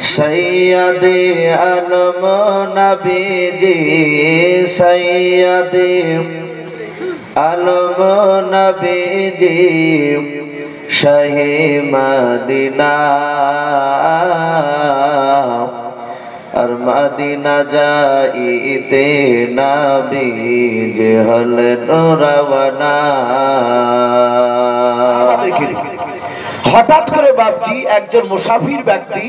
सैयदे आलम नबीजी सैयदे आलम नबीजी Shah Medina और Medina जाइते नबीज हलेन रवाना। हठाৎ करे बापजी एकजन मुसाफिर व्यक्ति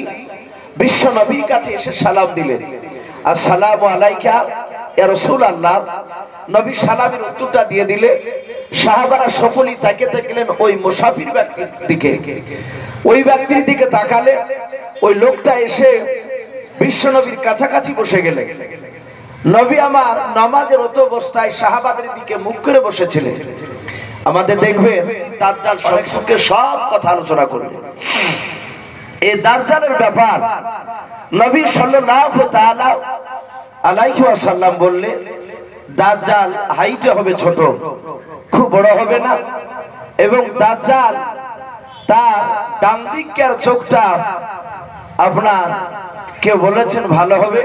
विश्व नबीर काछे एसे सालाम दिलेन, अस्सलामु आलाइका या रासूलुल्लाह। नबी सालामेर उत्तरटा दिए दिले साहाबारा सकलेई ताकिये थाकलेन ओई मुसाफिर व्यक्तिर दिके। ओई व्यक्तिर दिके ताकाले ओई लोकटा एसे विश्व नबीर काछाकाछि बसे गेलेन। नबी आमार नामाजेर रत अवस्थाय साहाबाদের দিকে মুখ করে বসেছিলেন। আমাদের দেখবেন দাজ্জাল সম্পর্কে সব কথা আলোচনা করলেন। এই দাজ্জালের ব্যাপার নবী সাল্লাল্লাহু তাআলা আলাইহি ওয়াসাল্লাম বললেন দাজ্জাল হাইটে হবে ছোট, খুব বড় হবে না, এবং দাজ্জাল তার ডান দিকের চোখটা আপনার কে বলেছেন ভালো হবে,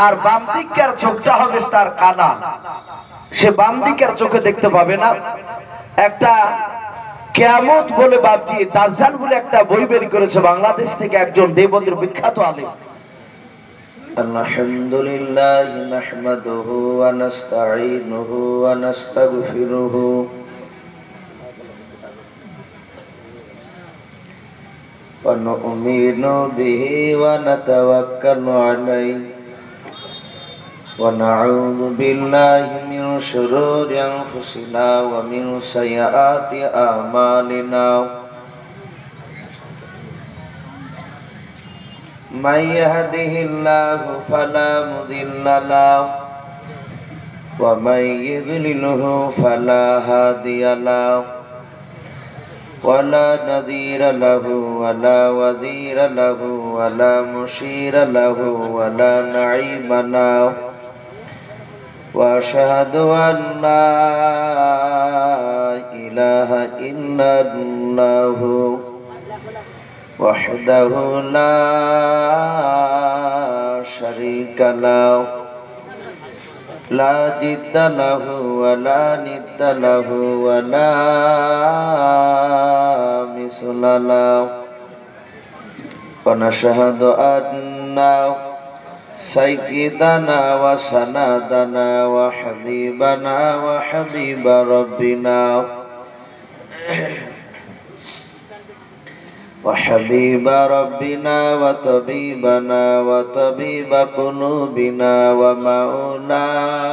আর বাম দিকের চোখটা হবে তার কানা, সে বাম দিকের চোখে দেখতে পাবে না। একটা কিয়ামত বলে বাপজি দাজ্জাল বলে একটা বই বের করেছে বাংলাদেশ থেকে একজন দেববন্দির বিখ্যাত আলেম। আলহামদুলিল্লাহ নাহমাদুহু ওয়া নাস্তাঈনুহু ওয়া নাস্তাগফিরুহু ওয়া নু'মিনু বিহি ওয়া নাতাওয়াক্কালু আলাইহি ونعوذ بالله من شرور أنفسنا ومن سيئات أعمالنا من يهده الله فلا مضل له ومن يضلله فلا هادي له ولا نذير له ولا وزير له ولا مشير له ولا نعيم له وأشهد أن لا إله إلا الله وحده لا شريك له لا جد له ولا ند له ولا مثل له ونشهد أن سيدنا وسندنا وحبيبنا وحبيب ربنا وحبيب ربنا وطبيبنا وطبيب قلوبنا ومولانا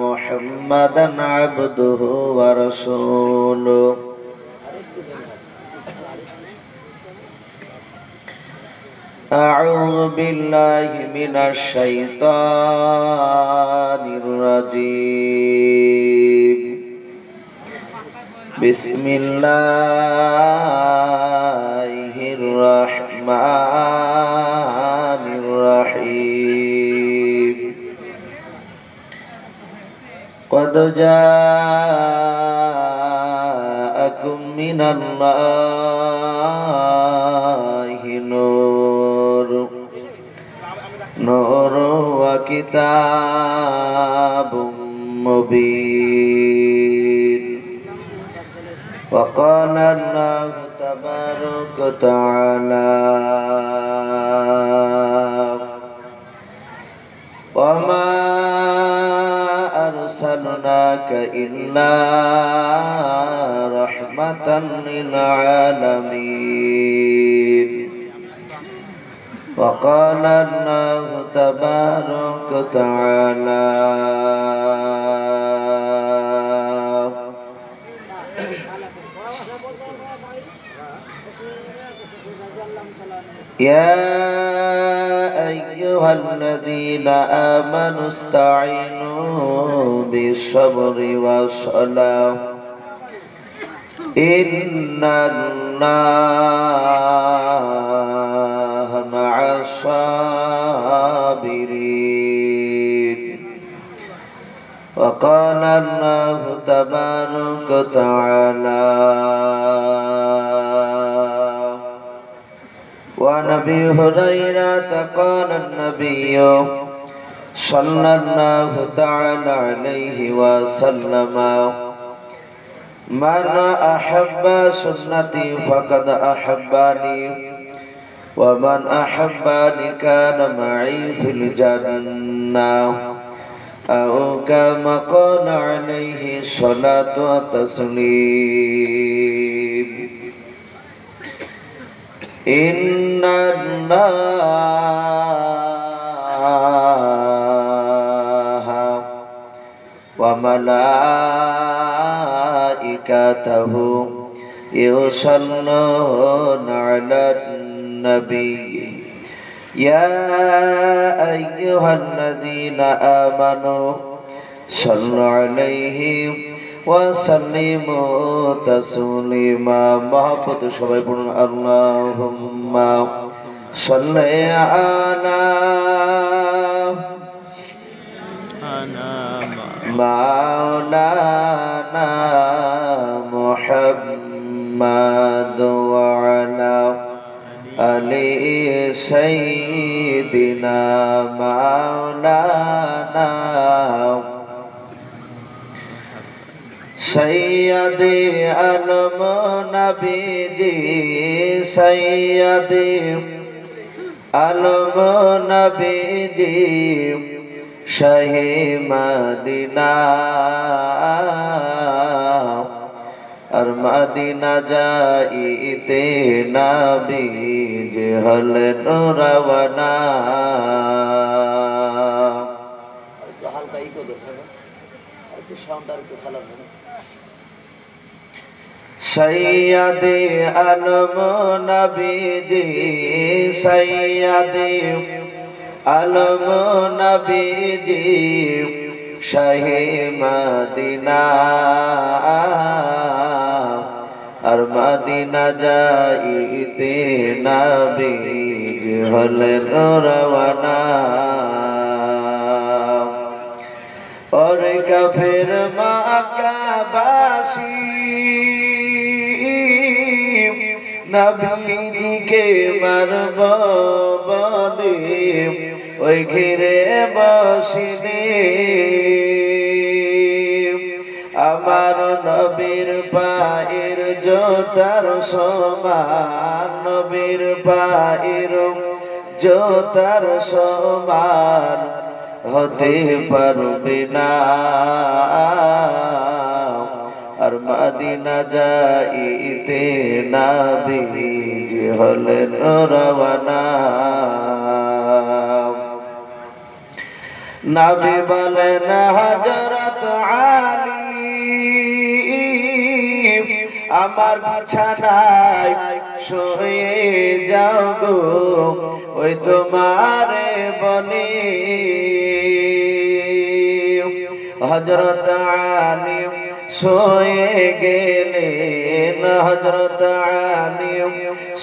محمدا عبده ورسوله أعوذ بالله من الشيطان الرجيم بسم الله الرحمن الرحيم قد جاءكم من الله نور وكتاب مبين وقال الله تبارك وتعالى وما أرسلناك إلا رحمة للعالمين وقال الله تبارك وتعالى يا أيها الذين آمنوا استعينوا بالصبر والصلاة إن الله مع الصابرين وقال الله تبارك وتعالى وعن أبي هريرة قال النبي صلى الله تعالى عليه وسلم من أحب سنتي فقد أحبني ومن أحبني كان معي في الجنة أو كما قال عليه الصلاة والتسليم إن الله وملائكته يصلون على النبي يا أيها الذين آمنوا صلوا عليه وسلموا تسليما محبت সবাই বলুন আল্লাহুম্মা সাল্লি আলা মাওলানা মুহাম্মাদ ওয়া আলা আলি সাইয়্যিদিনা মাওলানা सैयदे आलम नबीजी सैयदे आलम नबीजी शाहे मदीना और मदीना जाइते नबीजी हलन रवाना हल्का ही को देखो शानदार को खला सैयदे आलम नबीजी सैयदे आलम नबीजी शाहे मदीना और मदीना जाइते नबीजी हलन रवाना और काफिर मक्का बासी नबीजी के मरब बने ओई घिरे बसिले आमार नबीर पाয়ের জোতার সমান নবীর পায়ের জোতার সমান হতে পারবে না আর মদিনা যাইতে নবীজি হলেন রওয়ানা নবী বলেন হযরত আলী আমার বিছানায় শুয়ে যাও গো ওই তোমারে বলে হযরত আলী सोए गेलेन हजरत आली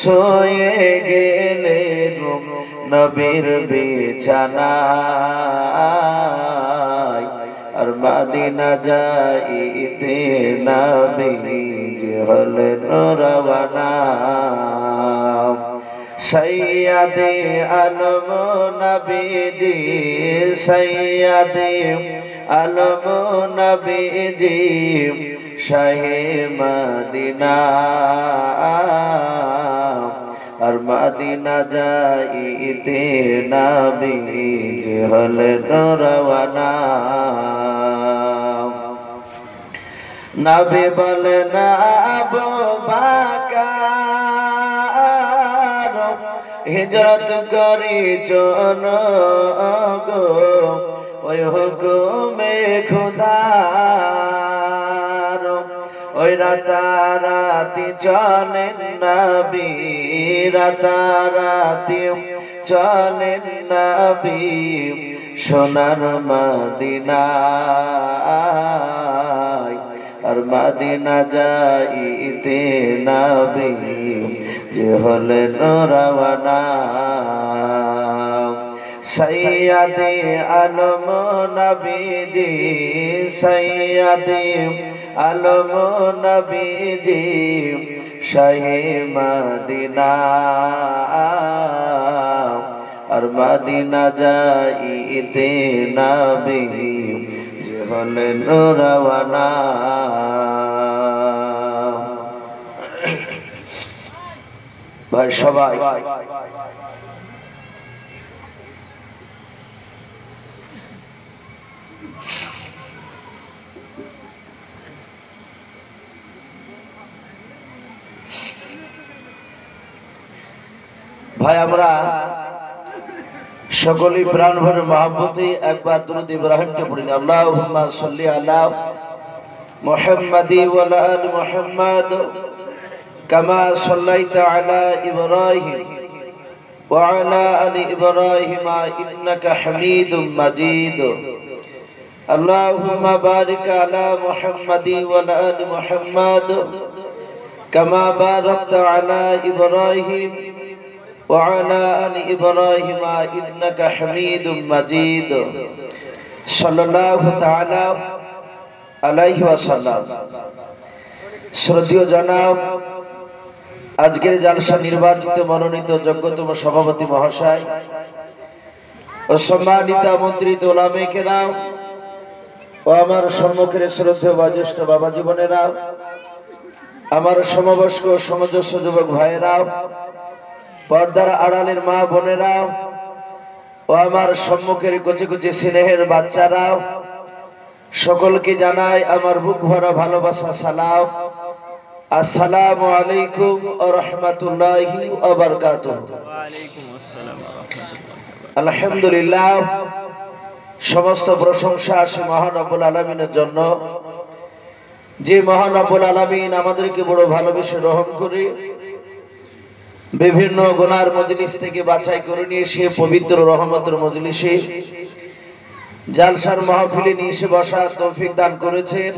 सोए गेलेन नबीर बिछानाय और मदीना जाइते नबीजी हलेन रवाना सैयदे आलम नबीजी सैयदे आलम नबीजी शाहे मदीना और मदीना जाइते नबीजी हलेन रवाना नबी बलेन अबू बकर हिजरत करी चन गो ওই হুকুমে খোদার ওই রাতারাতি চলেন নবী রাতারাতি চলেন নবী সোনার মদিনায় আর মদিনা যাইতে নবী যে হলেন রওয়ানা সৈয়দে আলম নবীজি সৈয়দে আলম নবীজি শাহে মদিনা আর মদিনা যাইতে নবী যে হলেন রওয়ানা। ভাই সবাই ভাই আমরা সকলেই প্রাণ ভরে মহব্বতে একবার দুরূদ ইব্রাহিমটা পড়ি। আল্লাহুম্মা সাল্লি আলা মুহাম্মাদি ওয়া আলা আলি মুহাম্মাদ কামা সাল্লাইতা আলা ইব্রাহিম ওয়া আলা আলি ইব্রাহিম ইন্নাকা হামিদুম মাজিদ। আল্লাহুম্মা বারিক আলা মুহাম্মাদি ওয়া আলা আলি মুহাম্মাদ কামা বারাকতা আলা ইব্রাহিম وعلى آل إبراهيم إنك حميد مجيد صلى الله تعالى عليه وسلم। শ্রদ্ধেয় জনাব আজকের জালসা নির্বাচিত মনোনীত যোগ্যতম সভাপতি মহাশয় ও সম্মানিত আমন্ত্রিত ওলামায়ে কেরাম ও আমার সম্মুখের শ্রদ্ধেয় বয়োজ্যেষ্ঠ বাবা জীবনেরা, আমার সমবয়স্ক সমঞ্জস্য যুবক ভাইয়েরা, পর্দার আড়ালের মা বোনেরা ও আমার সম্মুখের কচি কচি স্নেহের বাচ্চারা, সকলকে জানাই আমার বুক ভরা ভালোবাসা সালাম। আসসালামু আলাইকুম ওয়া রাহমাতুল্লাহি ওয়া বারাকাতুহু। আলহামদুলিল্লাহ, সমস্ত প্রশংসা আসে মহান রব্বুল আলামিনের জন্য, যে মহান রব্বুল আলামিন আমাদেরকে বড় ভালোবেসে রহম করে বিভিন্ন গুনার মজলিস থেকে বাছাই করে নিয়ে সে পবিত্র রহমতের মজলিসে জালসার মাহফিলে নিয়ে এসে বসার তৌফিক দান করেছেন।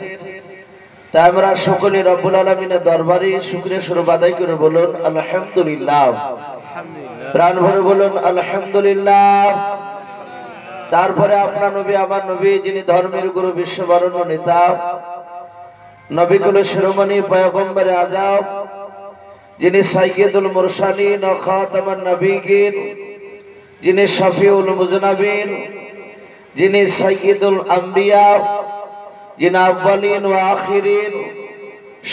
তাই আমরা সকলে রব্বুল আলামিনের দরবারে শুকরিয়া স্বরূপ আদায় করে বলুন আলহামদুলিল্লাহ। প্রাণ ভরে বলুন আলহামদুলিল্লাহ। তারপরে আপনার নবী আমার নবী, যিনি ধর্মের গুরু বিশ্ববরণ্য নেতা, নবী কুল শিরোমণি পয়গম্বরে আযম, যিনি সাইয়্যিদুল মুরসালিন ও খাতামুন নবিয়্যিন, যিনি শফিউল মুজনাবিন, যিনি সাইয়্যিদুল আম্বিয়া, যিনি আউয়ালিন ওয়া আখিরিন,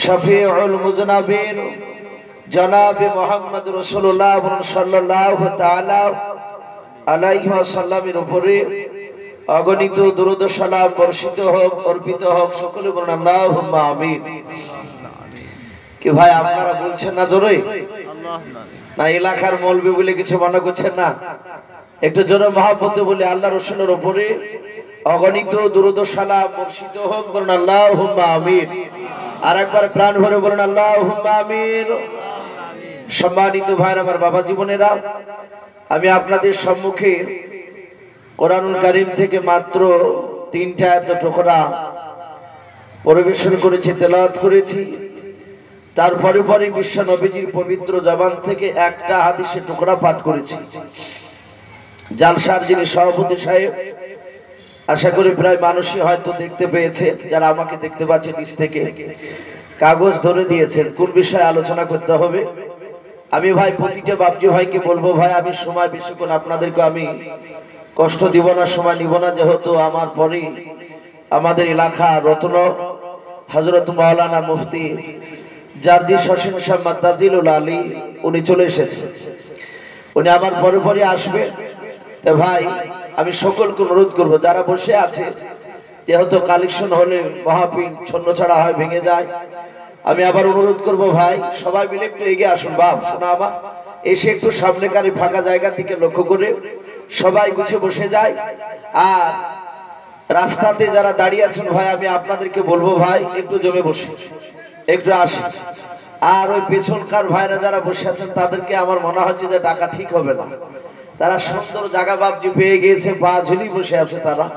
শফিউল মুজনাবিন, জনাবে মুহাম্মদ রাসূলুল্লাহ সাল্লাল্লাহু তাআলা আলাইহি ওয়াসাল্লামের উপরে অগণিত দুরূদ ও সালাম বর্ষিত হোক, অর্পিত হোক। সকলে বলুন আল্লাহুম্মা আমিন। কি ভাই আপনারা বলছেন না জোরে? না এলাকার মৌলবি বলে কিছু মনে করছেন না? একটু জোরে মহব্বতে বলে আল্লাহ রাসূলের উপরে অগণিত দুরূদ ও সালাম বর্ষিত হোক। বলুন আল্লাহুম্মা আমিন। আর একবার প্রাণ ভরে বলুন আল্লাহুম্মা আমিন। সম্মানিত ভাইরা, আমার বাবা জীবনেরা, আমি আপনাদের সম্মুখে কোরআনুল কারীম থেকে মাত্র 3টা আয়াত টুকরা পরিবেশন করেছি, তেলাওয়াত করেছি। তারপরে পরে বিশ্ব নবীজির পবিত্র জবান থেকে একটা হাদিসের টুকরা পাঠ করেছি। জালসার যিনি সভাপতি সাহেব, আশা করি প্রায় মানুষই হয়তো দেখতে পেয়েছে, যারা আমাকে দেখতে পাচ্ছে নিচ থেকে কাগজ ধরে দিয়েছেন কোন বিষয়ে আলোচনা করতে হবে। আমি ভাই প্রতিটা বাপজি ভাইকে বলবো, ভাই আমি সময় বেশিক্ষণ আপনাদেরকে আমি কষ্ট দিব না, সময় নিব না, যেহেতু আমার পরে আমাদের এলাকা রত্ন হযরত মাওলানা মুফতি জারজিস হোসেন শাহ তাজিলুল আলী উনি চলে এসেছেন, উনি আমার পরে পরে আসবে। তো ভাই আমি সকলকে অনুরোধ করবো, যারা বসে আছে, যেহেতু কালেকশন হলে মাহফিল ছন্ন ছাড়া হয়, ভেঙে যায়, আমি আবার অনুরোধ করব ভাই সবাই মিলে একটু এগিয়ে আসুন। বাপ শোনা আমার এসে একটু সামনেকারী ফাঁকা জায়গার দিকে লক্ষ্য করে সবাই গুছিয়ে বসে যায়। আর রাস্তাতে যারা দাঁড়িয়ে আছেন ভাই, আমি আপনাদেরকে বলবো ভাই একটু জমে বসে একটু আসি। আর ওই পেছনকার ভাইরা যারা বসে আছেন তাদেরকে আমার মনে হচ্ছে যে ডাকা ঠিক হবে না, তারা সুন্দর জায়গা বাবজি পেয়ে গিয়েছে, পা ঝুলি বসে আছে তারা।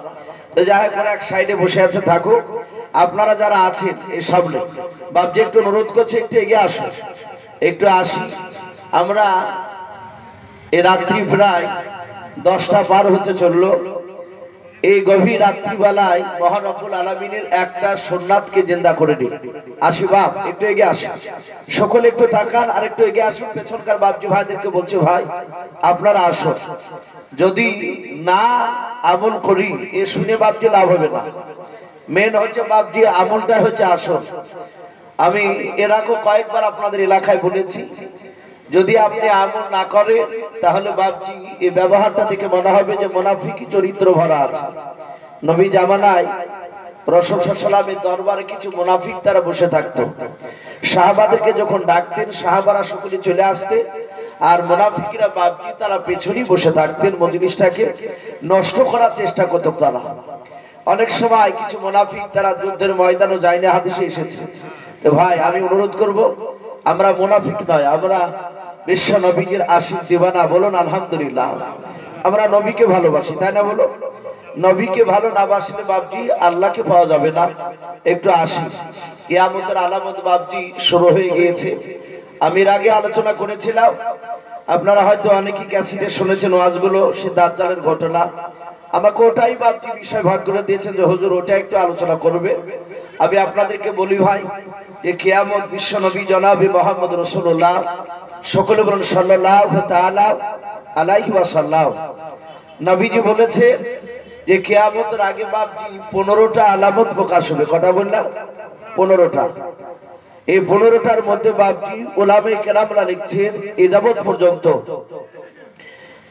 তো যাই করে এক সাইডে বসে আছে থাকুক। আপনারা যারা আছেন এই সামনে বাবজি একটু অনুরোধ করছে একটু এগিয়ে আসুন, একটু আসি। আমরা এ রাত্রি প্রায় 10টা পার হতে চললো। এই গভীর রাত্রিবেলায় মহান রব্বুল আলামিনের একটা সুন্নাতকে জিন্দা করে দিই। আসি বাপ, একটু এগিয়ে আসি, সকলে একটু তাকান আর একটু এগিয়ে আসুন। পেছনকার বাপজি ভাইদেরকে বলছি, ভাই আপনারা আসুন। যদি না আমল করি এ শুনে বাপজি লাভ হবে না। মেন হচ্ছে বাপজি আমলটা হচ্ছে আসল। আমি এর আগে কয়েকবার আপনাদের এলাকায় বলেছি, যদি আপনি আমল না করেন তাহলে বাপজি এই ব্যবহারটা দেখে মনে হবে যে মুনাফিকি চরিত্র ভরা আছে। নবী জামানায় রাসূল সাল্লাল্লাহু আলাইহি ওয়াসাল্লামের দরবারে কিছু মুনাফিক তারা বসে থাকতো। সাহাবাদেরকে যখন ডাকতেন সাহাবারা সকলে চলে আসতে, আর মুনাফিকরা বাপজি তারা পেছনেই বসে থাকতেন, মজলিসটাকে নষ্ট করার চেষ্টা করত তারা। অনেক সময় কিছু মুনাফিক তারা যুদ্ধের ময়দানে যায় না, হাদিসে এসেছে। তো ভাই আমি অনুরোধ করব, আমরা মুনাফিক নয়, আমরা বিশ্ব নবীর আশিক দিওয়ানা। বলুন আলহামদুলিল্লাহ। আমরা নবীকে ভালোবাসি, তাই না? বলো, নবীকে ভালো না বাসলে বাপজি আল্লাহকে পাওয়া যাবে না। একটু আসি, কিয়ামতের আলামত বাপজি শুরু হয়ে গিয়েছে। আমি এর আগে আলোচনা করেছিলাম, আপনারা হয়তো অনেকেই ক্যাসেটে শুনেছেন ওয়াজগুলো, সে দাজ্জালের ঘটনা। আমাকে ওটাই বাপজি বিষয় ভাগ করে দিয়েছেন যে হুজুর ওটা একটু আলোচনা করবে। আমি আপনাদেরকে বলি ভাই, যে কিয়ামত বিশ্ব নবী জনাবে মুহাম্মদ রাসূলুল্লাহ, সকলে বলুন সাল্লাল্লাহু তাআলা আলাইহি ওয়াসাল্লাম, নবীজি বলেছে যে কিয়ামতের আগে বাপজি 15টা আলামত প্রকাশ হবে। কটা বললাম? 15টা। এই 15টার মধ্যে বাপজি উলামায়ে কেরামরা লিখছেন এ যাবত পর্যন্ত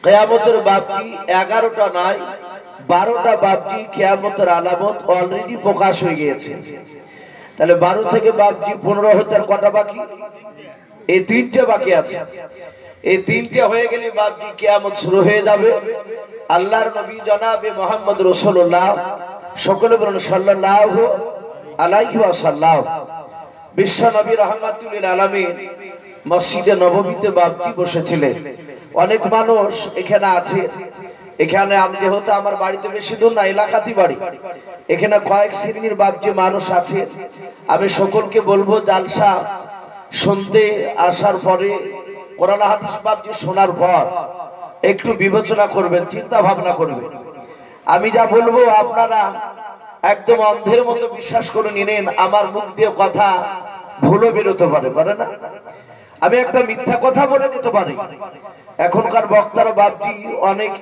কিয়ামতের বাপজি 11টা নয় 12টা বাপজি কিয়ামতের আলামত অলরেডি প্রকাশ হয়ে গিয়েছে। তাহলে 12 থেকে বাপজি 15 হতে আর কটা বাকি? এই 3টে বাকি আছে। এই 3টে হয়ে গেলে বাপজি কিয়ামত শুরু হয়ে যাবে। আল্লাহর নবী জনাবে মুহাম্মদ রাসূলুল্লাহ, সকলে বলুন সাল্লাল্লাহু আলাইহি ওয়াসাল্লাম, বিশ্ব নবী রাহমাতুল লিল আলামিন মসজিদে নববীতে বাপজি বসেছিলেন। অনেক মানুষ এখানে আছে। এখানে আমি যেহেতু আমার বাড়িতে বেশি দূর না, এলাকাতেই বাড়ি, এখানে কয়েক শ্রেণীর বাপজি মানুষ আছে। আমি সকলকে বলবো জালসা শুনতে আসার পরে, কোরআন হাদিস বাপজি শোনার পর একটু বিবেচনা করবেন, চিন্তা ভাবনা করবেন। আমি যা বলবো আপনারা একদম অন্ধের মতো বিশ্বাস করে নিলেন। আমার মুখ দিয়ে কথা ভুলও বেরোতে পারে, পারে না? আমি একটা মিথ্যা কথা বলে দিতে পারি। এখনকার বক্তারা বাপজি অনেক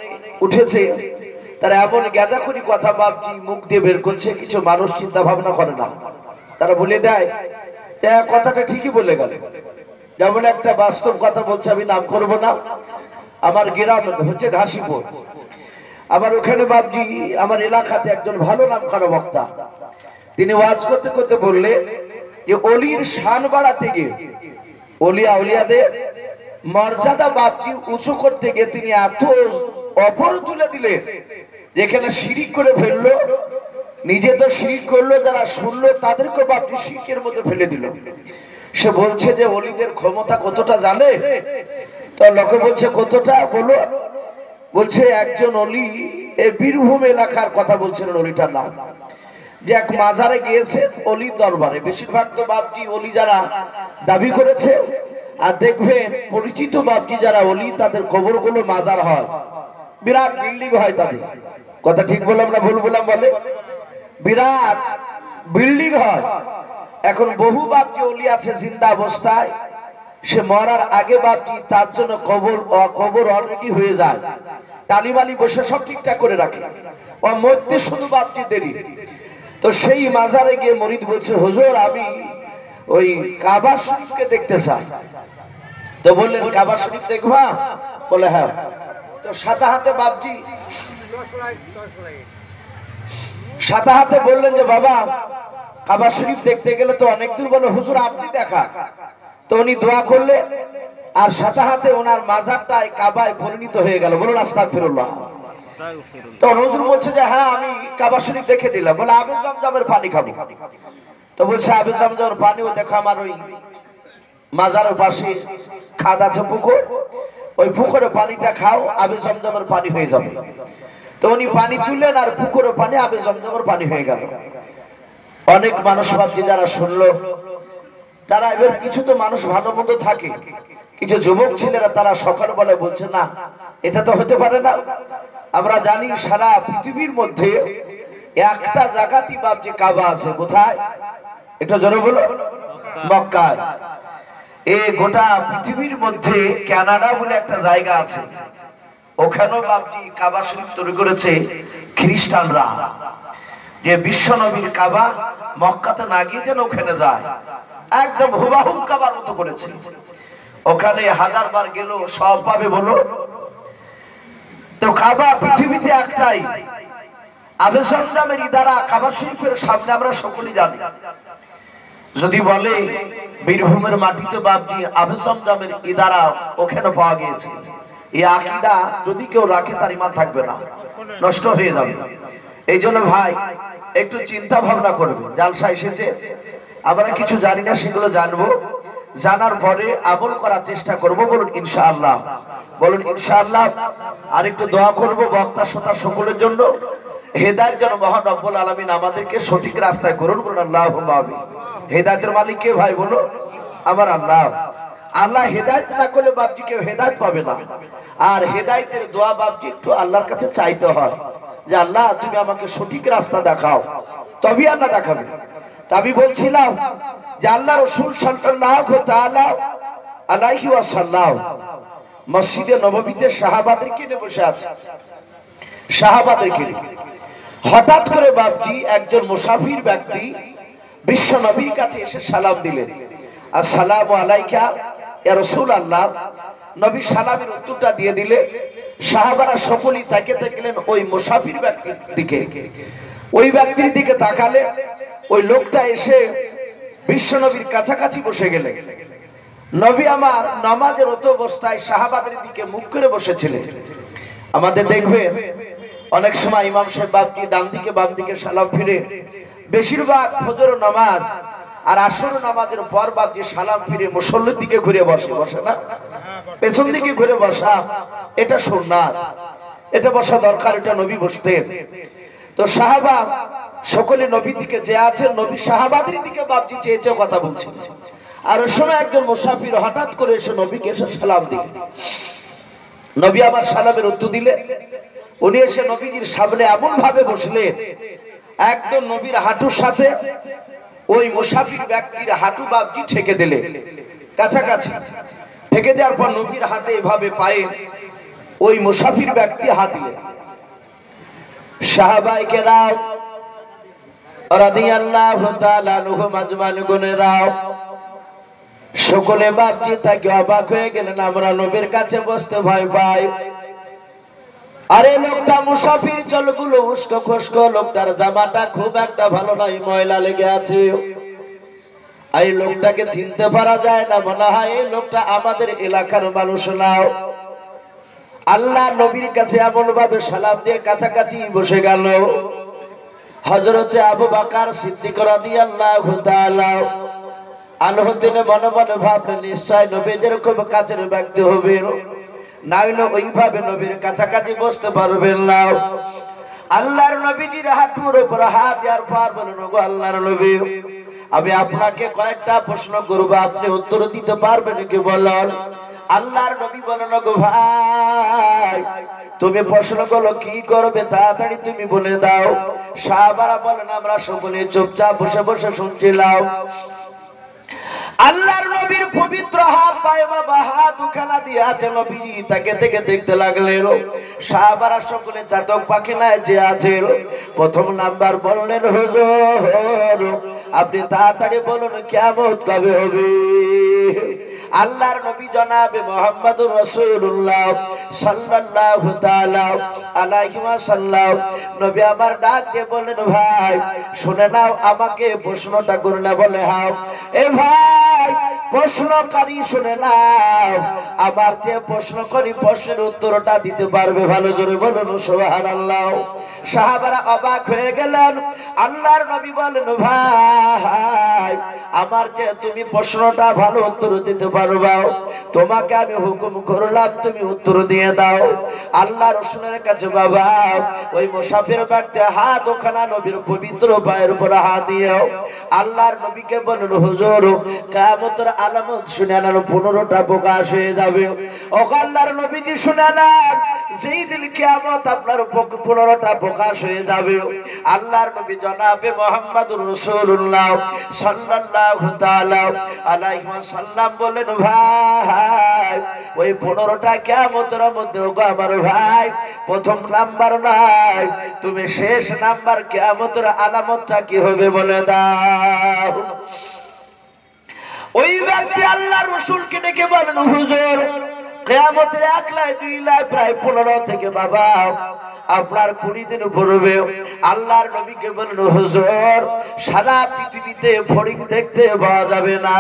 উঠেছে, তারা এমন গ্যাজাখুরি কথা বাপজি মুখ দিয়ে বের করছে, কিছু মানুষ চিন্তা ভাবনা করে না। তারা বলে দেয় কথাটা ঠিকই বলে গেল। যেমন একটা বাস্তব কথা বলছে, আমি নাম করব না। আমার গ্রাম হচ্ছে ঘাসিপুর। আমার ওখানে বাপজি আমার এলাকাতে একজন ভালো নাম করা বক্তা, তিনি ওয়াজ করতে করতে বললেন যে অলির শান বাড়াতে গিয়ে, অলিয়া উলিয়াদের মর্যাদা বাপজি উঁচু করতে গিয়ে তিনি এত অপর তুলে দিলেন, যেখানে শিরিক করে ফেললো, নিজে তো শিরিক করলো, যারা শুনলো তাদেরকে বাপজি শিরকের মধ্যে ফেলে দিল। সে বলছে যে অলিদের ক্ষমতা কতটা জানে? তো লোকে বলছে কতটা বলো? বলছে একজন অলি, এই বীরভূম এলাকার কথা বলছিলেন, অলিটার নাম, যে এক মাজারে গিয়েছে অলির দরবারে। বেশিরভাগ তো বাপজি অলি যারা দাবি করেছে, আর দেখবেন পরিচিত বাপজি যারা অলি, তাদের কবরগুলো মাজার হয়, বিরাট বিল্ডিং হয় তাদের। কথা ঠিক বললাম না ভুল বললাম? বলে বিরাট বিল্ডিং হয়। এখন বহু বাপজি অলি আছে জিন্দা অবস্থায়, সে মরার আগে বাপজি তার জন্য কবর অলরেডি হয়ে যায়, টালিমালি বসে সব ঠিকঠাক করে রাখে, ও মধ্যে শুধু বাপজি দেরি। তো সেই মাজারে গিয়ে মরিদ বলছে, হুজুর আমি ওই কাবা শরীফকে দেখতে চাই। তো বললেন কাবা শরীফ দেখবা? বলে হ্যাঁ। তো সাথে হাতে বাপজি সাথে হাতে বললেন যে বাবা কাবা শরীফ দেখতে গেলে তো অনেক দূর। বলে হুজুর আপনি দেখা। তো উনি দোয়া করলেন, আর সাথে হাতে ওনার মাজারটাই কাবায় পরিণত হয়ে গেল। বলুন আস্তাগফিরুল্লাহ। তো হুজুর বলছে যে হ্যাঁ আমি কাবা শরীফ দেখে দিলাম। বলে আবে জমজমের পানি খাবো। তো বলছে আবে জমজমের পানিও দেখো, আমার ওই মাজারের পাশে খাদ আছে, পুকুর, ওই পুকুরে পানিটা খাও, আবে জমজমের পানি হয়ে যাবে। তো উনি পানি তুললেন, আর পুকুরে পানি আবে জমজমের পানি হয়ে গেল। অনেক মানুষ ভাবছে যারা শুনলো, তারা এবার কিছু তো মানুষ ভালো মন্দ থাকে, কিছু যুবক ছেলেরা তারা সকালবেলায় বলছে না এটা তো হতে পারে না। আমরা জানি সারা পৃথিবীর মধ্যে একটা জায়গাতেই বাপজি কাবা আছে। কোথায়? এটা জোরে বলো। মক্কায়। এই গোটা পৃথিবীর মধ্যে কানাডা বলে একটা জায়গা আছে, ওখানেও বাপজি কাবা শরীফ তৈরি করেছে খ্রিস্টানরা। যে বিশ্ব নবীর কাবা মক্কাতে না গিয়ে যেন ওখানে যায়, একদম হুবাহু কাবার মতো করেছে। ওখানে 1000 বার গেল সব পাবে বলো। তো কাবা পৃথিবীতে একটাই। আবে জমজমের ইদারা কাবা শরীফের সামনে আমরা সকলেই জানি। যদি বলে বীরভূমের মাটিতে বাপজি আবে জমজমের ইদারা ওখানে পাওয়া গিয়েছে, এই আকীদা যদি কেউ রাখে তার ঈমান থাকবে না, নষ্ট হয়ে যাবে। এই জন্য ভাই একটু চিন্তা ভাবনা করবে। জালসা এসেছে, আমরা কিছু জানি না, সেগুলো জানবো, জানার পরে আমল করার চেষ্টা করব। বলুন ইনশাআল্লাহ, বলুন ইনশাআল্লাহ। আর একটু দোয়া করব বক্তা শ্রোতা সকলের জন্য, হেদায়েত যেন মহান রব্বুল আলামিন আমাদেরকে সঠিক রাস্তায় করুন। বলুন আল্লাহুম্মা আমিন। হেদায়েতের মালিক কে ভাই বলো? আমার আল্লাহ। আল্লাহ হেদায়েত না করলে বাপজি কেউ হেদায়েত পাবে না। আর হেদায়েতের দোয়া বাপজি একটু আল্লাহর কাছে চাইতে হয় যে আল্লাহ তুমি আমাকে সঠিক রাস্তা দেখাও, তবেই আল্লাহ দেখাবে। তা আমি বলছিলাম যে আল্লাহ রাসূল সাল্লাল্লাহু তাআলা আলাইহি ওয়াসাল্লাম মসজিদে নববীতে সাহাবাদেরকে নিয়ে বসে আছে। সাহাবাদেরকে নিয়ে হঠাৎ করে বাপজি একজন মুসাফির ব্যক্তি বিশ্ব নবীর কাছে এসে সালাম দিলেন, আসসালামু আলাইকা ইয়া রাসূলুল্লাহ। নবী সালামের উত্তরটা দিয়ে দিলে সাহাবারা সকলেই তাকিয়ে থাকলেন ওই মুসাফির ব্যক্তির দিকে। ওই ব্যক্তির দিকে তাকালে ওই লোকটা এসে বিশ্ব নবীর কাছাকাছি বসে গেলেন। নবী আমার নামাজের রত অবস্থায় সাহাবাদের দিকে মুখ করে বসেছিলেন। আমাদের দেখবেন অনেক সময় ইমাম সাহেব বাপজি ডান দিকে বাম দিকে সালাম ফিরে, বেশিরভাগ ফজর নামাজ আর আসর নামাজের পর বাপজি সালাম ফিরে মুসল্লির দিকে ঘুরে বসে, বসে না? পেছন দিকে ঘুরে বসা এটা সুন্নাত, এটা বসা দরকার, এটা নবী বসতেন। তো সাহাবা সকলে নবীর দিকে চেয়ে আছেন, নবী সাহাবাদের দিকে বাপজি চেয়ে চেয়ে কথা বলছেন। আর ওই সময় একজন মুসাফির হঠাৎ করে এসে নবীকে এসে সালাম দিলেন। নবী আবার সালামের উত্তর দিলেন। উনি এসে নবীজির সামনে এমন ভাবে বসলেন, একদম নবীর হাঁটুর সাথে ওই মুসাফির ব্যক্তির হাঁটু বাপজি ঠেকে দিলেন, কাছাকাছি ঠেকে দেওয়ার পর নবীর হাতে এভাবে পায়ে ওই মুসাফির ব্যক্তি হাত দিলেন। সাহাবায়ে কেরাম রাদিয়াল্লাহু তাআলা আনহুম আজমাইন সকলে বাপজি তাকে অবাক হয়ে গেলেন, আমরা নবীর কাছে বসতে ভয় পাই। আরে লোকটা মুসাফির, চলগুলো উস্কো খুস্কো, লোকটার জামাটা খুব একটা ভালো নয়, ময়লা লেগে আছে। এই লোকটাকে চিনতে পারা যায় না, মনে হয় এই লোকটা আমাদের এলাকার মানুষ নাও। আল্লাহ নবীর কাছে এমন ভাবে সালাম দিয়ে কাছাকাছি বসে গেল। হযরতে আবু বকর সিদ্দিক রাদিয়াল্লাহু তাআলা আনহু তিনি মনে মনে ভাবলেন, নিশ্চয় নবী যেরকম কাছের ব্যক্তি হবে, নাইলে ওইভাবে নবীর কাছাকাছি বসতে পারবেন না। আল্লাহর নবীজির হাঁটুর উপর হাত দেওয়ার পর বলেন, ওগো আল্লাহর নবী, আমি আপনাকে কয়েকটা প্রশ্ন করব, আপনি উত্তর দিতে পারবেন কি বলেন? আল্লাহর নবী বলেন, ওগো ভাই, তুমি প্রশ্নগুলো কি করবে তাড়াতাড়ি তুমি বলে দাও। সাহাবারা বলেন, আমরা সকলে চুপচাপ বসে বসে শুনছিলাম। আল্লাহর নবীর পবিত্র হাত পায়ে বাবা হাত দুখানা দিয়ে আছে, নবীজি তাকে থেকে দেখতে লাগলেন। সাহাবারা সকলে চাতক পাখি নাই যে আছে। প্রথম নাম্বার বললেন, হুজুর আপনি তাড়াতাড়ি বলুন কিয়ামত কবে হবে? আল্লাহর নবী জনাবে মুহাম্মদুর রাসূলুল্লাহ সাল্লাল্লাহু তাআলা আলাইহি ওয়াসাল্লাম নবী আমার ডাক দিয়ে বললেন, ভাই শুনে নাও, আমাকে প্রশ্নটা করলে বলে হাও। এ ভাই প্রশ্নকারী শুনে নাও, আবার যে প্রশ্ন করি প্রশ্নের উত্তরটা দিতে পারবে, ভালো জোরে বলুন সুবহানাল্লাহ। সাহাবারা অবাক হয়ে গেলেন। আল্লাহর নবী বলেন, ভাই আমার যে তুমি প্রশ্নটা ভালো উত্তর দিতে পারবা, তোমাকে আমি হুকুম করলাম তুমি উত্তর দিয়ে দাও। আল্লাহ রাসূলের কাছে বাবা ওই মুসাফির ব্যক্তি হাত ওখানা নবীর পবিত্র পায়ের উপর হাত দিও। আল্লাহর নবীকে বলল হুজুর কিয়ামতের আলামত শুনানোর 15টা প্রকাশ হয়ে যাবে। ও আল্লাহর নবীজি শুনালেন যেই দিন কিয়ামত আপনার 15টা প্রকাশ হয়ে যাবে। আল্লাহর নবী জনাবে মুহাম্মদুর রাসূলুল্লাহ সাল্লাল্লাহু তাআলা আলাইহি ওয়াসাল্লাম বলেন ভাই ওই 15টা কিয়ামতের মধ্যে ওগো আমার ভাই প্রথম নাম্বার নাই, তুমি শেষ নাম্বার কিয়ামতের আলামতটা কি হবে বলে দাও। ওই ব্যক্তি আল্লাহর রাসূলকে ডেকে বলেন হুজুর কিয়ামতের 1 লাই 2 লাই প্রায় 15 থেকে বাবা আপনার 20 দিন পূর্বে আল্লাহর নবীকে বলেন হুজুর সারা পৃথিবীতে ফড়িং দেখতে পাওয়া যাবে না।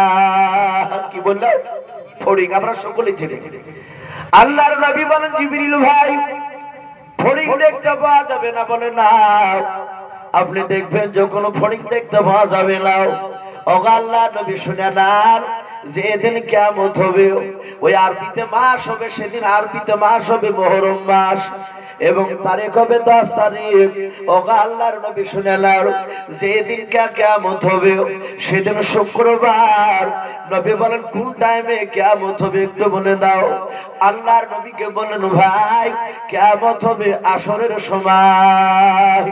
কি বললো? ফড়িং আমরা সকলে চিনি। আল্লাহর নবী বলেন জিবরিল ভাই ফড়িং দেখতে পাওয়া যাবে না বলে না, আপনি দেখবেন যখন ফড়িং দেখতে পাওয়া যাবে না ওগো আল্লাহর নবী শুনালেন যেদিন কিয়ামত হবে ওই আরবিতে মাস হবে, সেদিন আরবিতে মাস হবে মুহররম মাস এবং তারিখ হবে 10 তারিখ। ওগো আল্লাহর নবী শুনালেন যেদিন কিয়ামত হবে সেদিন শুক্রবার। নবী বলেন কোন টাইমে কিয়ামত হবে একটু বলে দাও। আল্লাহর নবীকে বলেন ভাই কিয়ামত হবে আসরের সময়।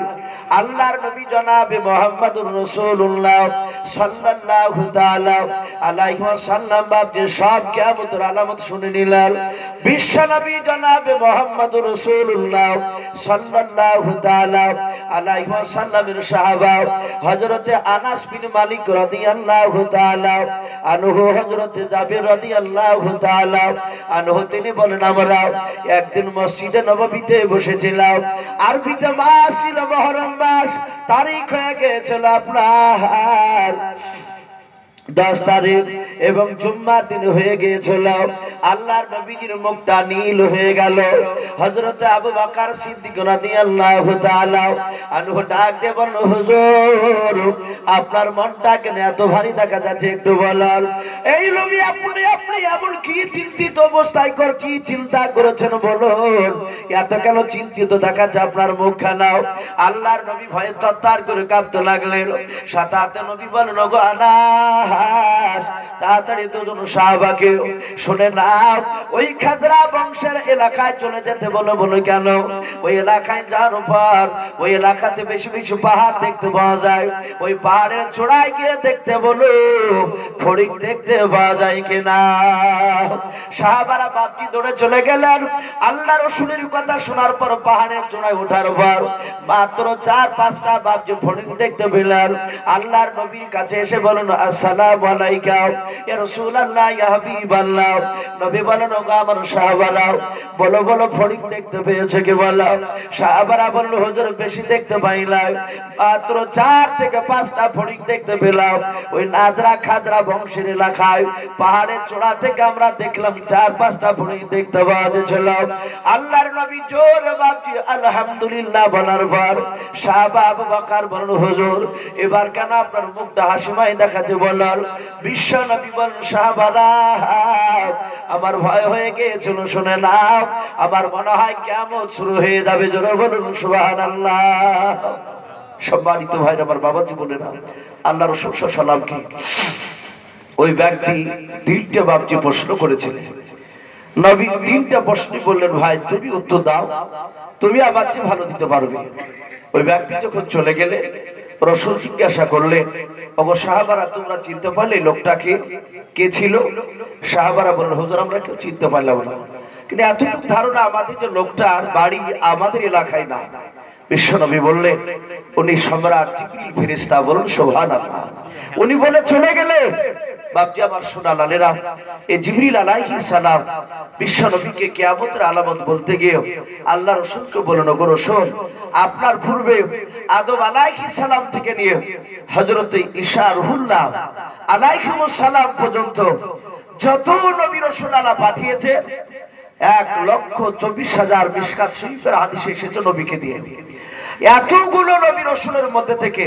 আল্লাহর নবী জনাবে মুহাম্মদুর রাসূলুল্লাহ সাল্লাল্লাহু তাআলা আলাইহি ওয়াসাল্লাম বাপজি সব কিয়ামতের আলামত শুনে নিলেন। বিশ্ব নবী জনাবে মুহাম্মদুর রাসূলুল্লাহ সাল্লাল্লাহু তাআলা আলাইহি ওয়াসাল্লামের সাহাবা হযরতে আনাস বিন মালিক রাদিয়াল্লাহু তাআলা আনহু, হযরতে জাবির রাদিয়াল্লাহু তাআলা আনহু তিনি বলেন আমরা একদিন মসজিদে নববীতে বসেছিলাম। আরবিতে মাস ছিল মুহররম মাস, তারিখ হয়ে গিয়েছিল আপনার 10 তারিখ এবং জুম্মার দিন হয়ে গিয়েছিল। আল্লাহর নবীজির মুখটা নীল হয়ে গেল। হযরতে আবু বকর সিদ্দিক রাদিয়াল্লাহু তাআলা আনহু ডাক দিয়ে বলল হুজুর আপনার মনটা কেন এত ভারী দেখা যাচ্ছে একটু বলেন। এই নবী আপনি এমন কি চিন্তিত অবস্থায় করছি চিন্তা করেছেন বলুন, এত কেন চিন্তিত দেখাচ্ছে আপনার মুখখানাও। আল্লাহর নবী ভয়ে তরতর করে কাঁপতে লাগলেন। সাথে সাথে নবী বলেন ওগো আনাস তাড়াতাড়ি দুজন সাহাবাকে শুনে নাও ওই খাজরা বংশের এলাকায় চলে যেতে বলো। বলো কেন? ওই এলাকায় যাওয়ার পর ওই এলাকাতে বেশি বেশি পাহাড় দেখতে পাওয়া যায়, ওই পাহাড়ের চূড়ায় গিয়ে দেখতে বলো ফড়িং দেখতে পাওয়া যায় কিনা। সাহাবারা বাপজি দৌড়ে চলে গেলেন। আল্লাহ রাসূলের কথা শোনার পর পাহাড়ের চূড়ায় ওঠার পর মাত্র 4-5টা বাপজি ফড়িং দেখতে পেলেন। আল্লাহর নবীর কাছে এসে বলেন আসসালামু আলাইকা ইয়া রাসূলুল্লাহ ইয়া হাবিবাল্লাহ। নবী বলেন ওগো আমার সাহাবারা বলো বলো ফড়িং দেখতে পেয়েছে কি বলো। সাহাবারা বলল হুজুর বেশি দেখতে পাইলাম, মাত্র 4 থেকে 5টা ফড়িং দেখতে পেলাম। ওই নাজরা খাজরা বংশের এলাকায় পাহাড়ের চূড়া থেকে আমরা দেখলাম 4-5টা ফড়িং দেখতে পাওয়া যাচ্ছিল। আল্লাহর নবী জোরে বাপজি আলহামদুলিল্লাহ বলার পর সাহাবা আবু বকর বলেন হুজুর এবার কেন আপনার মুখটা হাসিমাই দেখাচ্ছে বলেন। বিশ্ব নবী বলেন সাহাবারা আমার ভয় হয়ে গিয়েছিল শুনে নাও, আমার মনে হয় কিয়ামত শুরু হয়ে যাবে। জোরে বলুন সুবহানাল্লাহ। সম্মানিত ভাই আমার বাবাজি বলে না আল্লাহ রাসূল সাল্লাল্লাহু আলাইহি ওই ব্যক্তি 3টে বাপজি প্রশ্ন করেছিলেন। নবী 3টা প্রশ্ন বললেন ভাই তুমি উত্তর দাও, তুমি আমার চেয়ে ভালো দিতে পারবে। ওই ব্যক্তি যখন চলে গেলে রাসূল জিজ্ঞাসা করলেন ওগো সাহাবারা তোমরা চিনতে পারলে লোকটাকে কে ছিল? সাহাবারা বললেন হুজুর আমরা কেউ চিনতে পারলাম না, কিন্তু এতটুকু ধারণা আমাদের যে লোকটার বাড়ি আমাদের এলাকায় না। বিশ্বনবী বললেন উনি সম্রাট জিবরিল ফেরেশতা। বলুন সুবহানাল্লাহ। উনি বলে চলে গেলেন। বাপজি আমার সোনা লালেরা এই জিবরিল আলাইহিস সালাম বিশ্বনবীকে কিয়ামতের আলামত বলতে গিয়ে আল্লাহ রাসূলকে বলেন ওগো রাসূল আপনার পূর্বে আদম আলাইহিস সালাম থেকে নিয়ে হযরত ঈসা রুহুল্লাহ আলাইহিমুস সালাম পর্যন্ত যত নবী রাসূল আল্লাহ পাঠিয়েছে 1,24,000 মিশকাত শরীফের হাদিসে এসেছে নবীকে দিয়ে। এতগুলো নবী রাসূলের মধ্যে থেকে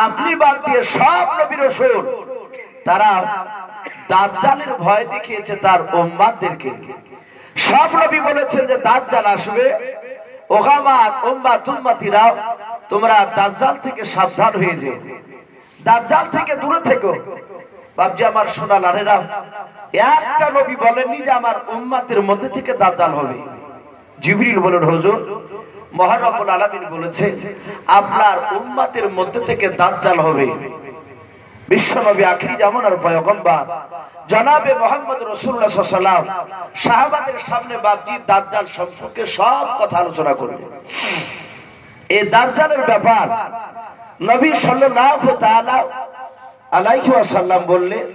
আপনি বাদ দিয়ে সব নবী রাসূল তারা দাজ্জালের ভয় দেখিয়েছে তার উম্মতদেরকে। সব নবী বলেছেন যে দাজ্জাল আসবে, ওগামার উম্মাত উম্মতিরা তোমরা দাজ্জাল থেকে সাবধান হয়ে যাও, দাজ্জাল থেকে দূরে থেকো। বাপজি আমার সোনা লালেরা, একটা নবী বলেননি যে আমার উম্মতের মধ্যে থেকে দাজ্জাল হবে। জিবরিল বলেন হুজুর মহান রব্বুল আলামিন বলেছে আপনার উম্মতের মধ্যে থেকে দাজ্জাল হবে। বিশ্বনবী আখিরি জামানার পয়গম্বর জনাবে মুহাম্মদ রাসূলুল্লাহ সাল্লাল্লাহু আলাইহি ওয়াসাল্লাম সাহাবাদের সামনে বাপজি দাজ্জাল সম্পর্কে সব কথা আলোচনা করলেন। এই দাজ্জালের ব্যাপার নবী সাল্লাল্লাহু তাআলা আলাইহি ওয়াসাল্লাম বললেন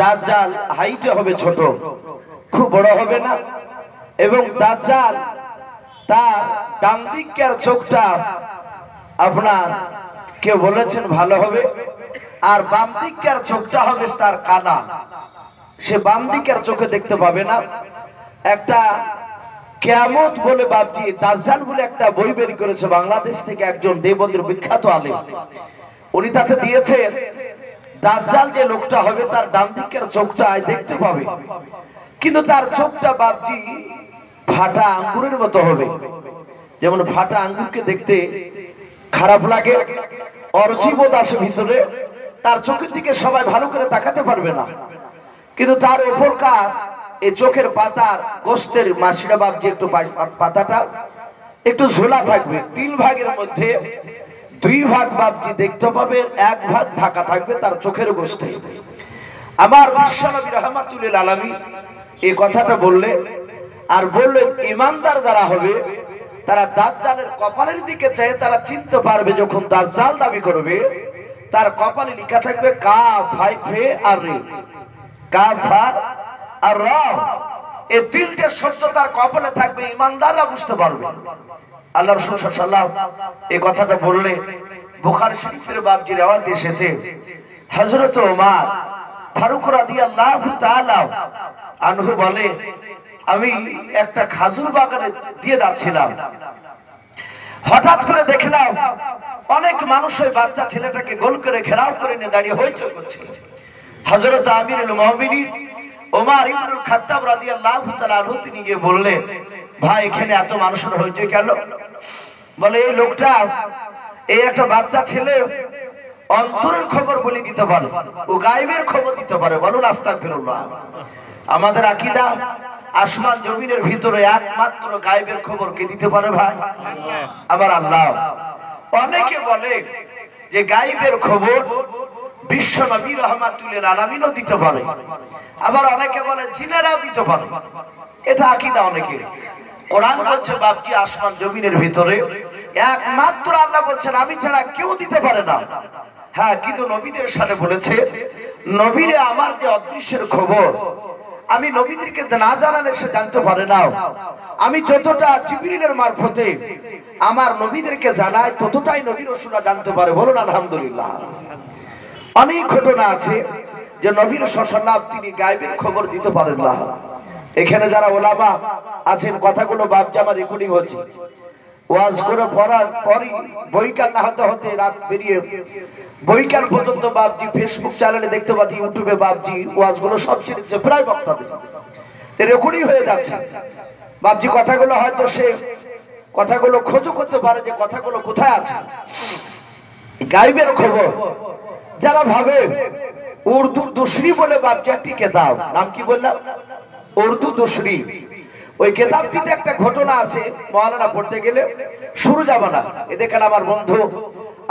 দাজ্জাল হাইটে হবে ছোট, খুব বড় হবে না, এবং দাজ্জাল তার ডান দিকের চোখটা আপনার কেউ বলেছেন ভালো হবে, আর বাম দিকের চোখটা হবে তার কানা, সে বাম দিকের চোখে দেখতে পাবে না। একটা কিয়ামত বলে বাপজি দাজ্জাল বলে একটা বই বের করেছে বাংলাদেশ থেকে একজন দেবন্দ্র বিখ্যাত আলেম, উনি তাতে দিয়েছেন দাজ্জাল যে লোকটা হবে তার ডান দিকের চোখটা দেখতে পাবে, কিন্তু তার চোখটা বাপজি ফাটা আঙ্গুরের মতো হবে। যেমন ফাটা আঙ্গুরকে দেখতে খারাপ লাগে, অরুচিবোধ আসে ভিতরে, তার চোখের দিকে সবাই ভালো করে তাকাতে পারবে না। কিন্তু তার উপরকার এই চোখের পাতার গোস্তের মাসিরা বাপজি একটু পাতাটা একটু ঝোলা থাকবে, 3 ভাগের মধ্যে 2 ভাগ বাপজি দেখতে পাবে, 1 ভাগ ঢাকা থাকবে তার চোখের গোস্তে। আমার বিশ্বনবী রাহমাতুল লিল আলামিন এই কথাটা বললেন, আর বললেন ইমানদার যারা হবে তারা দাজ্জালের কপালের দিকে চায়, তারা চিনতে পারবে যখন দাজ্জাল দাবি করবে তার কপালে লেখা থাকবে কাফ ফে আর রে, কাফা আর র, এই 3টে শব্দ তার কপালে থাকবে, ইমানদাররা বুঝতে পারবে। আল্লাহ রাসূল সাল্লাল্লাহু আলাইহি ওয়াসাল্লাম এই কথাটা বললে বুখারী শরীফের বাবজি রওয়ায়াত এসেছে হযরত ওমর ফারুক রাদিয়াল্লাহু তাআলা আনহু বলে আমি একটা খাজুর বাগানে দিয়ে যাচ্ছিলাম, হঠাৎ করে দেখলাম অনেক মানুষ ওই বাচ্চা ছেলেটাকে গোল করে ঘেরাও করে নিয়ে দাঁড়িয়ে হইচই করছে। হযরত আমিরুল মুমিনিন ওমর ইবনুল খাত্তাব রাদিয়াল্লাহু তাআলা আনহু তিনি গিয়ে বললেন ভাই এখানে এত মানুষের হইচই কেন? বলে এই লোকটা এই একটা বাচ্চা ছেলে অন্তরের খবর বলে দিতে পারে, ও গায়েবের খবর দিতে পারে। বলুন আস্তাগফিরুল্লাহ। আমাদের আকীদা আসমান জমিনের ভিতরে একমাত্র গায়েবের খবর কে দিতে পারে ভাই? আমার আল্লাহ। অনেকে বলে যে গায়েবের খবর বিশ্ব নবী রাহমাতুল লিল আলামিনও দিতে পারে, আবার অনেকে বলে জিনেরাও দিতে পারে। এটা আকীদা অনেকের। কোরআন বলছে বাপজি আসমান জমিনের ভিতরে একমাত্র আল্লাহ বলছেন আমি ছাড়া কেউ দিতে পারে না। হ্যাঁ, কিন্তু নবীদের সাথে বলেছে নবীরে আমার যে অদৃশ্যের খবর আমি নবীদেরকে না জানালে সে জানতে পারে না। আমি যতটা জিবরিলের মারফতে আমার নবীদেরকে জানাই ততটাই নবী রাসূলরা জানতে পারে। বলুন আলহামদুলিল্লাহ। অনেক ঘটনা আছে যে নবী সাল্লাল্লাহু তিনি গায়েবের খবর দিতে পারেন না। এখানে যারা ওলামা আছেন কথাগুলো বাপজি আমার রেকর্ডিং হচ্ছে, ওয়াজ করে পড়ার পরই বৈকাল না হতে হতে রাত বেরিয়ে বৈকাল পর্যন্ত বাপজি ফেসবুক চ্যানেলে দেখতে পাচ্ছি, ইউটিউবে বাপজি ওয়াজগুলো সব ছেড়েছে প্রায় বক্তাদের রেকর্ডিং হয়ে যাচ্ছে। বাপজি কথাগুলো হয়তো সে কথাগুলো খোঁজও করতে পারে যে কথাগুলো কোথায় আছে। গায়েবের খবর যারা ভাবে উর্দু দুশরি বলে বাপজি একটি কিতাব, নাম কি বললাম? উর্দু দুশরি। ওই কিতাবটিতে একটা ঘটনা আছে, মাওলানা পড়তে গেলে শুরু যাবে না। এখানে আমার বন্ধু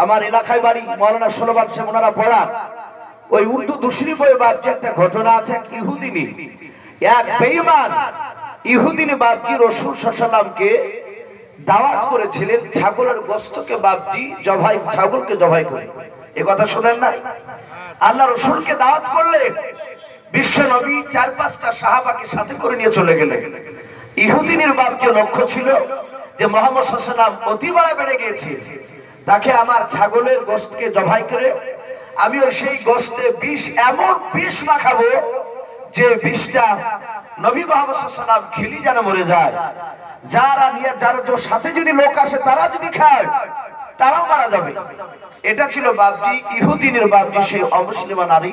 আমার এলাকায় বাড়ি মাওলানা সোলমান সে ওনারা পড়ান। ওই উর্দু দুশরি বই বাপজি একটা ঘটনা আছে, এক ইহুদিনী এক বেঈমান ইহুদিনী বাপজি রাসূল সাল্লাল্লাহু আলাইহি ওয়াসাল্লামকে দাওয়াত করেছিলেন ছাগলের গোশতকে বাপজি ছাগলকে জবাই করে। এই কথা শুনেন নাই? আল্লাহ রাসূলকে দাওয়াত করলেন, বিশ্ব নবী 4-5টা সাহাবাকে সাথে করে নিয়ে চলে গেলেন। ইহুদিনীর বাপজি লক্ষ্য ছিল যে মুহাম্মদ সাল্লাল্লাহু আলাইহি ওয়াসাল্লাম অতিবাড়া বেড়ে গিয়েছে, তাকে আমার ছাগলের গোশতকে জবাই করে আমিও সেই গোশতে বিষ এমন বিষ মাখাবো যে বিষটা নবী মুহাম্মদ সাল্লাল্লাহু আলাইহি ওয়াসাল্লাম খেলি যেন মরে যায়। যারা সাথে যদি লোক আসে তারা যদি খায় তারাও মারা যাবে। এটা ছিল বাপজি, ইহুদিনের বাপজি সেই অমুসলিমা নারী,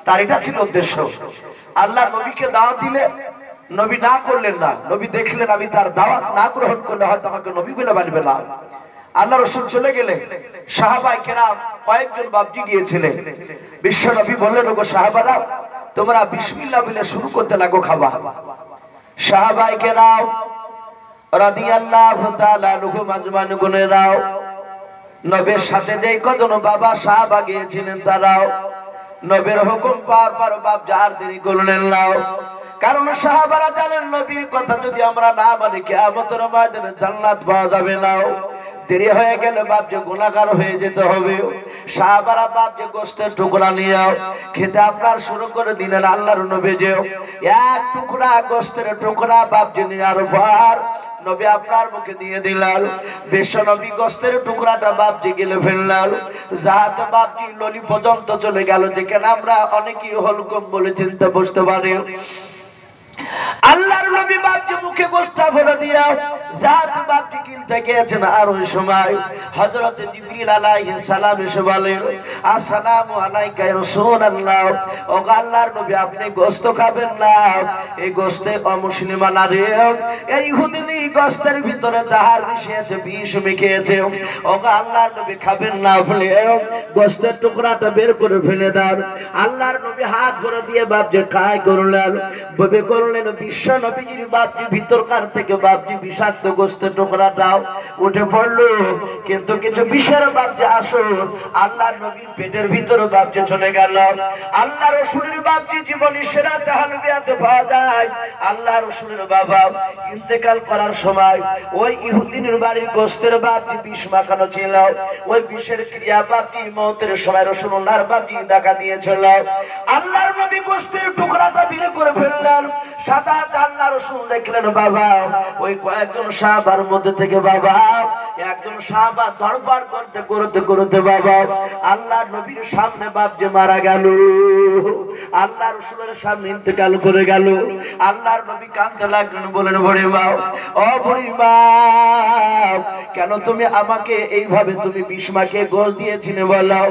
তার এটা ছিল উদ্দেশ্য। আল্লাহ নবীকে দাওয়াত দিলে নবী না করলেন না, নবী দেখলেন আমি তার দাওয়াত না গ্রহণ করলে হয়তো আমাকে নবী বলে মানবে না। আল্লাহ রসুল চলে গেলে সাহাবায়ে কেরাম কয়েকজন বাপজি গিয়েছিলেন। বিশ্ব নবী বললেন, ওগো সাহাবারা, তোমরা বিসমিল্লাহ বলে শুরু করতে লাগো খাবা। সাহাবায়ে কেরাম রাদিয়াল্লাহু তাআলা আনহুম আজমাইন নবীর সাথে যে কজন বাবা সাহাবা গিয়েছিলেন তারাও নবীর হুকুম পাওয়ার পর বাপ যার দেরি করলেন না। কারণ সাহাবারা জানেন নবীর কথা যদি আমরা না মানি কিয়ামতের ময়দানে জান্নাত পাওয়া যাবে না। দেরি হয়ে গেলে বাপ যে গুনাহগার হয়ে যেতে হবে। সাহাবারা বাপ যে গোশতের টুকরা নিয়ে খেতে আপনার শুরু করে দিলেন। আল্লাহর নবী যে এক টুকরা গোশতের টুকরা বাপ যে নেওয়ার পর নবী আপনার মুখে দিয়ে দিলেন। বিশ্ব নবী গোশতের টুকরাটা বাপজি গিলে ফেললেন। যাহাতে বাপজি ললি পর্যন্ত চলে গেল, যেখানে আমরা অনেকেই হলকম বলে চিনতে বসতে পারি। আল্লাহর নবী বাপজি মুখে গোশতটা ভরে দিয়া যাহাতে বাপজি গিলতে গিয়েছেন। আর ওই সময় হযরত জিবরিল আলাইহিস সালাম এসে বলেন, আসসালামু আলাইকা ইয়া রাসূলুল্লাহ। ও আল্লাহর নবী, আপনি গোশত খাবেন না? এই গোশতে অমুসলিমা নারী এই ইহুদিনী গোশতের ভিতরে জাহার মিশিয়েছে, বিষ মিশিয়েছে। ও আল্লাহর নবী খাবেন না, আপনি গোশতের টুকরাটা বের করে ফেলে দেন। আল্লাহর নবী হাত ভরে দিয়ে বাপজি খায় করলেন। ববে করলেন বিশ্ব নবীজির বাপজি ভিতরকার থেকে বাপজি বিষাক্ত গোশতের টুকরাটাও উঠে পড়লো। কিন্তু কিছু বিষের বাপজি আসল আল্লাহর নবীর পেটের ভিতরে বাপজি চলে গেল। আল্লাহ রাসূলের বাপজি জীবনী সেরা তাহলবিয়াতে পাওয়া যায়। আল্লাহ রাসূলের বাবা ইন্তেকাল করার সময় ওই ইহুদিনের বাড়ির গোশতের বাপজি বিষ মাখানো ছিল। ওই বিষের ক্রিয়া বাপজি মওতের সময় রাসূলুল্লাহর বাপজি দেখা দিয়েছিল। আল্লাহর নবী গোশতের টুকরাটা বের করে ফেললেন। সাথে আল্লাহ রাসূল দেখলেন বাবা ওই কয়েকজন সাহাবার মধ্যে থেকে বাবা একজন সাহাবা দরবার করতে করতে করতে বাবা আল্লাহর নবীর সামনে বাপজি মারা গেল। আল্লাহ রাসূলের সামনে ইন্তেকাল করে গেল। আল্লাহর নবী কাঁদতে লাগলেন, বলেন, বুড়ি মা, ও বুড়ি মা, কেন তুমি আমাকে এইভাবে তুমি বিষ মাখিয়ে গোশ দিয়েছিলে বলো?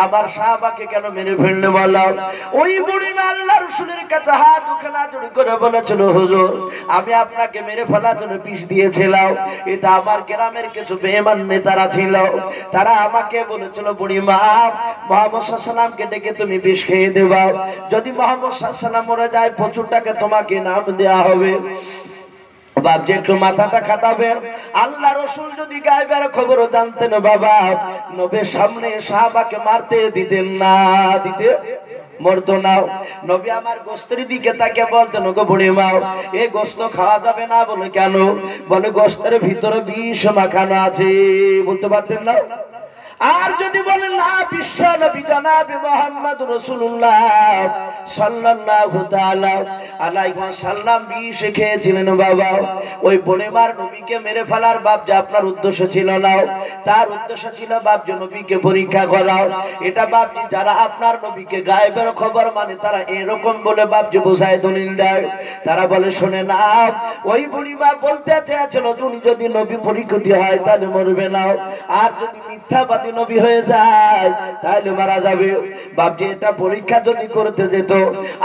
আমার সাহাবাকে কেন মেরে ফেললে বলো? ওই বুড়ি মা আল্লাহ রাসূলের কাছে হাত উখানা জড়ি করে বলেছিল, হুজুর, আমি আপনাকে মেরে ফেলার জন্য বিষ দিয়েছিলাম। এটা আমার গ্রামের কিছু বেঈমান নেতারা ছিল, তারা আমাকে বলেছিল, বুড়ি মা, মুহাম্মদ সাল্লাল্লাহু আলাইহি ওয়াসাল্লামকে ডেকে তুমি বিষ খেয়ে দেবা। যদি মুহাম্মদ সাল্লাল্লাহু আলাইহি ওয়াসাল্লাম মরে যায় প্রচুর টাকা তোমাকে নাম দেয়া হবে। বাপজি একটু মাথাটা খাটাবেন। আল্লাহ রাসূল যদি গায়বের খবর জানতেন বাবা নবীর সামনে সাহাবাকে মারতে দিতেন না, দিতে মরতো না। নবী আমার গোশতের দিকে তাকিয়ে বলতেন, গো বুড়ি মা, এই গোশত খাওয়া যাবে না। বলে কেন? বলে গোশতের ভিতরে বিষ মাখানো আছে। বলতে পারতেন না? আর যদি বলেন না, বিশ্ব নবী জনাবে মুহাম্মদ রাসূলুল্লাহ সাল্লাল্লাহু তাআলা আলাইহি ওয়াসাল্লাম বিষ খেয়েছিলেন বাবা, ওই বুড়িমার নবীকে মেরে ফেলার বাপ যে আপনার উদ্দেশ্য ছিল না, তার উদ্দেশ্য ছিল বাপ যে নবীকে পরীক্ষা করা। এটা বাপজি যারা আপনার নবীকে গায়েবের খবর মানে তারা এরকম বলে বাপজি বোঝায় দলিল দেয়। তারা বলে, শোনে না, ওই বুড়িমা বলতে চেয়েছিল তুমি যদি নবী পরীক্ষিত হয় তাহলে মরবে না, আর যদি মিথ্যাবাদী নবী হয়ে যায় তাহলে মারা যাবে। বাপজি এটা পরীক্ষা যদি করতে যেত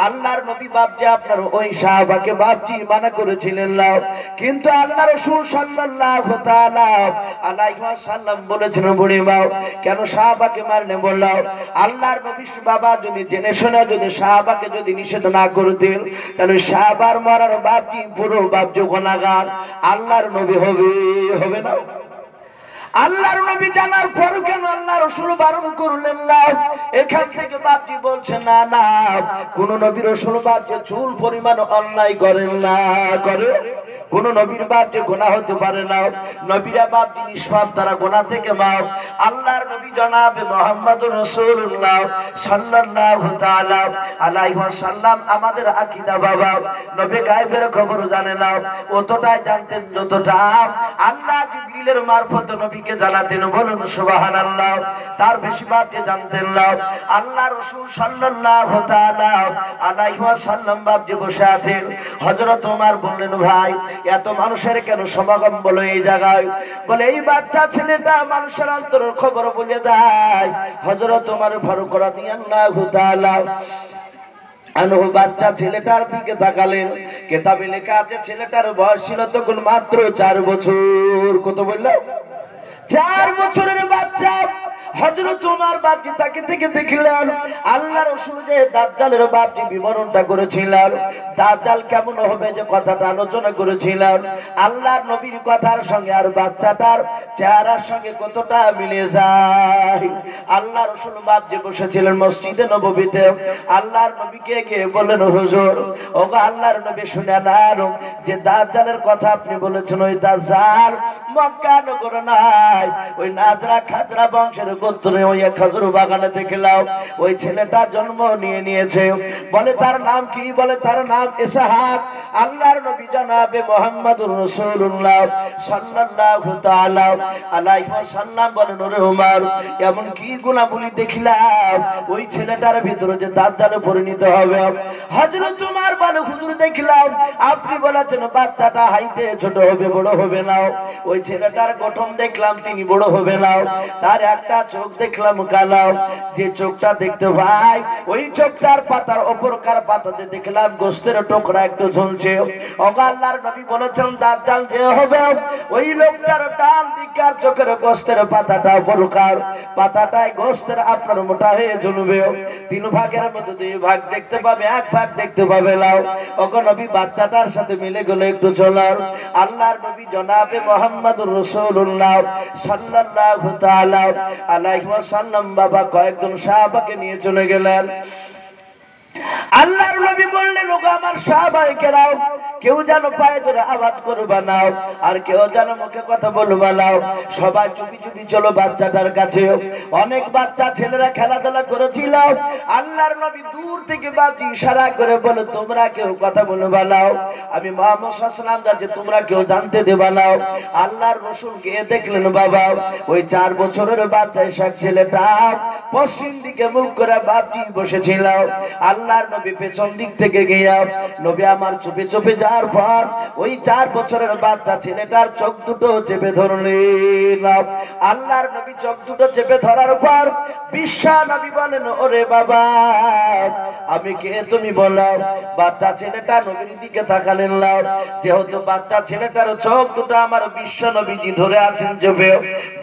আল্লাহর নবী বাপজি আপনার ওই সাহাবাকে বাপজি মানা করেছিলেন না, কিন্তু আল্লাহ রাসূল সাল্লাল্লাহু তাআলা আলাইহি ওয়াসাল্লাম বলেছেন, বুড়ি মা, কেন সাহাবাকে মারলে? বললাম আল্লাহর নবী বাবা যদি জেনে শুনে যদি সাহাবাকে যদি নিষেধ না করতেন তাহলে সাহাবার মারার বাপজি পুরো বাপজি গুনাহগার আল্লাহর নবী হবে না। আল্লাহর নবী জানার পর কেন আল্লাহ রাসূল বারণ করলেন না? এখান থেকে বাপজি বলছে না না, কোন নবী রাসূল বাপজি চুল পরিমাণ অন্যায় করেন না, করে কোন নবীর বাপ যে গুনাহ হতে পারে না। নবীরা বাপ যিনি সব তারা গুনাহ থেকে মাফ। আল্লাহর নবী জনাবে মুহাম্মদুর রাসূলুল্লাহ সাল্লাল্লাহু তাআলা আলাইহি ওয়াসাল্লাম আমাদের আকীদা বাবা নবী গায়েবের খবর জানে না, অতটাই জানতেন যতটা আল্লাহ জিবরিলের মারফত নবীকে জানাতেন। বলুন সুবহানাল্লাহ। তার বেশি বাপ যে জানতেন না। আল্লাহ রাসূল সাল্লাল্লাহু তাআলা আলাইহি ওয়াসাল্লাম বাপ যে বসে আছেন, হযরত ওমর বললেন, ভাই এত মানুষের কেন সমাগম বলো এই জায়গায়? বলে এই বাচ্চা ছেলেটা মানুষের অন্তরের খবর বলে দেয়। হযরত ওমর ফারুক রাদিয়াল্লাহু তাআলা আনহু বাচ্চা ছেলেটার দিকে তাকালেন। কিতাবে লেখা আছে ছেলেটার বয়স ছিল তখন মাত্র 4 বছর। কত বললো? 4 বছরের বাচ্চা। হযরত ওমর বাপজি তাকে থেকে দেখলেন। আল্লাহ রাসূল যে দাজ্জালের বাপজি বিবরণটা করেছিলেন, দাজ্জাল কেমন হবে যে কথাটা আলোচনা করেছিলেন, আল্লাহর নবীর কথার সঙ্গে আর বাচ্চাটার চেহারার সঙ্গে কতটা মিলে যায়। আল্লাহ রাসূল বাপজি বসেছিলেন মসজিদে নববীতে। আল্লাহর নবীকে গিয়ে বললেন, হুজুর ওগো আল্লাহর নবী শুনে নেন যে দাজ্জালের কথা আপনি বলেছেন, ওই দাজ্জাল মক্কা নগর নাই, ওই নাজরা খাজরা বংশের গোত্রে ওই খেজুর বাগানে দেখলাম ওই ছেলেটা জন্ম নিয়েছে। বলে তার নাম কি? বলে তার নাম ইসহাক। আল্লাহর নবী জনাবে মুহাম্মদুর রাসূলুল্লাহ সাল্লাল্লাহু তাআলা আলাইহি ওয়াসাল্লাম বলেন, ওরে ওমর এমন কি গুনাহগুলি দেখলাম ওই ছেলেটার ভিতরে যে দাজ্জালে পরিণত হবে। হযরত ওমর বলে, হুজুর দেখলাম আপনি বলেছেন বাচ্চাটা হাইটে ছোট হবে, বড় হবে না। ওই ছেলেটার গঠন দেখলাম তিনি বড় হবে না। তার একটা চোখ দেখলাম কালো, যে চোখটা দেখতে ভাই ওই চোখটার পাতার ওপরকার পাতাতে দেখলাম গোস্তের টুকরা একটু ঝুলছে। ওগো আল্লাহর নবী বলেছেন দাজ্জাল যে হবে ওই লোকটার ডান দিকের চোখের গোস্তের পাতাটা ওপরকার পাতাটায় গোস্তের আপনার মোটা হয়ে ঝুলবে। 3 ভাগের মধ্যে 2 ভাগ দেখতে পাবে, 1 ভাগ দেখতে পাবে লাও। ওগো নবী বাচ্চাটার সাথে মিলে গেল একটু চলার। আল্লাহর নবী জনাবে মুহাম্মদুর রাসূলুল্লাহ সাল্লাল্লাহু তাআলা আলাইহি ওয়াসাল্লাম বাবা কয়েকজন সাহাবাকে নিয়ে চলে গেলেন। আল্লাহর নবী বললেন, ওগো আমার সাহাবায়ে কেরাম কেউ যেন পায়ে ধরে আওয়াজ করবা না, আর কেউ যেন মুখে কথা বলবা না। সবাই চুপি চুপি চলো বাচ্চাটার কাছে। অনেক বাচ্চা ছেলেরা খেলাধুলা করেছিল। আল্লাহর নবী দূর থেকে বাপজি ইশারা করে বলে, তোমরা কেউ কথা বলবা না, আমি মুহাম্মদ সাল্লাল্লাহু আলাইহি ওয়াসাল্লাম যাচ্ছে তোমরা কেউ জানতে দেবা না। আল্লাহর রাসূল গিয়ে দেখলেন বাবা ওই 4 বছরের বাচ্চা ইশাক ছেলেটা পশ্চিম দিকে মুখ করে বাপজি বসেছিল। আল্লাহর নবী পেছন দিক থেকে গিয়া নবী আমার চুপে চুপে যাওয়ার পর ওই 4 বছরের বাচ্চা ছেলেটার চোখ দুটো চেপে ধরলেন। আল্লাহর নবী চোখ দুটো চেপে ধরার পর বিশ্ব নবী বলেন, ওরে বাবা আমি কে তুমি বলো। বাচ্চা ছেলেটা নবীর দিকে তাকালেন। যেহেতু বাচ্চা ছেলেটার চোখ দুটো আমার বিশ্ব নবীজি ধরে আছেন চেপে,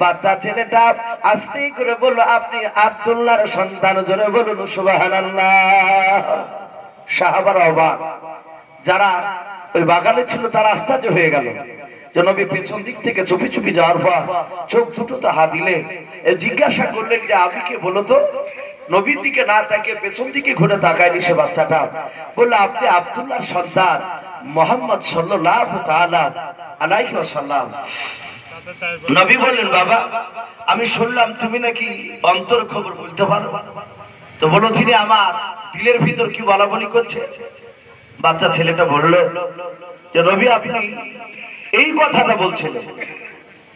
বাচ্চা ছেলেটা আস্তে করে বলল, আপনি আব্দুল্লাহর সন্তান? জোরে বলুন সুবহানাল্লাহ। সাহাবারা অবাক, যারা ওই বাগানে ছিল তারা আশ্চর্য হয়ে গেল যে নবী পেছন দিক থেকে চুপি চুপি যাওয়ার পর চোখ দুটো তো হাত দিলে জিজ্ঞাসা করলেন যে আমি কে বলো তো। নবীর দিকে না তাকিয়ে পেছন দিকে ঘুরে তাকায়নি সে বাচ্চাটা। বললো, আপনি আব্দুল্লাহর সন্তান মুহাম্মদ সাল্লাল্লাহু তাআলা আলাইহি ওয়াসাল্লাম। নবী বললেন, বাবা আমি শুনলাম তুমি নাকি অন্তর খবর বলতে পারো, তো বলো তিনি আমার দিলের ভিতর কি বলা বলি করছে। বাচ্চা ছেলেটা বলল যে নবী আপনি এই কথাটা বলছিলেন,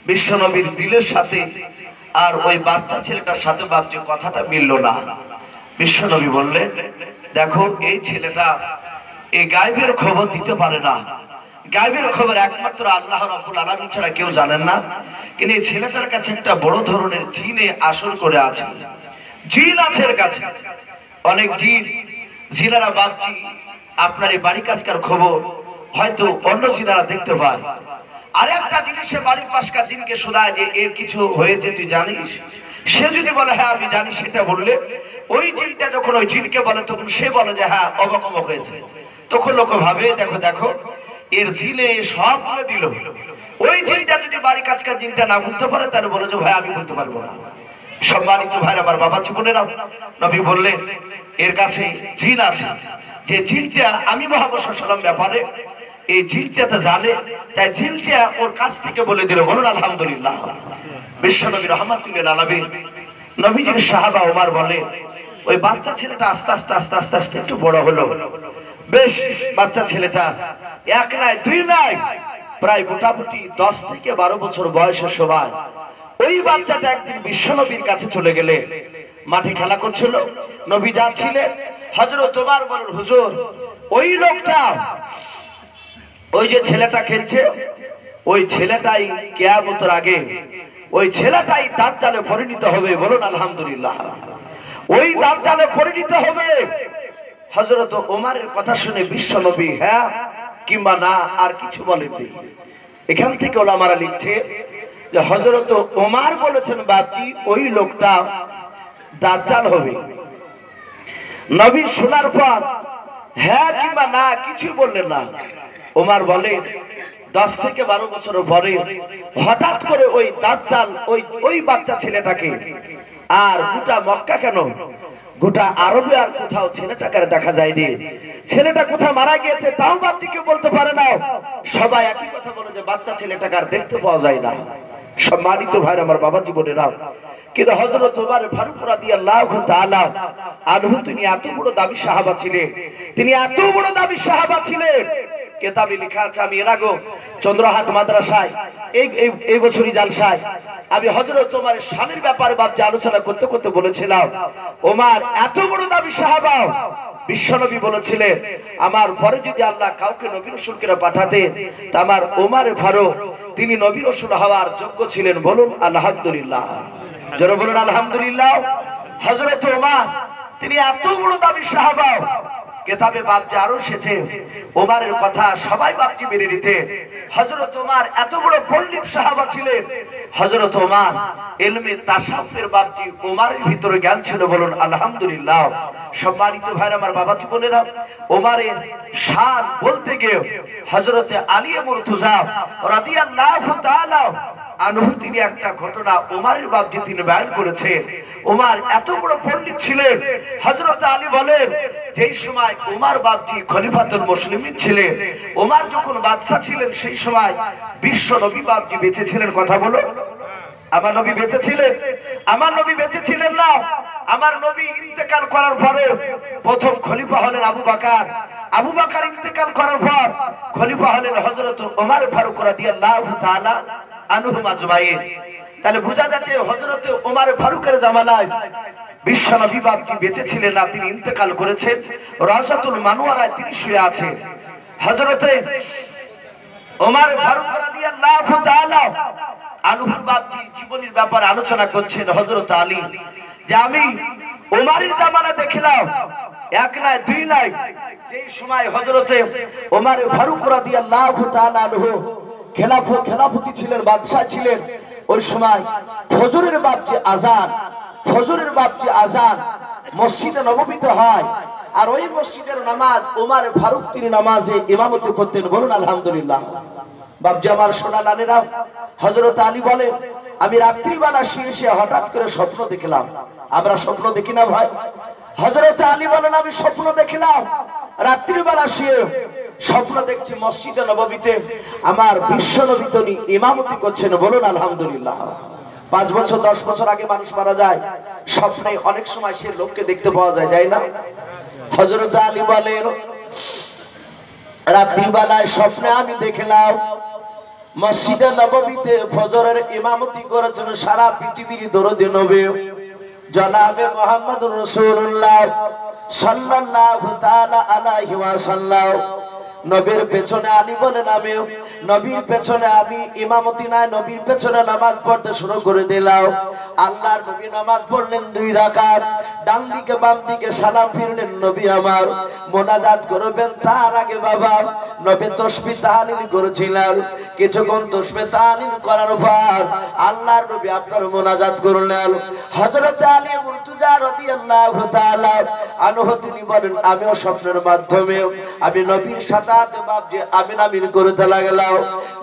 বিশ্ব নবীর দিলের সাথে আর ওই বাচ্চা ছেলেটার সাথে বাপজি কথাটা মিলল না। বিশ্ব নবী বললেন, দেখো এই ছেলেটা এই গায়েবের খবর দিতে পারে না, গায়েবের খবর একমাত্র আল্লাহ রাব্বুল আলামিন ছাড়া কেউ জানেন না। কিন্তু এই ছেলেটার কাছে একটা বড় ধরনের জিনে আসর করে আছে, জিন আছে এর কাছে, অনেক জিন। জিনারা বাপজি আপনার এই বাড়ি কাজকার খবর হয়তো অন্য জিনারা দেখতে পায়। আর একটা জিনিস বাড়ির পাশকার জিনকে শোধায় যে এর কিছু হয়েছে তুই জানিস। সে যদি বলে হ্যাঁ আমি জানি, সেটা বললে ওই জিনটা যখন ওই জিনকে বলে তখন সে বলে যে হ্যাঁ অবাক অবাক হয়েছে। তখন লোক ভাবে দেখো দেখো এর জিনে সব বলে দিল। ওই জিনটা যদি বাড়ি কাজকার জিনটা না বলতে পারে তাহলে বলে যে ভাই আমি বলতে পারবো না। সম্মানিত ভাই আমার বাবা জীবনেরাও, নবী বললেন এর কাছে জিন আছে, যে জিনটা আমি মুহাম্মদ সাল্লাল্লাহু আলাইহি ওয়াসাল্লাম ব্যাপারে এই জিনটাতে জানে, তাই জিনটা ওর কাছ থেকে বলে দিল। বলুন আলহামদুলিল্লাহ। বিশ্ব নবী রাহমাতুল লিল আলামিন নবীজির সাহাবা ওমর বলে ওই বাচ্চা ছেলেটা আস্তে আস্তে আস্তে আস্তে আস্তে একটু বড় হলো। বেশ বাচ্চা ছেলেটা 1 নয় 2 নয় প্রায় মোটামুটি 10 থেকে 12 বছর বয়সের সময় ওই বাচ্চাটা একদিন বিশ্ব নবীর কাছে চলে গেলে, মাঠে খেলা করছিল, নবী যাচ্ছিলেন। হযরত ওমর বলেন, হুজুর ওই লোকটা ওই যে ছেলেটা খেলছে, ওই ছেলেটাই কিয়ামতের আগে ওই ছেলেটাই দাজ্জালে পরিণত হবে। বলুন আলহামদুলিল্লাহ। ওই দাজ্জালে পরিণত হবে। হযরত ওমরের কথা শুনে বিশ্বনবী হ্যাঁ কিংবা না আর কিছু বলেননি। এখান থেকে ওলামারা লিখছে যে হযরত ওমর বলেছেন বাপজি ওই লোকটা দাজ্জাল হবে। নবী শোনার পর হ্যাঁ কিংবা না কিছু বললেন না। ওমর বলে 10 থেকে 12 বছর পরে হঠাৎ করে ওই দাজ্জাল ওই বাচ্চা ছেলেটাকে, আর গোটা মক্কা কেন গোটা আরবে আর কোথাও ছেলেটাকে দেখা যায়নি। ছেলেটা কোথাও মারা গিয়েছে তাও বাপজি কেউ বলতে পারে না। সবাই একই কথা বলে যে বাচ্চা ছেলেটাকে আর দেখতে পাওয়া যায় না। সম্মানিত ভাইরা আমার বাবাজি বোনেরা, কিন্তু হযরত ওমর ফারুক রাদিয়াল্লাহু তাআলা আনহু তিনি এত বড় দামি সাহাবা ছিলেন, তিনি এত বড় দামি সাহাবা ছিলেন। কিতাবে লেখা আছে, আমি এর আগে চন্দ্রহাট মাদ্রাসায় এই বছরই জালসায় আমি হযরত ওমরের শানের ব্যাপারে বাপজি আলোচনা করতে করতে বলেছিলাম ওমর এত বড় দামি সাহাবা। বিশ্বনবী বলেছিলেন আমার পরে যদি আল্লাহ কাউকে নবী রাসূলকে পাঠাতেন তা আমার ওমর ফারুক তিনি নবী রাসূল হওয়ার যোগ্য ছিলেন। বলুন আলহামদুলিল্লাহ, জোরে বলুন আলহামদুলিল্লাহ। হযরত ওমর তিনি এত বড় দামি সাহাবা। কিতাবে বাপজি আরো এসেছে ওমরের কথা সবাই বাপজি মেনে নিতে। হযরত ওমর এত বড় পণ্ডিত সাহাবা ছিলেন। হযরত ওমর ইলমে তাসাউফের বাপজি ওমরের ভিতরে জ্ঞান ছিল। বলুন আলহামদুলিল্লাহ। সম্মানিত ভাইরা আমার বাবাজি বোনেরা, ওমরের শান বলতে গিয়ে হযরতে আলী মুর্তজা রাদিয়াল্লাহু তাআলা আনহু তিনি একটা ঘটনা ওমরের বাপজি তিনি বয়ান করেছেন। ওমর এত বড় পণ্ডিত ছিলেন। হযরত আলী বলেন যেই সময় ওমর বাপজি খলিফাতুল মুসলিমিন ছিলেন, ওমর যখন বাদশা ছিলেন সেই সময় বিশ্ব নবী বাপজি বেঁচে ছিলেন। কথা বলো, আমার নবী বেঁচে ছিলেন? আমার নবী বেঁচে ছিলেন না। আমার নবী ইন্তেকাল করার পরে প্রথম খলিফা হলেন আবু বকর। আবু বকর ইন্তেকাল করার পর খলিফা হলেন হযরত ওমর ফারুক রাদিয়াল্লাহু তাআলা আনহু আজমাইন। তাহলে বোঝা যাচ্ছে হযরত ওমর ফারুকের জামানায় বিশ্ব নবী বাপজি বেঁচে ছিলেন না, তিনি ইন্তেকাল করেছেন। রাওজাতুল মানওয়ারায় তিনি শুয়ে আছেন। হযরত ওমর ফারুক রাদিয়াল্লাহু তাআলা আনহুর বাপজি জীবনের ব্যাপারে আলোচনা করছেন হযরত আলী যে আমি ওমরের জামানা দেখলাম এক নয় দুই নয়, যেই সময় হযরতে ওমর ফারুক রাদিয়াল্লাহু তাআলা আনহু খেলাফতি ছিলেন, বাদশা ছিলেন, ওই সময় ফজরের বাপজি আজান মসজিদে নববীতে হয়। আর ওই মসজিদের নামাজ ওমর ফারুক তিনি নামাজে ইমামতি করতেন। বলুন আলহামদুলিল্লাহ। বাপজি আমার সোনা লালেরা, হযরত আলী বলেন আমি রাত্রিবেলা শুয়ে হঠাৎ করে স্বপ্ন দেখলাম। আমরা স্বপ্ন দেখি না ভাই? হযরত আলী বলেন আমি স্বপ্ন দেখলাম রাত্রিবেলা শুয়ে স্বপ্ন দেখছি মসজিদে নববীতে আমার বিশ্বনবী তিনি ইমামতি করছেন। বলুন আলহামদুলিল্লাহ। 5 বছর 10 বছর আগে মানুষ মারা যায়, স্বপ্নে অনেক সময় সে লোককে দেখতে পাওয়া যায়, যায় না? হযরত আলী বলেন রাত্রিবেলায় স্বপ্নে আমি দেখলাম মসজিদে নববীতে ফজরের ইমামতি করেছেন সারা পৃথিবীর দরদে নবী জনাবে মুহাম্মদুর রাসূলুল্লাহ সাল্লাল্লাহু তাআলা আলাইহি ওয়াসাল্লাম। নবীর পেছনে আলী বলেন আমি নবীর পেছনে আমি ইমামতি নাই, নবীর পেছনে নামাজ পড়তে শুরু করে দিলাম। আল্লাহর নবী নামাজ পড়লেন 2 রাকাত, ডান দিকে বাম দিকে সালাম ফিরলেন। নবী আমার মোনাজাত করবেন তার আগে বাবা নবী তাসবিহ তাহলিল করেছিলেন। কিছুক্ষণ তাসবিহ তাহলিল করার পর আল্লাহর নবী আপনার মোনাজাত করলেন। হযরত আলী মুর্তজা রাদিয়াল্লাহু তাআলা আনহু তিনি বলেন আমিও স্বপ্নের মাধ্যমে আমি নবীর সাথে বাপজি আমিন আমিন করতে লাগলাম,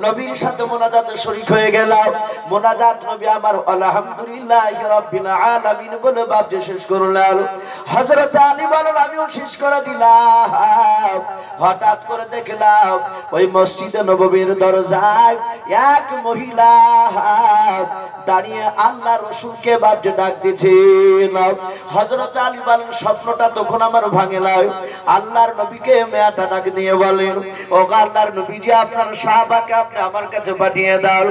নবীর সাথে মোনাজাতে শরীক হয়ে গেলাম। মোনাজাত নবী আমার আলহামদুলিল্লাহি রাব্বিল আলামিন বলে বাপজি শেষ করলেন। হযরত আলী বলেন আমিও শেষ করে দিলাম। হঠাৎ করে দেখলাম ওই মসজিদে নববীর দরজায় এক মহিলা দাঁড়িয়ে আল্লাহ রাসূলকে বাপজি ডাক দিয়েছেন। হযরত আলী বলেন স্বপ্নটা তখন আমার ভাঙে নাই। আল্লাহর নবীকে মেয়েটা ডাক দিয়ে বলে বলেন, ও আল্লাহর নবীজি আপনার সাহাবাকে আপনি আমার কাছে পাঠিয়ে দাও,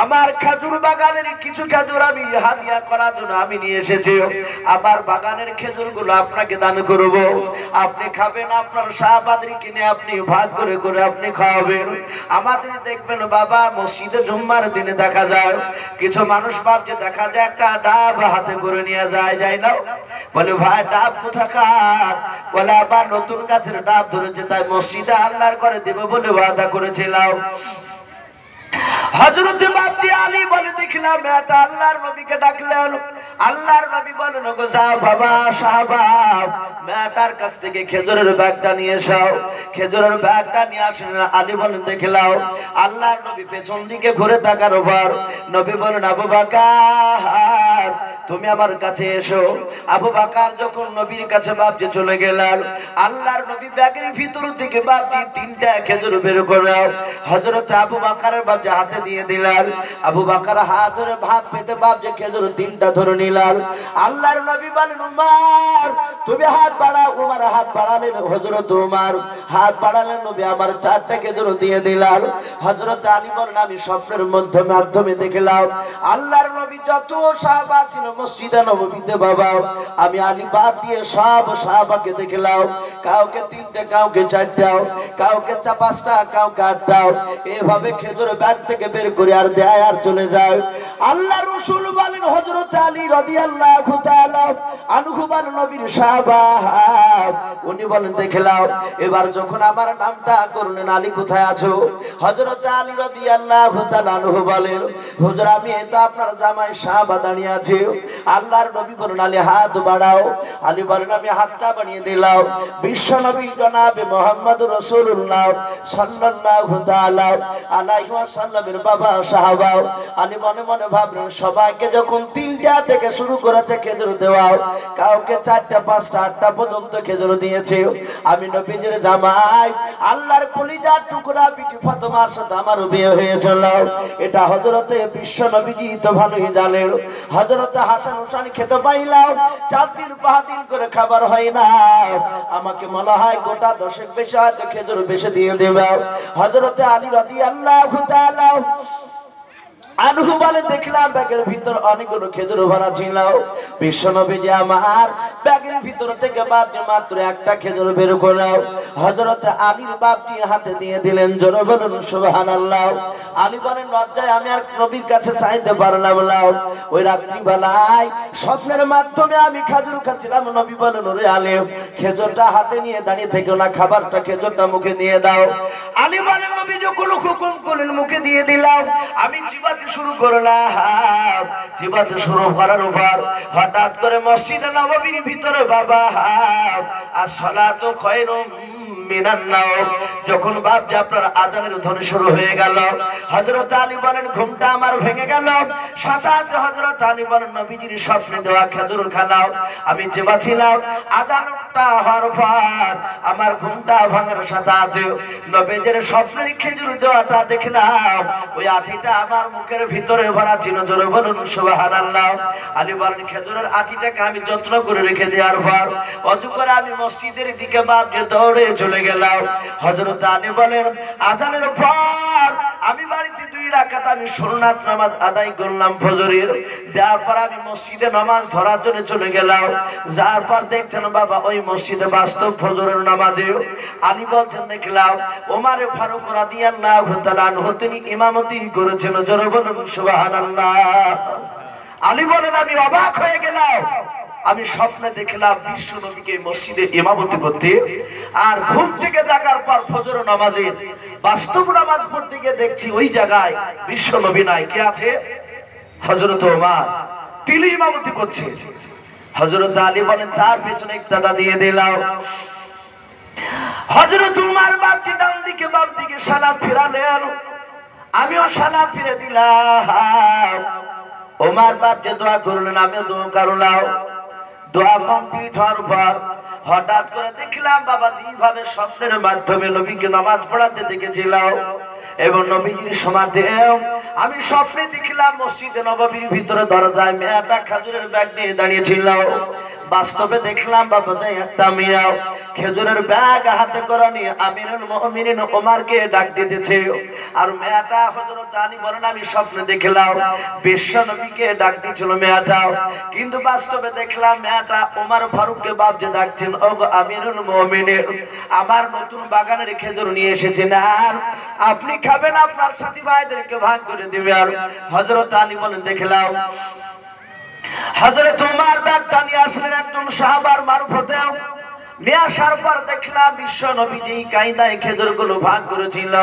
আমার খেজুর বাগানের কিছু খেজুর আমি হাদিয়া করার জন্য আমি নিয়ে এসেছি, আমার বাগানের খেজুরগুলো আপনাকে দান করব, আপনি খাবেন, আপনার সাহাবাদের কিনে আপনি ভাগ করে করে আপনি খাওয়াবেন। আমাদের দেখবেন বাবা মসজিদে জুম্মার দিনে দেখা যায় কিছু মানুষ ভাবছে, দেখা যায় একটা ডাব হাতে করে নিয়ে যায় না, বলে ভাই ডাব কোথাকার, বলে আবার নতুন গাছের ডাব ধরেছে, তাই মসজিদে আল্লাহর করে দেবে বলে ওয়াদা করেছিলাম। হযরত বাপটি আলী বলে দেখলাম এটা আল্লাহর নবীকে ডাকলেন, আল্লাহর নবী বলেন ওগো যাও বাবা সাহাবা মেয়েটার কাছ থেকে খেজুরের ব্যাগটা নিয়ে এসো, খেজুরের ব্যাগটা নিয়ে আসেন। আলী বলেন দেখলাম, আল্লাহর নবী পেছন দিকে ঘুরে থাকার পর নবী বলেন আবু বকর তুমি আমার কাছে এসো। আবু বকর যখন নবীর কাছে বাপজি চলে গেলেন, আল্লাহর নবী ব্যাগের ভিতর থেকে বাপজি তিনটা খেজুর বের করে হযরত আবু বকরের বাপজি হাতে দিয়ে দিলেন। আবু বকর হাত ধরে ভাত পেতে বাপজি খেজুর তিনটা ধরে নিলেন। আল্লাহর নবী বলেন উমর তুমি হাত বাড়াও, উমর হাত বাড়ালেন, হযরত উমর হাত বাড়ালেন, নবী আমার চারটা খেজুর দিয়ে দিলেন। হযরত আলী বলেন আমি স্বপ্নের মাধ্যমে দেখলাম আল্লাহর নবী যত সাহাবা ছিল মসজিদে নববীতে বাবা, আমি আলী বাদ দিয়ে সব সাহাবাকে দেখলাম, কাউকে তিনটা, কাউকে চারটা, কাউকে পাঁচটা, কাউকে আটটা, এভাবে খেজুর ব্যাগ থেকে বের করে আর দেয় আর চলে যায়। আল্লাহ রাসূল বলেন হযরত আলী রাদিয়াল্লাহু তাআলা আনহু বলেন নবীর সাহাবা, উনি বলেন দেখলাম এবার যখন আমার নামটা করলেন আলী কোথায় আছো, হযরত আলী রাদিয়াল্লাহু তাআলা আনহু বলেন হুজুর আমি তো আপনার জামাই সাহাবা দাঁড়িয়ে আছি। আল্লাহর নবী বলেন আলী হাত বাড়াও। আলী বলেন আমি হাতটা বাড়িয়ে দিলাম। বিশ্ব নবী জনাবে মুহাম্মদুর রাসূলুল্লাহ সাল্লাল্লাহু তাআলা আলাইহি ওয়াসাল্লামের বাবা সাহাবা। আলী মনে মনে ভাবলেন সবাইকে যখন তিনটা থেকে শুরু করেছে খেজুর দেওয়া, কাউকে চারটা, পাঁচটা, আটটা পর্যন্ত খেজুর দিয়েছে, আমি নবীজির জামাই আল্লাহর কলিজার টুকরা বিবি ফাতেমার সাথে আমার বিয়ে হয়েছিল। এটা হযরতে বিশ্ব নবীজি তো ভালোই জানেন। হযরতে হাসান হুসাইন খেতে পাইলাম 4 দিন 5 দিন করে খাবার হয় না, আমাকে মনে হয় গোটা 10 বেশি হয়তো খেজুর বেশি দিয়ে দেবে। হযরতে আলী রাদিয়াল্লাহু তাআলা আনহু বলে দেখলাম ব্যাগের ভিতর অনেকগুলো খেজুর ভরা ছিল। বিশ্বনবীজি আমার ব্যাগের ভিতর থেকে বাপজি মাত্র একটা খেজুর বের করে হযরত আলীর বাপজি হাতে দিয়ে দিলেন। জোরে বলুন সুবহানাল্লাহ। আলী বলেন লজ্জায় আমি আর নবীর কাছে চাইতে পারলাম না। ওই রাত্রিবেলায় স্বপ্নের মাধ্যমে আমি খেজুর খাচ্ছিলাম। নবী বলেন ওরে আলী খেজুরটা হাতে নিয়ে দাঁড়িয়ে থেকো না, খাবারটা খেজুরটা মুখে দিয়ে দাও। আলী বলেন নবী যখন হুকুম করলেন মুখে দিয়ে দিলাম। আমি চিবাতে শুরু করলাম, চিবাতে শুরু করার পর হঠাৎ করে মসজিদে নববীর ভিতরে বাবা আসসালাতু খায়রুম মিনান নাওম যখন বাপজি আপনার আজানের ধ্বনি শুরু হয়ে গেল, হযরত আলী বলেন ঘুমটা আমার ভেঙে গেল। সাথে হযরত আলী বলেন নবীজির স্বপ্নে দেওয়া খেজুর খেলাও আমি চেবাছিলাম। আজানটা হওয়ার পর আমার ঘুমটা ভাঙার সাথে নবীজির স্বপ্নের খেজুর দেওয়াটা দেখলাম, ওই আঠিটা আমার মুখের ভিতরে ভরা ছিল। জোরে বলুন সুবহানাল্লাহ। আলী বলেন খেজুরের আঠিটাকে আমি যত্ন করে রেখে দেওয়ার পর অজু করে আমি মসজিদের দিকে বাপজি দৌড়ে চলে গেলাম। হযরত আলী বলেন আজানের পর আমি বাড়িতে 2 রাকাত আমি সুন্নাত নামাজ আদায় করলাম ফজরের। দেওয়ার পর আমি মসজিদে নামাজ ধরার জন্য চলে গেলাম। যার পর দেখছেন বাবা ওই মসজিদে বাস্তব ফজরের নামাজে আলী বলছেন দেখলাম ওমর ফারুক রাদিয়াল্লাহু তাআলা আনহু তিনি ইমামতি করেছেন। জোরে বলুন সুবহানাল্লাহ। আলী বলেন আমি অবাক হয়ে গেলাম, আমি স্বপ্নে দেখলাম বিশ্ব নবীকে মসজিদে ইমামতি করতে, আর ঘুম থেকে জাগার পর ফজর নামাজের বাস্তব নামাজ পড়তে গিয়ে দেখছি ওই জায়গায় বিশ্ব নবী নাই, কে আছে? হযরত ওমর, তিনি ইমামতি করছে। হযরত আলী বলেন তার পেছনে ইক্তাদা দিয়ে দিলাম। হযরত ওমর বাপজি ডান দিকে বাম দিকে সালাম ফিরালেন, আমিও সালাম ফিরে দিলাম। ওমর বাপজি দোয়া করলেন, আমিও দোয়া করলাম। দোয়া কমপ্লিট হওয়ার পর হঠাৎ করে দেখলাম বাবা এইভাবে স্বপ্নের মাধ্যমে নবীকে নামাজ পড়াতে দেখেছিলাম এবং নবীজির সমাধি আমি স্বপ্নে দেখলাম মসজিদে নববীর ভিতরে দরজায় মেয়েটা খেজুরের ব্যাগ নিয়ে দাঁড়িয়েছিল। বাস্তবে দেখলাম বাবা যে একটা মেয়ে খেজুরের ব্যাগ হাতে করে নিয়ে আমিরুল মুমিনিন ওমরকে ডাক দিতেছে। আর মেয়েটা হযরত আলী বলেন আমি স্বপ্নে দেখলাম বিশ্ব নবীকে ডাক দিছিল মেয়েটা, কিন্তু বাস্তবে দেখলাম মেয়েটা ওমর ফারুককে বাপ যে ডাকছেন, ওগো আমিরুল মুমিনিন আমার নতুন বাগানের খেজুর নিয়ে এসেছেন, আর আপনি খাবেন, আপনার সাথী ভাইদেরকে ভাগ করে দিবেন। হযরত আলী বলেন দেখলাম হযরত ওমর ব্যাগটা নিয়ে আসলেন একজন সাহাবার মারফতে। নিয়ে আসার পর দেখলাম বিশ্ব নবী যেই কায়দায় খেজুরগুলো ভাগ করেছিল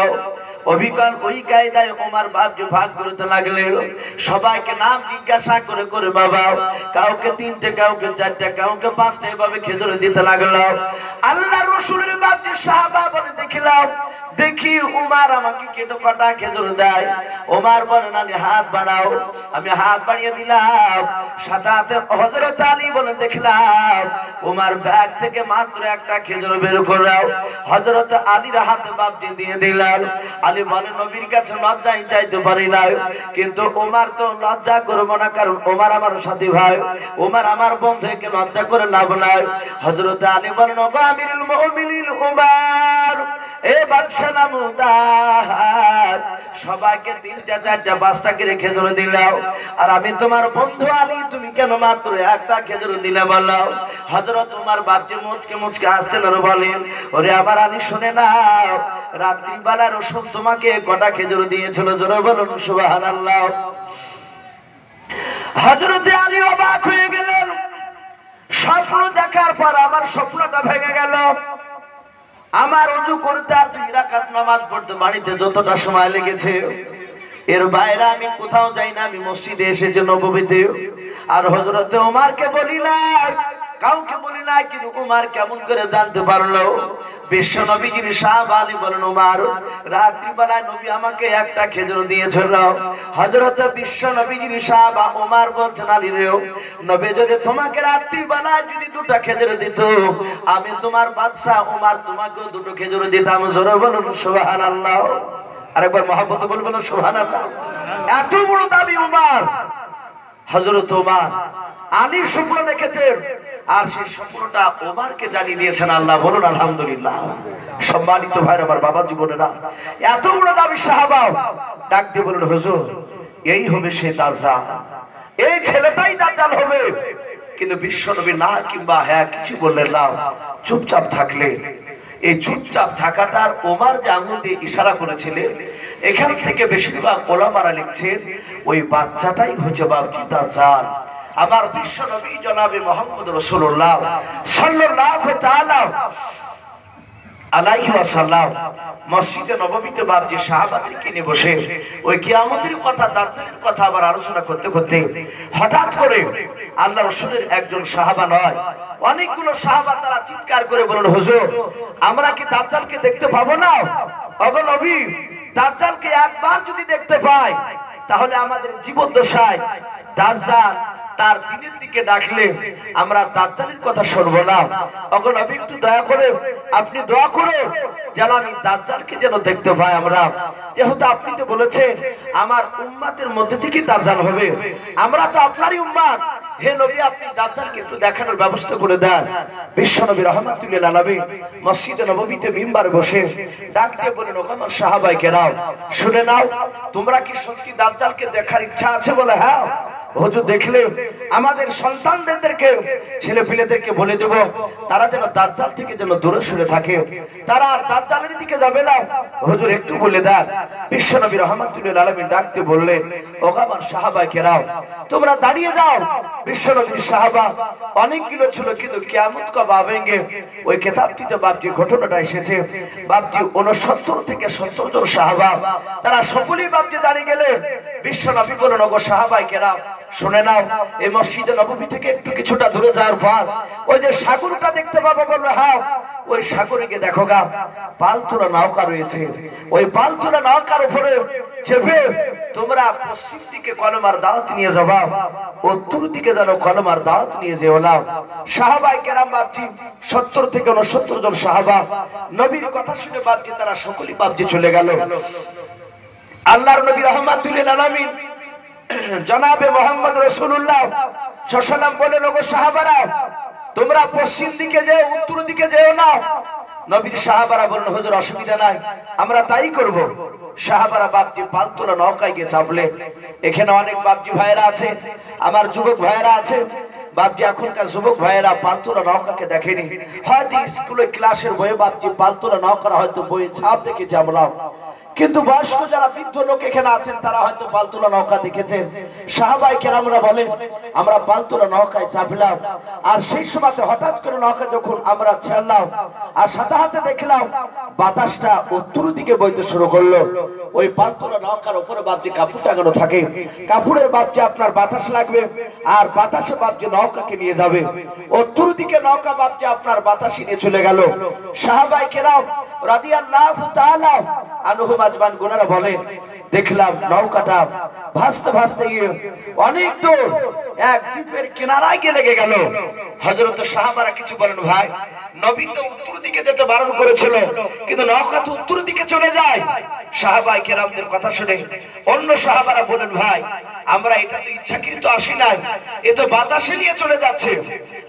অবিকল ওই কায়দায় ওমর বাপ যে ভাগ করতে লাগলেন। সবাইকে নাম জিজ্ঞাসা করে করে বাবা কাউকে 3টে, কাউকে 4টে, কাউকে 5টে এভাবে খেজুর দিতে লাগলো। আল্লাহর রাসূলের বাপ যে সাহাবা বলে দেখলাম দেখি উমর আমাকে কেটে কটা খেজুর দেয়। ওমর বলেন আলী হাত বাড়াও, আমি হাত বাড়িয়ে দিলাম। সাথে সাথে হযরত আলী বলেন দেখলাম উমর ব্যাগ থেকে মাত্র একটা খেজুর বের করে হযরত আলীর হাতে বাপ দিয়ে দিলেন। আলী বলেন নবীর কাছে লজ্জাই চাইতে পারি না, কিন্তু ওমর তো লজ্জা করব না, কারণ ওমর আমার সাথী ভাই, ওমর আমার বন্ধু, একে লজ্জা করে লাভ নাই। হযরত আলী বলেন ওগো আমিরুল মুমিনিন ওমর, এ বাদশা নামুদার সবাইকে 3টে, 4টে, 5টা করে খেজুর দিলাও, আর আমি তোমার বন্ধু আলী তুমি কেন মাত্র একটা খেজুর দিলে বলো? হযরত ওমর বাপজি মুচকে মুচকে হাসছেন আর বলেন ওরে আমার আলী শুনে নাও, রাত্রিবেলা রাসূল তোমাকে কটা খেজুর দিয়েছিল? জোরে বলুন সুবহানাল্লাহ। হযরত আলী অবাক হয়ে গেলেন। স্বপ্ন দেখার পর আমার স্বপ্নটা ভেঙে গেল। আমার ওযু করতে আর 2 রাকাত নামাজ পড়তে বাড়িতে যতটা সময় লেগেছে, এর বাইরে আমি কোথাও যাই না, আমি মসজিদে এসেছি নববীতে। আর হযরত ওমরকে বলি না, কাউকে বলি না, কিন্তু ওমর কেমন করে জানতে পারলো? বিশ্ব নবীজির সাহাবা আলী বলেন ওমর রাত্রিবেলায় নবী আমাকে একটা খেজুর দিয়েছিল। হযরত বিশ্ব নবীজির সাহাবা ওমর বলছেন আলী রে, নবী যদি তোমাকে রাত্রিবেলায় যদি 2টা খেজুর দিত, আমি তোমার বাদশা ওমর তোমাকেও 2টো খেজুর দিতাম। জোরে বলুন সুবহানাল্লাহ। আরেকবার মহব্বত বলবেন সুবহানাল্লাহ। এত বড় দাবি ওমর। হযরত ওমর আলী স্বপ্ন দেখেছেন, আর সেই স্বপ্নটা ওমরকে জানিয়ে দিয়েছেন আল্লাহ। বলুন আলহামদুলিল্লাহ। সম্মানিত ভাইরা আমার বাবা জীবনেরা, এত বড় দাবি সাহাবা ডাক দিয়ে বলুন হুজুর এই হবে সে দাজ্জাল, এই ছেলেটাই দাজ্জাল হবে। কিন্তু বিশ্বনবী না কিংবা হ্যাঁ কিছু বললেন না, চুপচাপ থাকলেন। এই চুপচাপ থাকাটার ওমর যে আঙুল দিয়ে ইশারা করেছিলেন, এখান থেকে বেশিরভাগ ওলামারা লিখছেন ওই বাচ্চাটাই হচ্ছে বাপজি দাজ্জাল। আমার বিশ্ব নবী জনাবে মুহাম্মদ রাসূলুল্লাহ সাল্লাল্লাহু তাআলা আলাইহি ওয়াসাল্লাম মসজিদে নববীতে বাপজি সাহাবাদেরকে নিয়ে বসে ওই কিয়ামতের কথা, দাজ্জালের কথা আবার আলোচনা করতে করতে হঠাৎ করে আল্লাহ রাসূলের একজন সাহাবা নয়, অনেকগুলো সাহাবা তারা চিৎকার করে বলেন হুজুর আমরা কি দাজ্জালকে দেখতে পাবো না? ওগো নবী দাজ্জালকে একবার যদি দেখতে পাই তাহলে আমাদের জীবদ্দশায় দাজ্জাল তার দিনের দিকে ডাকলে আমরা দাজ্জালের কথা শুনবো না। ওগো নবী একটু দয়া করে আপনি দোয়া করুন যেন আমি দাজ্জালকে যেন দেখতে পাই আমরা, যেহেতু আপনি তো বলেছেন আমার উম্মতের মধ্যে থেকে দাজ্জাল হবে, আমরা তো আপনারই উম্মত, হে নবী আপনি দাজ্জালকে একটু দেখানোর ব্যবস্থা করে দেন। বিশ্ব নবী রাহমাতুল্লিল আলামিন মসজিদে নববীতে মিম্বারে বসে ডাক দিয়ে বলেন ওগো আমার সাহাবায়ে কেরাম শুনে নাও, তোমরা কি সত্যি দাজ্জালকে দেখার ইচ্ছা আছে? বলে হ্যাঁ হুজুর দেখলে আমাদের সন্তানদেরকে ছেলে পিলেদেরকে বলে দেব তারা যেন দাজ্জাল থেকে যেন দূরে সরে থাকে, তারা আর দাজ্জালের দিকে যাবে না, হুজুর একটু বলে দেন। বিশ্বনবী রাহমাতুল্লিল আলামিন ডাকতে বললেন ওগো আমার সাহাবায়ে কেরাম তোমরা দাঁড়িয়ে যাও। বিশ্বনবীর সাহাবা অনেকগুলো ছিল, কিন্তু কিয়ামত কা বাবেঙ্গে ওই কিতাবটিতে বাপজি ঘটনাটা এসেছে। বাপজি 69 থেকে 70 জন সাহাবা তারা সকলেই বাপজি দাঁড়িয়ে গেলেন। বিশ্বনবী বলেন ওগো সাহাবায়ে কেরাম শুনে নাও, এই মসজিদে নববী থেকে একটু কিছুটা দূরে যাওয়ার পর ওই যে সাগরটা দেখতে পাবো। বললো হ্যাঁ, ওই সাগরে গিয়ে দেখো গা পালতোলা নৌকা রয়েছে, ওই পালতোলা নৌকার উপরে চেপে তোমরা পশ্চিম দিকে কলমার দাওয়াত নিয়ে যাবা, উত্তর দিকে যেন কলমার দাওয়াত নিয়ে যেও না। সাহাবায়ে কেরাম বাপজি 70 থেকে 69 জন সাহাবা নবীর কথা শুনে বাপজি তারা সকলেই বাপজি চলে গেল। আল্লাহর নবী রাহমাতুল্লিল আলামিন জনাবে মুহাম্মদ রাসূলুল্লাহ সাল্লাল্লাহু আলাইহি ওয়াসাল্লাম বলেন ওগো সাহাবারা তোমরা পশ্চিম দিকে যেও, উত্তর দিকে যেও না। নবীর সাহাবারা বললেন হুজুর অসুবিধা নাই, আমরা তাই করব। সাহাবারা বাপজি পালতোলা নৌকায় গিয়ে চাপলেন। এখানে অনেক বাপজি ভাইয়েরা আছে, আমার যুবক ভাইয়েরা আছে। বাপজি এখনকার যুবক ভাইয়েরা পালতোলা নৌকাকে দেখেনি, হয়তো স্কুলে ক্লাসের বইয়ে বাপজি পালতোলা নৌকার হয়তো বইয়ে ছাপ দেখেছি আমরা, কিন্তু বয়স্ক যারা বৃদ্ধ লোক এখানে আছেন তারা হয়তো পালতোলা নৌকা দেখেছেন। সাহাবায়ে কেরামরা বলেন আমরা পালতোলা নৌকায় চাপলাম, আর সেই সময় হঠাৎ করে নৌকা যখন আমরা ছাড়লাম আর সাথে সাথে দেখলাম বাতাসটা উত্তর দিকে বইতে শুরু করলো। ওই পালতোলা নৌকার উপরে বাপজি কাপড় টাঙানো থাকে, কাপড়ের বাপজি আপনার বাতাস লাগবে আর বাতাসে বাপজি নৌকাকে নিয়ে যাবে। উত্তর দিকে নৌকা বাপজি আপনার বাতাসে নিয়ে চলে গেল। সাহাবায়ে কেরাম রাদিয়াল্লাহু তাআলা আনহুম আজমান গুনারা বলেন দেখলাম নৌকাটা ভাসতে ভাসতে গিয়ে অনেক দূর এক দ্বীপের কিনারায় গিয়ে লেগে গেল। হযরত সাহাবারা কিছু বলেন ভাই, নবী তো উত্তর দিকে যেতে বারণ করেছিল, কিন্তু নৌকা তো উত্তর দিকে চলে যায়। সাহাবায়ে কেরামদের কথা শুনে অন্য সাহাবারা বলেন ভাই আমরা এটা তো ইচ্ছাকৃত আসি নাই, এ তো বাতাসে নিয়ে চলে যাচ্ছে,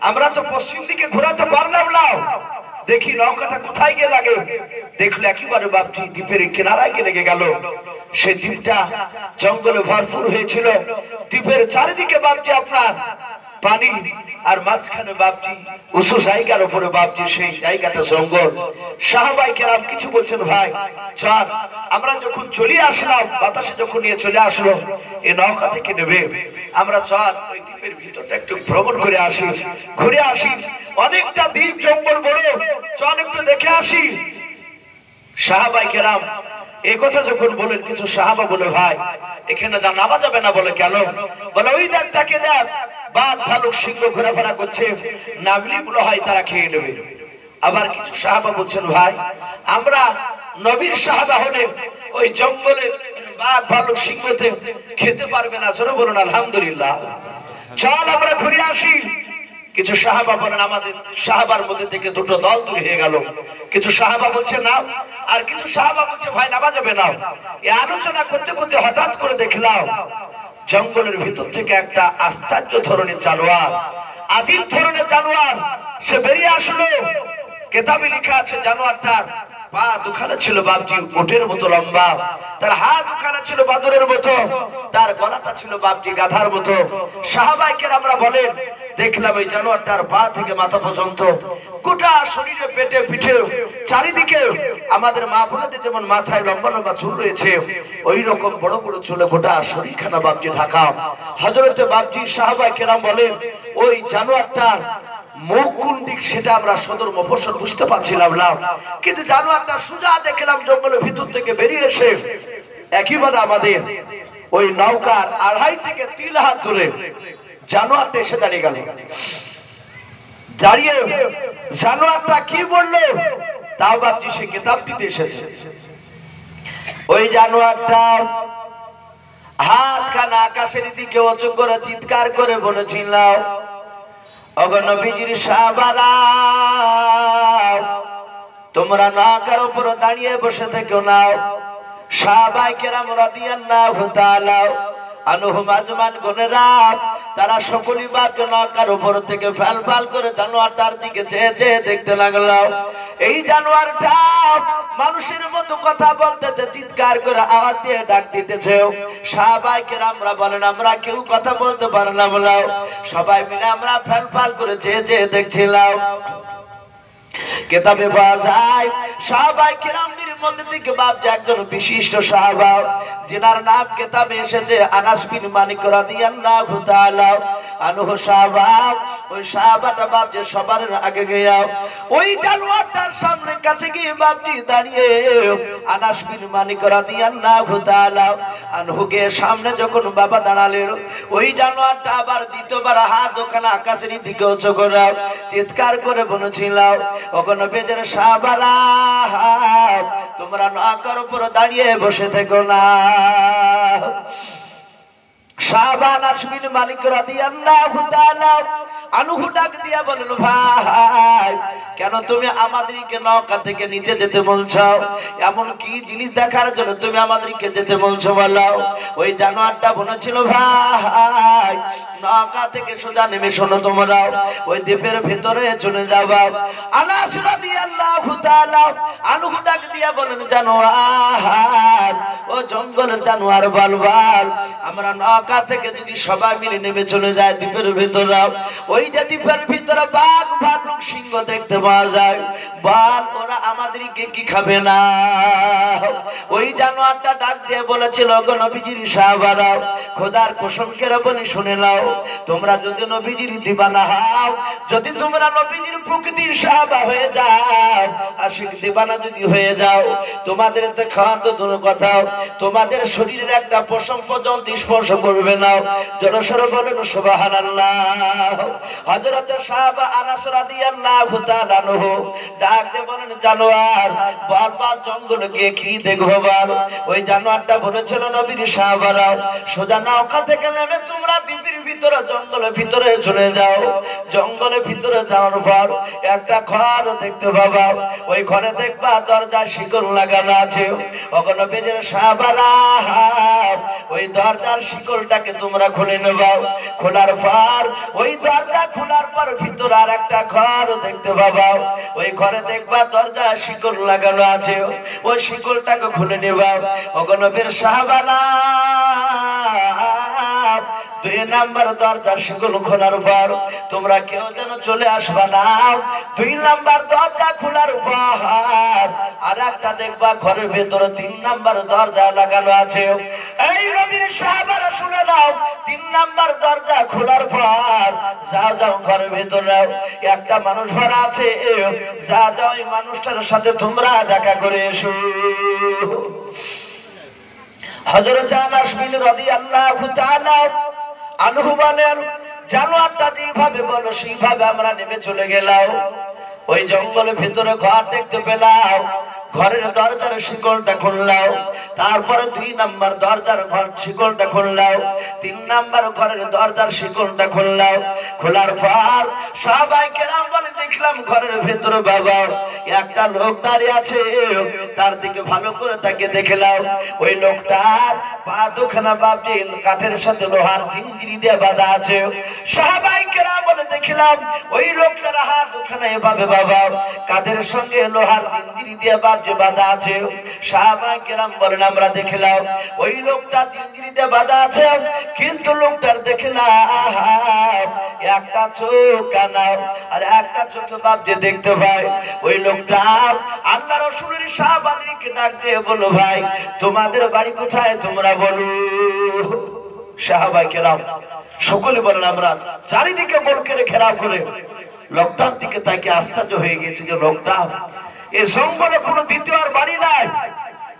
আমরা তো পশ্চিম দিকে ঘোরাতে পারলাম না। দেখি নৌকাটা কোথায় গিয়ে লাগে, দেখলো একেবারে বাপজি দ্বীপের কিনারায় গিয়ে লেগে গেল। সেই দ্বীপটা জঙ্গলে ভরপুর হয়েছিল, দ্বীপের চারিদিকে বাপজি আপনার পানি, আর মাঝখানে বাপজি উঁচু জায়গার উপরে বাপজি সেই জায়গাটা জঙ্গল। সাহাবায়ে কেরাম কিছু বলছেন ভাই চল আমরা যখন চলে আসলাম, বাতাসে যখন নিয়ে চলে আসলো এই নৌকা থেকে নেবে, আমরা চল ওই দ্বীপের ভিতরটা একটু ভ্রমণ করে আসি, ঘুরে আসি, অনেকটা দ্বীপ জঙ্গল বড়, চল একটু দেখে আসি। সাহাবায়ে কেরাম এই কথা যখন বলেন কিছু সাহাবা বলে ভাই এখানে যা নামা যাবে না। বলে কেন? বলে ওই দেখ তাকে দেখ, বাঘ ভালুক সিংহ ঘোরাফেরা করছে, নামলি বলে হয় তারা খেয়ে নেবে। আবার কিছু সাহাবা বলছেন ভাই আমরা নবীর সাহাবা হলে ওই জঙ্গলে বাঘ ভালুক সিংহতে খেতে পারবে না। জোরে বলুন আলহামদুলিল্লাহ, চল আমরা ঘুরে আসি। কিছু সাহাবা বলেন আমাদের সাহাবার মধ্যে থেকে দুটো দল তৈরি হয়ে গেল। কিছু সাহাবা বলছে না, আর কিছু সাহাবা বলছে ভাই নামা যাবে না। এই আলোচনা করতে করতে হঠাৎ করে দেখলাম জঙ্গলের ভিতর থেকে একটা আশ্চর্য ধরনের জানোয়ার, আজীব ধরনের জানোয়ার সে বেরিয়ে আসলো। কেতাবে লেখা আছে জানোয়ারটার পা দুখানা ছিল বাপজি ওটের মতো লম্বা, তার হাত দুখানা ছিল বাদুরের মতো, তার গলাটা ছিল বাপজি গাধার মতো। সাহাবায়ে কেরামরা বলেন দেখলাম এই জানোয়ারটার পা থেকে মাথা পর্যন্ত গোটা শরীরে পেটে পিঠে চারিদিকে আমাদের মা বোনদের যেমন মাথায় লম্বা লম্বা চুল রয়েছে ওই রকম বড় বড় চুলে গোটা শরীরখানা বাপজি ঢাকা। হযরতে বাপজি সাহাবায়ে কেরাম বলেন ওই জানোয়ারটার মুখ কোন দিক সেটা আমরা সদর মফস্বল বুঝতে পারছিলাম না, কিন্তু জানোয়ারটা সোজা দেখলাম জঙ্গলের ভিতর থেকে বেরিয়ে এসে একেবারে আমাদের ওই নৌকার 2.5 থেকে 3 হাত দূরে জানোয়ারটা এসে দাঁড়িয়ে গেল। দাঁড়িয়ে জানোয়ারটা কি বললো তাও বাপজি সে কিতাব দিতে এসেছে। ওই জানোয়ারটা হাত খানা আকাশের দিকে উঁচু করে চিৎকার করে বলেছিল ওগো নবীজির সাহাবারা তোমরা নৌকার উপর দাঁড়িয়ে বসে থেকো না। সাহাবায়ে কেরাম রাদিয়াল্লাহু তাআলা আনহুম আজমান গুনেরা তারা সকলেই বাপকে নৌকার উপর থেকে ফাল ফাল করে জানোয়ারটার দিকে চেয়ে চেয়ে দেখতে লাগলো। এই জানোয়ারটা মানুষের মতো কথা বলতেছে, চিৎকার করে আওয়াজ দিয়ে ডাক দিতেছে। সাহাবায়ে কেরামরা বলেন আমরা কেউ কথা বলতে পারলাম না, সবাই মিলে আমরা ফাল ফাল করে চেয়ে চেয়ে দেখছিলাম। কিতাবে পাওয়া যায় সাহাবায়ে কেরামদের মধ্যে থেকে বাপজি একজন বিশিষ্ট সাহাবা যিনার নাম কিতাবে এসেছে আনাস বিন মালিক রাদিয়াল্লাহু তাআলা আনহু সাহাবা। ওই সাহাবাটা বাপজি সবার আগে গিয়া ওই জানোয়ারটার সামনে কাছে গিয়ে বাপজি দাঁড়িয়ে আনাস বিন মালিক রাদিয়াল্লাহু তাআলা আনহু কে সামনে যখন বাবা দাঁড়ালেন ওই জানোয়ারটা আবার দ্বিতীয়বার হাত ওখানে আকাশের দিকে উঁচু করে চিৎকার করে বলেছিল ওগো নবীজির সাহাবারা তোমরা নৌকার উপর দাঁড়িয়ে বসে থেকো না। সাহাবা আনাস বিন মালিক রাদিয়াল্লাহু তাআলা আনহু ডাক দিয়া বলেন ভাই কেন তুমি আমাদেরকে নৌকা থেকে নিচে যেতে বলছো এমন কি জিনিস দেখার জন্য তুমি আমাদেরকে যেতে বলছো বলো ওই জানোয়ারটা বলেছিল ভাই নৌকা থেকে সোজা নেমে শোনো তোমরা ওই দ্বীপের ভিতরে চলে যাবা আনাস রাদিয়াল্লাহু তাআলা আনহু ডাক দিয়া বলেন জানোয়ার ও জঙ্গলের জানোয়ার বলবাল আমরা নৌকা থেকে যদি সবাই মিলে নেমে চলে যায় দ্বীপের ভিতরে ওই যে দ্বীপের ভিতরে বাঘ ভাল্লুক সিংহ দেখতে পাওয়া যায় বল ওরা আমাদেরকে কি খাবে না ওই জানোয়ারটা ডাক দিয়ে বলেছিল গো নবীজির সাহাবারা খোদার কসম করে বলি শুনে নাও তোমরা যদি নবীজির দিবানা হও যদি তোমরা নবীজির প্রকৃতির সাহাবা হয়ে যাও আশিক দিবানা যদি হয়ে যাও তোমাদের তো খাওয়া তো দূর কথা তোমাদের শরীরের একটা পশম পর্যন্ত স্পর্শ করবে না জোরসোরে বলেন সুবহানাল্লাহ হযরত সাহাবা আনাস রাদিয়াল্লাহু তাআলা আনহু ডাক দিয়ে বলেন জানোয়ার বল জঙ্গলে গিয়ে কি দেখবো বল ওই জানোয়ারটা বলেছিল নবীর সাহাবারা সোজা নৌকা থেকে নেমে তোমরা দ্বীপের ভিতরে জঙ্গলের ভিতরে চলে যাও জঙ্গলের ভিতরে যাওয়ার পর একটা ঘর দেখতে পাবা ওই ঘরে দেখবা দরজা শিকল লাগানো আছে ওগো নবীর সাহাবারা ওই দরজার শিকলটাকে তোমরা খুলে নেবা খোলার পর ওই দরজা খোলার পর ভিতরে আর একটা ঘর দেখতে পাবা ওই ঘরে দেখবা দরজা শিকল লাগানো আছে ওই শিকলটাকে খুলে নেবা ওগো নবীর সাহাবারা দুই নাম্বার দরজার শিকল খোলার পর তোমরা কেউ যেন চলে আসবা না দুই নাম্বার দরজা খোলার পর আর একটা দেখবা ঘরের ভেতরে তিন নাম্বার দরজা লাগানো আছে এই নবীর সাহাবারা শুনে নাও তিন নাম্বার দরজা খোলার পর যাও যাও ঘরের ভেতরে একটা মানুষ ভরা আছে যা যাও ওই মানুষটার সাথে তোমরা দেখা করে এসো হযরত আনাস বিন রাদিয়াল্লাহু তাআলা আনহু বলেন জানোয়ারটা যেভাবে বলো সেইভাবে আমরা নেমে চলে গেলাম ওই জঙ্গলের ভিতরে ঘর দেখতে পেলাম ঘরের দরজার শিকলটা খুললাম তারপরে দুই নাম্বার দরজার ঘর শিকলটা খুললাম তিন নাম্বার ঘরের দরজার শিকলটা খুললাম খোলার পর সবাই কেরাম বলে দেখলাম ঘরের ভেতরে বাবা একটা লোক দাঁড়িয়ে আছে তার দিকে ভালো করে তাকে দেখলাম ওই লোকটার পা দুখানা বাপজি কাঠের সাথে লোহার জিঞ্জিরি দিয়ে বাঁধা আছে সবাই কেরাম বলে দেখলাম ওই লোকটার হাত দুখানা এভাবে বাবা কাঁধের সঙ্গে লোহার জিঞ্জিরি দিয়ে যে বাঁধা আছে সাহাবায়ে কেরাম বলেন আমরা দেখলাম ওই লোকটা জিঞ্জিরিতে বাঁধা আছে কিন্তু লোকটার দেখলাম একটা চোখ কানা আর একটা চোখে বাপ যে দেখতে পাই ওই লোকটা আল্লাহর রাসূলের সাহাবাদেরকে ডাক দিয়ে বলল ভাই তোমাদের বাড়ি কোথায় তোমরা বলো সাহাবায়ে কেরাম সকলে বলেন আমরা চারিদিকে বল করে ঘেরাও করে লোকটার দিকে তাকে আশ্চর্য হয়ে গেছে যে লোকটা এই জঙ্গলে কোনো দ্বিতীয় আর বাড়ি নাই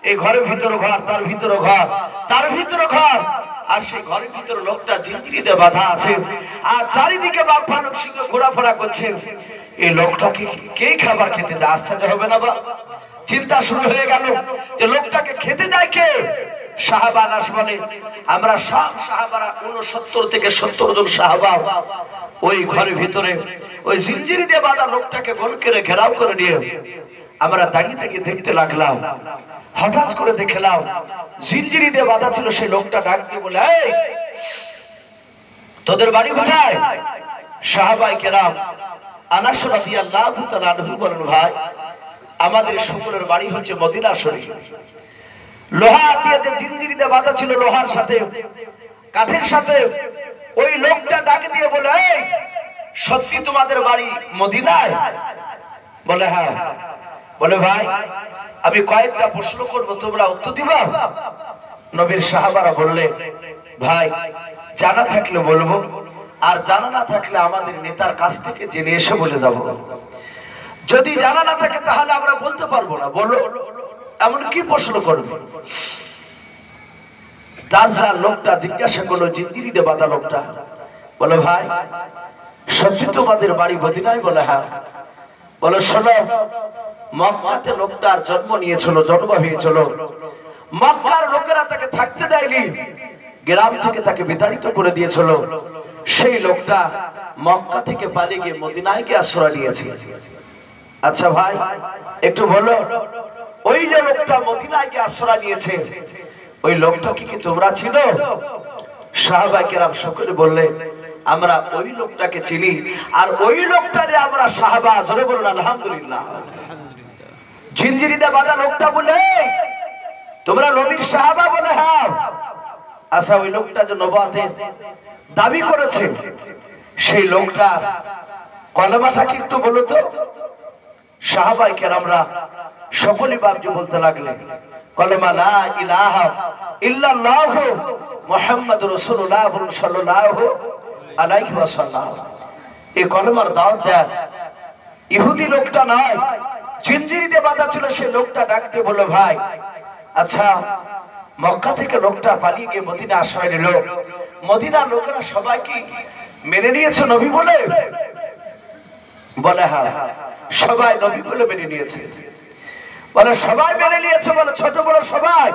এই ঘরের ভিতরে ঘর তার ভিতরে ঘর তার ভিতরে ঘর আর সেই ঘরের ভিতরে লোকটা জিঞ্জিরিতে বাঁধা আছে আর চারিদিকে বাঘ ভাল্লুক সিংহ ঘোরাফেরা করছে এই লোকটাকে কে খাবার খেতে দেয় আশ্চর্য হবে না বা চিন্তা শুরু হয়ে গেল যে লোকটাকে খেতে দেয় কে সাহাবা আনাস বলে আমরা সব সাহাবারা 69 থেকে 70 জন সাহাবা ওই ঘরের ভিতরে ওই জিঞ্জিরি দিয়ে বাঁধা লোকটাকে গোল করে ঘেরাও করে নিয়ে আমরা দাঁড়িয়ে দাঁড়িয়ে দেখতে লাগলাম হঠাৎ করে দেখলাম জিঞ্জিরি দিয়ে বাঁধা ছিল সেই লোকটা ডাক দিয়ে বলে এই তোদের বাড়ি কোথায় সাহাবায়ে কেরাম আনাস রাদিয়াল্লাহু তাআলা আনহু বলেন ভাই আমাদের সকলের বাড়ি হচ্ছে মদিনা শরীফ লোহা দিয়ে যে জিঞ্জিরি দিয়ে বাঁধা ছিল লোহার সাথে কাঠের সাথে ওই লোকটা ডাক দিয়ে বলে এই সত্যি তোমাদের বাড়ি মদিনায় বলে হ্যাঁ বলে ভাই আমি কয়েকটা প্রশ্ন করব তোমরা উত্তর দিবা নবীর সাহাবারা বললেন ভাই জানা থাকলে বলবো আর জানা না থাকলে আমাদের নেতার কাছ থেকে জেনে এসে বলে যাব যদি জানা না থাকে তাহলে আমরা বলতে পারবো না বলো এমন কি প্রশ্ন করবে তাজা লোকটা জিজ্ঞাসা করলো জিঞ্জিরিতে বাঁধা লোকটা বলে ভাই সত্যি তোমাদের বাড়ি মদিনায় বলে হ্যাঁ বলে শোনো মক্কাতে লোকটার জন্ম নিয়েছিল জন্ম হয়েছিল মক্কার লোকেরা তাকে থাকতে দেয়নি গ্রাম থেকে তাকে বিতাড়িত করে দিয়েছিল সেই লোকটা মক্কা থেকে পালিয়ে গিয়ে মদিনায় গিয়ে আশ্রয় নিয়েছে। আচ্ছা ভাই একটু বলো, ওই যে লোকটা মদিনায় গিয়ে আশ্রয় নিয়েছে, ওই লোকটা কি তোমরা চিনো? সাহাবায়ে কেরাম সকলে বললেন আমরা ওই লোকটাকে চিনি, আর ওই লোকটারে আমরা সাহাবা, জোরে বলুন আলহামদুলিল্লাহ। জিনজিরিতে বাঁধা লোকটা বলে তোমরা নবীর সাহাবা বলে? হ্যাঁ। আচ্ছা ওই লোকটা যে নবুয়তের দাবি করেছে, সেই লোকটা কলেমাটা কি একটু বলো তো? সাহাবায়ে কেরামরা সকলেই বাপজি বলতে লাগলেন কলেমা লা ইলাহা ইল্লাল্লাহ মুহাম্মাদুর রাসূলুল্লাহ সাল্লাল্লাহু আলাইহি ওয়াসাল্লাম। এই কলেমার দাওয়াত দেন ইহুদি লোকটা নয়, জিনজিরিতে বাঁধা ছিল সেই লোকটা ডাকতে বলে ভাই আচ্ছা মক্কা থেকে লোকটা পালিয়ে গিয়ে মদিনা আশ্রয় নিল, মদিনার লোকেরা সবাই কি মেনে নিয়েছে নবী বলে? বলে হ্যাঁ সবাই নবী বলে মেনে নিয়েছে। বলে সবাই মেনে নিয়েছে? বলে ছোট বড় সবাই?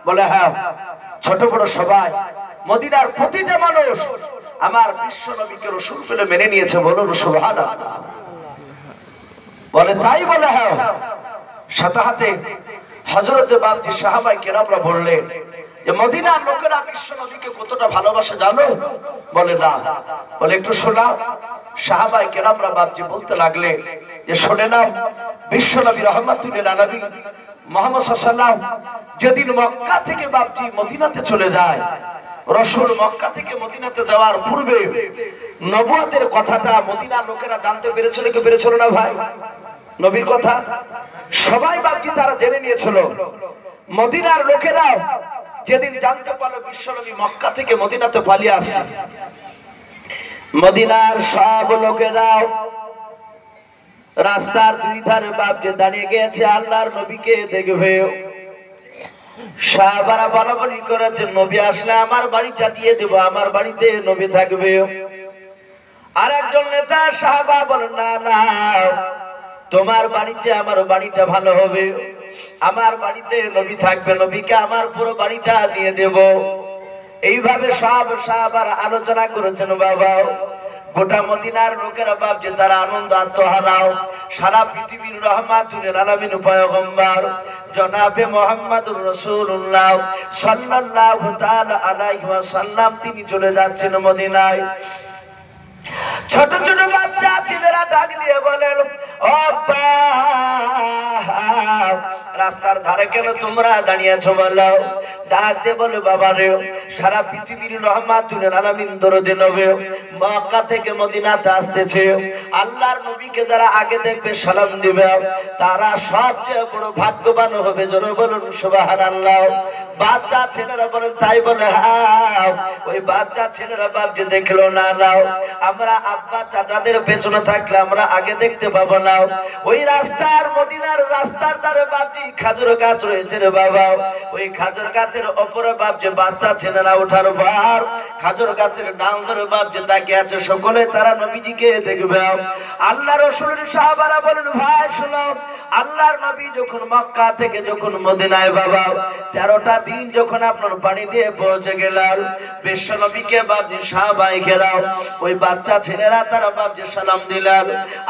বলে হ্যাঁ ছোট বড় সবাই, মদিনার প্রতিটা মানুষ আমার বিশ্ব নবীকে রাসূল বলে মেনে নিয়েছে, বলুন সুবহানাল্লাহ। বলে তাই? বলে হ্যাঁ। সাথে হাতে হযরত বাপজি সাহাবায়ে কেরামরা বললেন যে মদিনার লোকেরা বিশ্ব নবীকে কতটা ভালোবাসে জানো? বলে না। বলে একটু শোনাও। সাহাবায়ে কেরামরা বাপজি বলতে লাগলেন যে শুনে নাও, বিশ্ব নবী রাহমাতুল লিল আলামিন মুহাম্মদ সাল্লাল্লাহু আলাইহি ওয়াসাল্লাম যেদিন মক্কা থেকে বাপজি মদিনাতে চলে যায়, রাসূল মক্কা থেকে মদিনাতে যাওয়ার পূর্বে নবুয়তের কথাটা মদিনার লোকেরা জানতে পেরেছিল কি পেরেছিল না ভাই? নবীর কথা সবাই বাপজি তারা জেনে নিয়েছিল। মদিনার লোকেরা যেদিন জানতে পারলো বিশ্বনবী মক্কা থেকে মদিনাতে পালিয়ে আসছে, মদিনার সব লোকেরা রাস্তার দুই ধারে বাপজি দাঁড়িয়ে গেছে আল্লাহর নবীকে দেখবে। সাহাবারা বলাবলি করেছে নবী আসলে আমার বাড়িটা দিয়ে দেব, আমার বাড়িতে নবী থাকবে। আর একজন নেতা সাহাবা বলেন না না, তোমার বাড়িতে আমার বাড়িটা ভালো হবে, আমার বাড়িতে নবী থাকবে, নবীকে আমার পুরো বাড়িটা দিয়ে দেব। এইভাবে সব সাহাবারা আলোচনা করেছেন। বাবা গোটা মদিনার লোকেরা বাপজি তারা আনন্দ আত্মহারাও। সারা পৃথিবীর রহমাতুল লিল আলামিন পয়গম্বর জনাবে মুহাম্মদুর রাসূলুল্লাহ সাল্লাল্লাহু তাআলা আলাইহি ওয়াসাল্লাম তিনি চলে যাচ্ছেন মদিনায়। ছোট ছোট বাচ্চা ছেলেরা ডাক দিয়ে বলেন ও আব্বা, রাস্তার ধারে কেন তোমরা দাঁড়িয়ে আছো? বলো। ডাক দিয়ে বলে বাবা রে, সারা পৃথিবীর রহমাতুল লিল আলামিন দরদে নবী মক্কা থেকে মদিনাতে আসতেছে, আল্লাহর নবীকে যারা আগে দেখবে সালাম দিবে তারা সবচেয়ে বড় ভাগ্যবান হবে। জোরে বলুন সুবহানাল্লাহ। বাচ্চা ছেলেরা বলেন তাই? বলে হ্যাঁ। ওই বাচ্চা ছেলেরা বাপজি দেখলো না নাও, আমরা আব্বা চাচাদের পেছনে থাকলে আমরা আগে দেখতে পাবো না। ওই রাস্তার মদিনার রাস্তার ধারে বাপজি খাজুর গাছ রয়েছে রে বাবা, ওই খাজুর গাছের উপরে বাপজি বাচ্চা ছেলেরা ওঠার পর খাজুর গাছের ডাল ধরে বাপজি তাকিয়ে আছে, সকলে তারা নবীজিকে দেখবে। আল্লাহ রাসূলের সাহাবারা বলেন ভাই শোনো, আল্লাহর নবী যখন মক্কা থেকে যখন মদিনায় বাবা 13টা দিন যখন আপনার বাড়ি দিয়ে পৌঁছে গেলাম, বিশ্ব নবীকে বাপজি সাহাবায়ে কেরাম ওই বাচ্চা ছেলেরা তারা বাপজি সালাম দিলাম,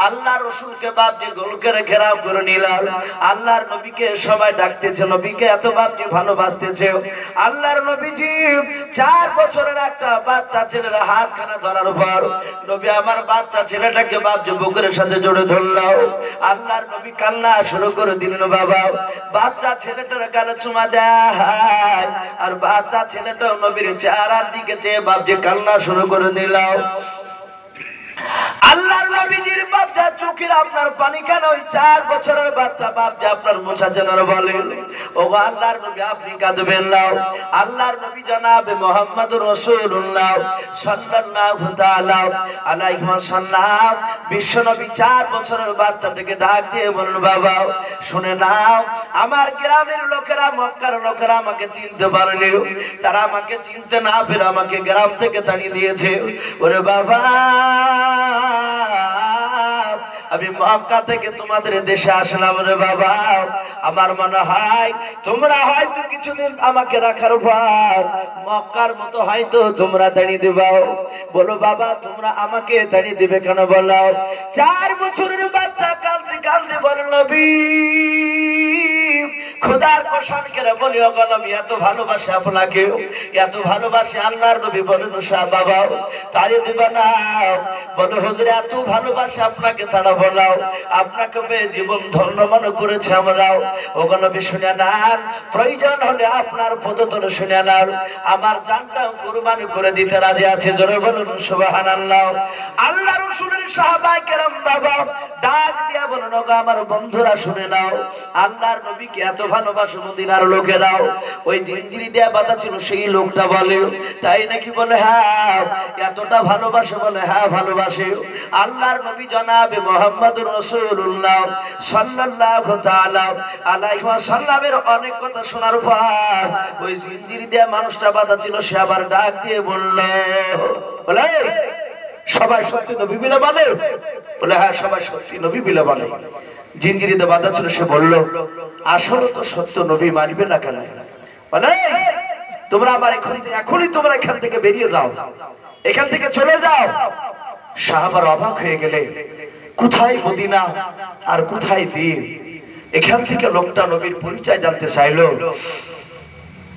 আল্লাহর রাসূলকে বাপজি গোল করে ঘেরাও করে নিলাম। আল্লাহর নবীকে সবাই ডাকতেছে, নবীকে এত বাপজি ভালোবাসতেছে। আল্লাহর নবীজি 4 বছরের একটা বাচ্চা ছেলের হাতখানা ধরার পর নবী আমার বাচ্চা ছেলেটাকে বাপজি বুকের সাথে জড়ে ধরলো। আল্লাহর নবী কান্না শুরু করে দিলেন। বাবা বাচ্চা ছেলেটার গালে চুমা দেয়, আর বাচ্চা ছেলেটাও নবীর চেহারার দিকে চেয়ে বাপজি কান্না শুরু করে দিল। আল্লাহর নবীজির বাচ্চা চোখের আপনার পানি কেন? ওই 4 বছরের বাচ্চা বাপজি আপনার মোছা চেনার বলেন ও আল্লাহর নবী আপনি কাঁদবেন না। আল্লাহর নবী জনাবে মুহাম্মদুর রাসূলুল্লাহ সাল্লাল্লাহু তাআলা আলাইহি ওয়াসাল্লাম বিশ্ব নবী 4 বছরের বাচ্চাটাকে ডাক দিয়ে বলেন বাবা শুনে নাও, আমার গ্রামের লোকেরা মক্কার লোকেরা আমাকে চিনতে পারেনি, তারা আমাকে চিনতে না পেরে আমাকে গ্রাম থেকে তাড়িয়ে দিয়েছে। ওরে বাবা আমি মক্কা থেকে তোমাদের দেশে আসলাম রে বাবা, আমার মনে হয় তোমরা হয়তো কিছুদিন আমাকে রাখার পর মক্কার মতো হয়তো তোমরা দাঁড়িয়ে দিবাও। বলো বাবা তোমরা আমাকে দাঁড়িয়ে দিবে কেন বলো? 4 বছরের বাচ্চা কাঁদতে কাঁদতে বলে নবী খোদার কসম করে বলি ওগো নবী এত ভালোবাসে আপনাকে, এত ভালোবাসে আল্লাহর নবী বলেন শাহ বাবা তাড়িয়ে দিবা না। বলে হুজুর এত ভালোবাসে আপনাকে তারা বলাও, আপনাকে পেয়ে জীবন ধন্য মনে করেছে আমরাও। ওগো নবী শুনে নেন, প্রয়োজন হলে আপনার পদতলে শুনে নেন, আমার জানটাও কুরবানি করে দিতে রাজি আছে। জোরে বলুন সুবহানাল্লাহ। আল্লাহ রাসূলের সাহাবায়ে কেরাম বাবা ডাক দিয়া বলেন ওগো আমার বন্ধুরা শুনে নাও, আল্লাহর নবীকে এত ভালোবাসে মদিনার লোকেরাও। ওই জিঞ্জিরি দেয়া বাঁধা ছিল সেই লোকটা বলে তাই নাকি? বলে হ্যাঁ। এতটা ভালোবাসে? বলে হ্যাঁ ভালোবাসে। আল্লাহর নবী জনাবে মুহাম্মদুর রাসূলুল্লাহ সাল্লাল্লাহু তাআলা আলাইহি ওয়াসাল্লামের অনেক কথা শোনার পর ওই জিঞ্জিরি দেয়া মানুষটা বাঁধা ছিল সে আবার ডাক দিয়ে বলল, বলে সবাই সত্যি নবী বিলে বলে? বলে হ্যাঁ সবাই সত্যি নবী বিলে বলে। জিঞ্জিরিতে বাঁধা ছিল সে বলল আসলে তো সত্য নবী মানবে না কেন? বলে তোমরা আমার এখনই তোমরা এখান থেকে বেরিয়ে যাও, এখান থেকে চলে যাও। সাহাবারা অবাক হয়ে গেলে কোথায় মদিনা আর কোথায় দ্বীপ? এখান থেকে লোকটা নবীর পরিচয় জানতে চাইলো,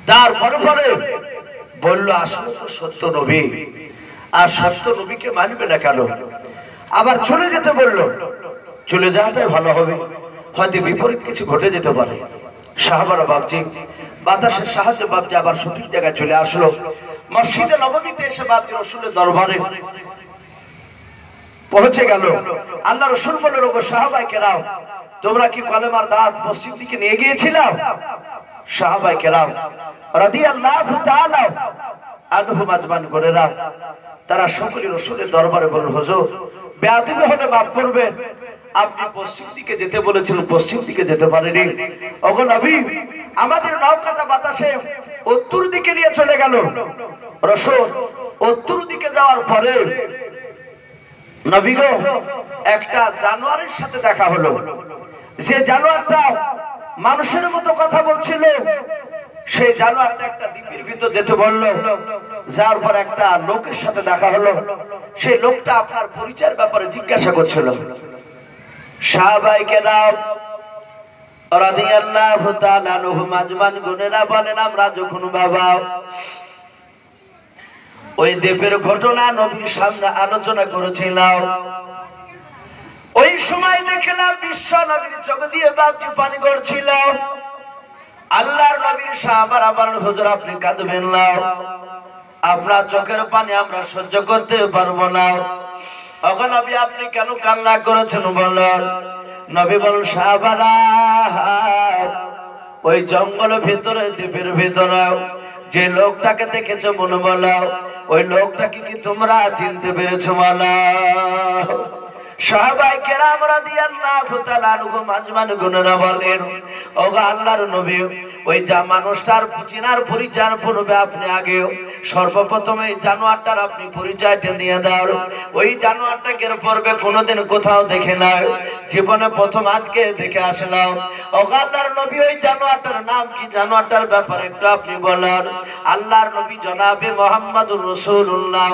তারপরে পরে বলল আসলে তো সত্য নবী, আর সত্য নবীকে মানবে না কেন? আবার চলে যেতে বললো, চলে যাওয়াটাই ভালো হবে, হয়তো বিপরীত কিছু ঘটে যেতে পারে। সাহাবারা ভাবছে বাতাসের সাহায্যে ভাবছে আবার সঠিক জায়গায় চলে আসলো। মসজিদে নববীতে এসে ভাবছে রসুলের দরবারে পৌঁছে গেল। আল্লাহ রসুল বললেন ওগো সাহাবায়ে কেরাম তোমরা কি কলেমার দাওয়াত পশ্চিম দিকে নিয়ে গিয়েছিলাম? সাহাবায়ে কেরাম রাদিয়াল্লাহু তাআলা আনহুম আজমান করেরা তারা সকলে রসুলের দরবারে বলল হুজুর বেয়াদবি হলে মাফ করবেন, আপনি পশ্চিম দিকে যেতে বলেছিলেন পশ্চিম দিকে যেতে পারেনি। ওগো নবী আমাদের নৌকাটা বাতাসে উত্তর দিকে নিয়ে চলে গেল। রসুল উত্তর দিকে যাওয়ার পরে নবী গো একটা জানোয়ারের সাথে দেখা হলো। যে জানোয়ারটা মানুষের মতো কথা বলছিল সেই জানোয়ারটা একটা দ্বীপের ভিতর যেতে বলল। যাওয়ার পর একটা লোকের সাথে দেখা হলো, সেই লোকটা আপনার পরিচয়ের ব্যাপারে জিজ্ঞাসা করছিল। সাহাবায়ে কেরাম রাদিয়াল্লাহু তাআলা আনহুম আজমান গুনেরা বলেন আমরা যখন বাবা ওই দ্বীপের ঘটনা নবীর সামনে আলোচনা করেছিলাম, ওই সময় দেখলাম বিশ্ব নবীর চোখ দিয়ে বাপটি পানি গড়ছিল। আল্লাহর নবীর সাহাবারা বলেন হুজুর আপনি কাঁদবেন না, আপনার চোখের পানি আমরা সহ্য করতে পারবো না। ওগো নবী আপনি কেন কান্না করেছেন বলেন? নবী বলেন সাহাবারা ওই জঙ্গলের ভিতরে দ্বীপের ভিতরে যে লোকটাকে দেখেছো মনে বলো, ওই লোকটাকে কি তোমরা চিনতে পেরেছো বলো? সাহাবায়ে কেরাম রাদিয়াল্লাহু তাআলা আনহুম আজমান গুনেরা বলেন ওগো আল্লাহর নবী ওই যা মানুষটার চিনার পরিচয় পূর্বে আপনি আগে সর্বপ্রথম এই জানোয়ারটার আপনি পরিচয়টা দিয়ে দাও। ওই জানোয়ারটাকে পূর্বে কোনোদিন কোথাও দেখে নাই, জীবনে প্রথম আজকে দেখে আসলাম। ওগো আল্লাহর নবী ওই জানোয়ারটার নাম কি? জানোয়ারটার ব্যাপারে একটু আপনি বলেন। আল্লাহর নবী জনাবে মুহাম্মদুর রাসূলুল্লাহ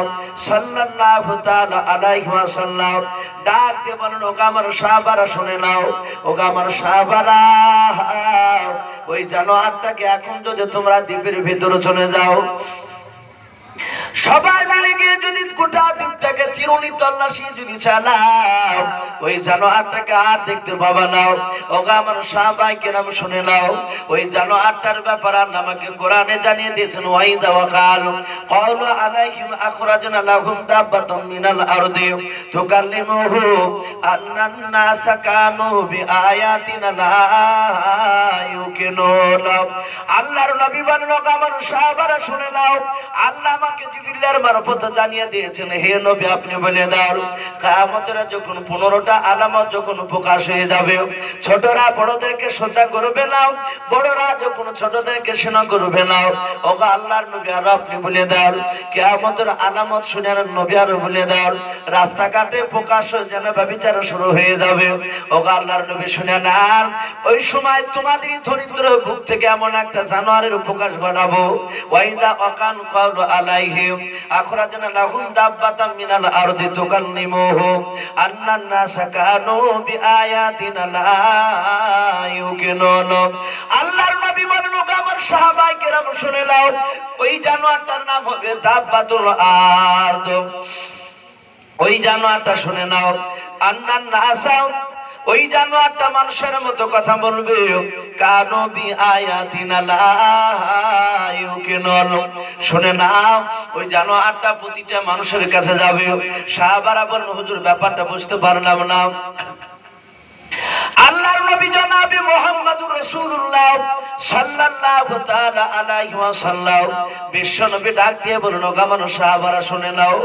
সাল্লাল্লাহু তাআলা আলাইহি ওয়াসাল্লাম ডাক দিয়ে বলেন ওগো আমার সাহাবারা শুনে নাও, ওগো আমার সাহাবারা ওই জানোয়ারটাকে এখন যদি তোমরা দ্বীপের ভিতরে চলে যাও সবাই মিলে গিয়ে যদি গোটা দ্বীপটাকে চিরুনি তল্লাশি যদি চালাও ওই জানোয়ারটাকে আর দেখতে পাবা না। ওগো আমার সাহাবায়ে কেরাম শুনে নাও, ওই জানোয়ারটার ব্যাপারে আল্লাহ আমাকে কোরআনে জানিয়ে দিয়েছেন ওয়াইদা ওয়াকাল ক্বালু আলাইহিম আখরাজনা লাহুম দাব্বাতাম মিনাল আরদি তুকাল্লিমুহু আন্নান নাসা কানু বিআয়াতিনা লা ইউকিনুন। আল্লাহর নবী বলেন ওগো আমার সাহাবারা শুনে নাও, আল্লাহ আমাকে জিবরিলের মারফত জানিয়ে দিয়েছেন, হে নবী আপনি বলে দাও কিয়ামতের যখন 15টা আলামত যখন প্রকাশ হয়ে যাবে, ছোটরা বড়দেরকে শ্রদ্ধা করবে না, বড়রা যখন ছোটদেরকে স্নেহ করবে না। ওগো আল্লাহর নবী আর আপনি বলে দাও কিয়ামতের আলামত শুনে নবী আর বলে দাও রাস্তাঘাটে প্রকাশ যেন ব্যভিচার শুরু হয়ে যাবে। ওগো আল্লাহর নবী শুনে না, ওই সময় তোমাদের দরিদ্র বুক থেকে এমন একটা জানোয়ারের প্রকাশ ঘটাবো, ওয়াইদা অকান কাউলু আলাইহিম আখরাজনা লাহুম দাব্বাতাম মিনাল আরদি তুকাল্লিমুহু আন্নান নাসা কানু বিআয়াতিনা লা ইউকিনুন। আল্লাহর নবী বলেন, ওগো আমার সাহাবায়ে কেরাম শুনে নাও, ওই জানোয়ারটার নাম হবে দাব্বাতুল আরদ। ওই জানোয়ারটা শুনে নাও, আন্নান নাসা, ওই জানোয়ারটা মানুষের মতো কথা বলবে, কানু বিআয়াতিনা লা ইউকিনুন। শুনে নাও, ওই জানোয়ারটা প্রতিটা মানুষের কাছে যাবে। সাহাবারা বলেন, হুজুর ব্যাপারটা বুঝতে পারলাম না। আল্লাহর নবী জনাবে মুহাম্মদুর রাসূলুল্লাহ সাল্লাল্লাহু তাআলা আলাইহি ওয়াসাল্লাম বিশ্ব নবী ডাক দিয়ে বলেন, ওগো আমার সাহাবারা শুনে নাও,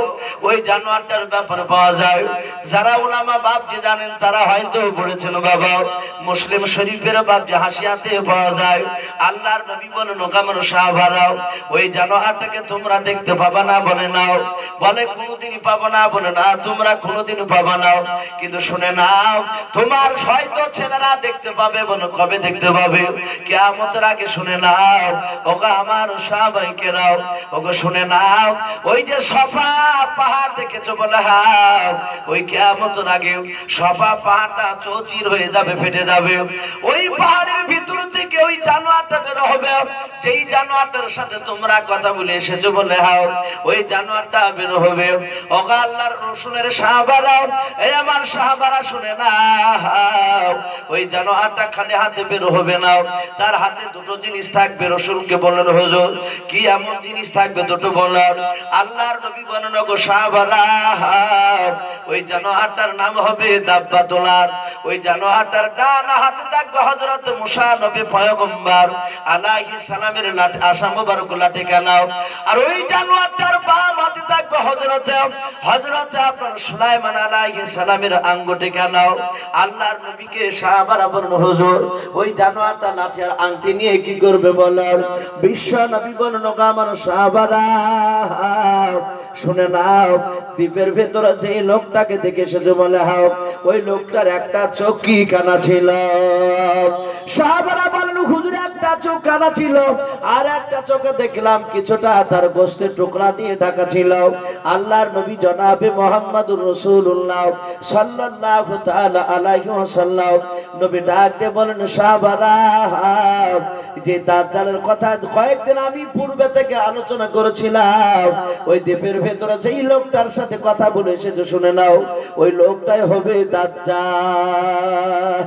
ওই জানোয়ারটার ব্যাপারে পাওয়া যায়। যারা উলামা বাপ যে জানেন তারা হয়তো পড়েছেন বাবা, মুসলিম শরীফের বাপ যে হাসিয়াতে পাওয়া যায়। আল্লাহর নবী বলেন, ওগো আমার সাহাবারা ওই জানোয়ারটাকে তোমরা দেখতে পাবা না? বলে নাও। বলে কোনোদিনই পাবো না। বলে না, তোমরা কোনোদিনও পাবা না, কিন্তু শুনে নাও তোমার হয়তো ছেলেরা দেখতে পাবে। বলো কবে দেখতে পাবে? কিয়ামতের আগে। শুনে নাও ওগো আমার সাহাবায়ে কেরাম, ওগো শুনে নাও, ওই যে সফা পাহাড় দেখেছো? বলে হ্যাঁ, ওই কিয়ামতের আগে সফা পাহাড়টা চৌচির হয়ে যাবে, ফেটে যাবে। ওই পাহাড়ের ভিতর থেকে ওই জানোয়ারটা বের হবে, যেই জানোয়ারটার সাথে তোমরা কথা বলে এসেছো। বলে হ্যাঁ, ওই জানোয়ারটা বের হবে। ওগো আল্লাহর রাসূলের সাহাবারা, এই আমার সাহাবারা শুনে নাও, ওই জানোয়ারটা খালি হাতে বের হবে না, তার হাতে দুটো জিনিস থাকবে। রাসূলকে বললেন, হুজুর কি এমন জিনিস থাকবে? দুটো বললেন। আল্লাহর নবী বলেন, ওগো সাহাবারা, ওই জানোয়ারটার নাম হবে দাব্বাতুল আরদ। ওই জানোয়ারটার ডান হাতে থাকবে হযরত মুসা নবী পয়গম্বর আলাইহিস সালামের লাঠি, আশা মোবারক লাঠি কালাও। আর ওই জানোয়ারটার বাম হাতে থাকবে হযরত আপনার সুলাইমান আলাইহিস সালামের আঙ্গুটি কালাও। আল্লাহর নবীকে সাহাবারা বলেন, হুজুর ওই জানোয়ারটা লাঠি আর আংটি নিয়ে কি করবে? বলেন। বিশ্ব নবী বলেন, ওগো আমার সাহাবারা শুনে নাও, দ্বীপের ভেতরে যে লোকটাকে দেখে এসেছে, বলে হাও, ওই লোকটার একটা চোখ কি কানা ছিল? সাহাবারা বলেন, হুজুর একটা চোখ কানা ছিল, আর একটা চোখে দেখলাম কিছুটা তার গোশতের টুকরা দিয়ে ঢাকা ছিল। আল্লাহর নবী জনাবে মুহাম্মদুর রাসূলুল্লাহ সাল্লাল্লাহু তাআলা আলাইহি ওয়াসাল্লাম নবী ডাক দিয়ে বলেন, সাহাবারা যে দাজ্জালের কথা কয়েকদিন আমি পূর্বে থেকে আলোচনা করেছিলাম, ওই দ্বীপের ভেতরে যেই লোকটার সাথে কথা বলে এসেছে, শুনে নাও, ওই লোকটাই হবে দাজ্জাল।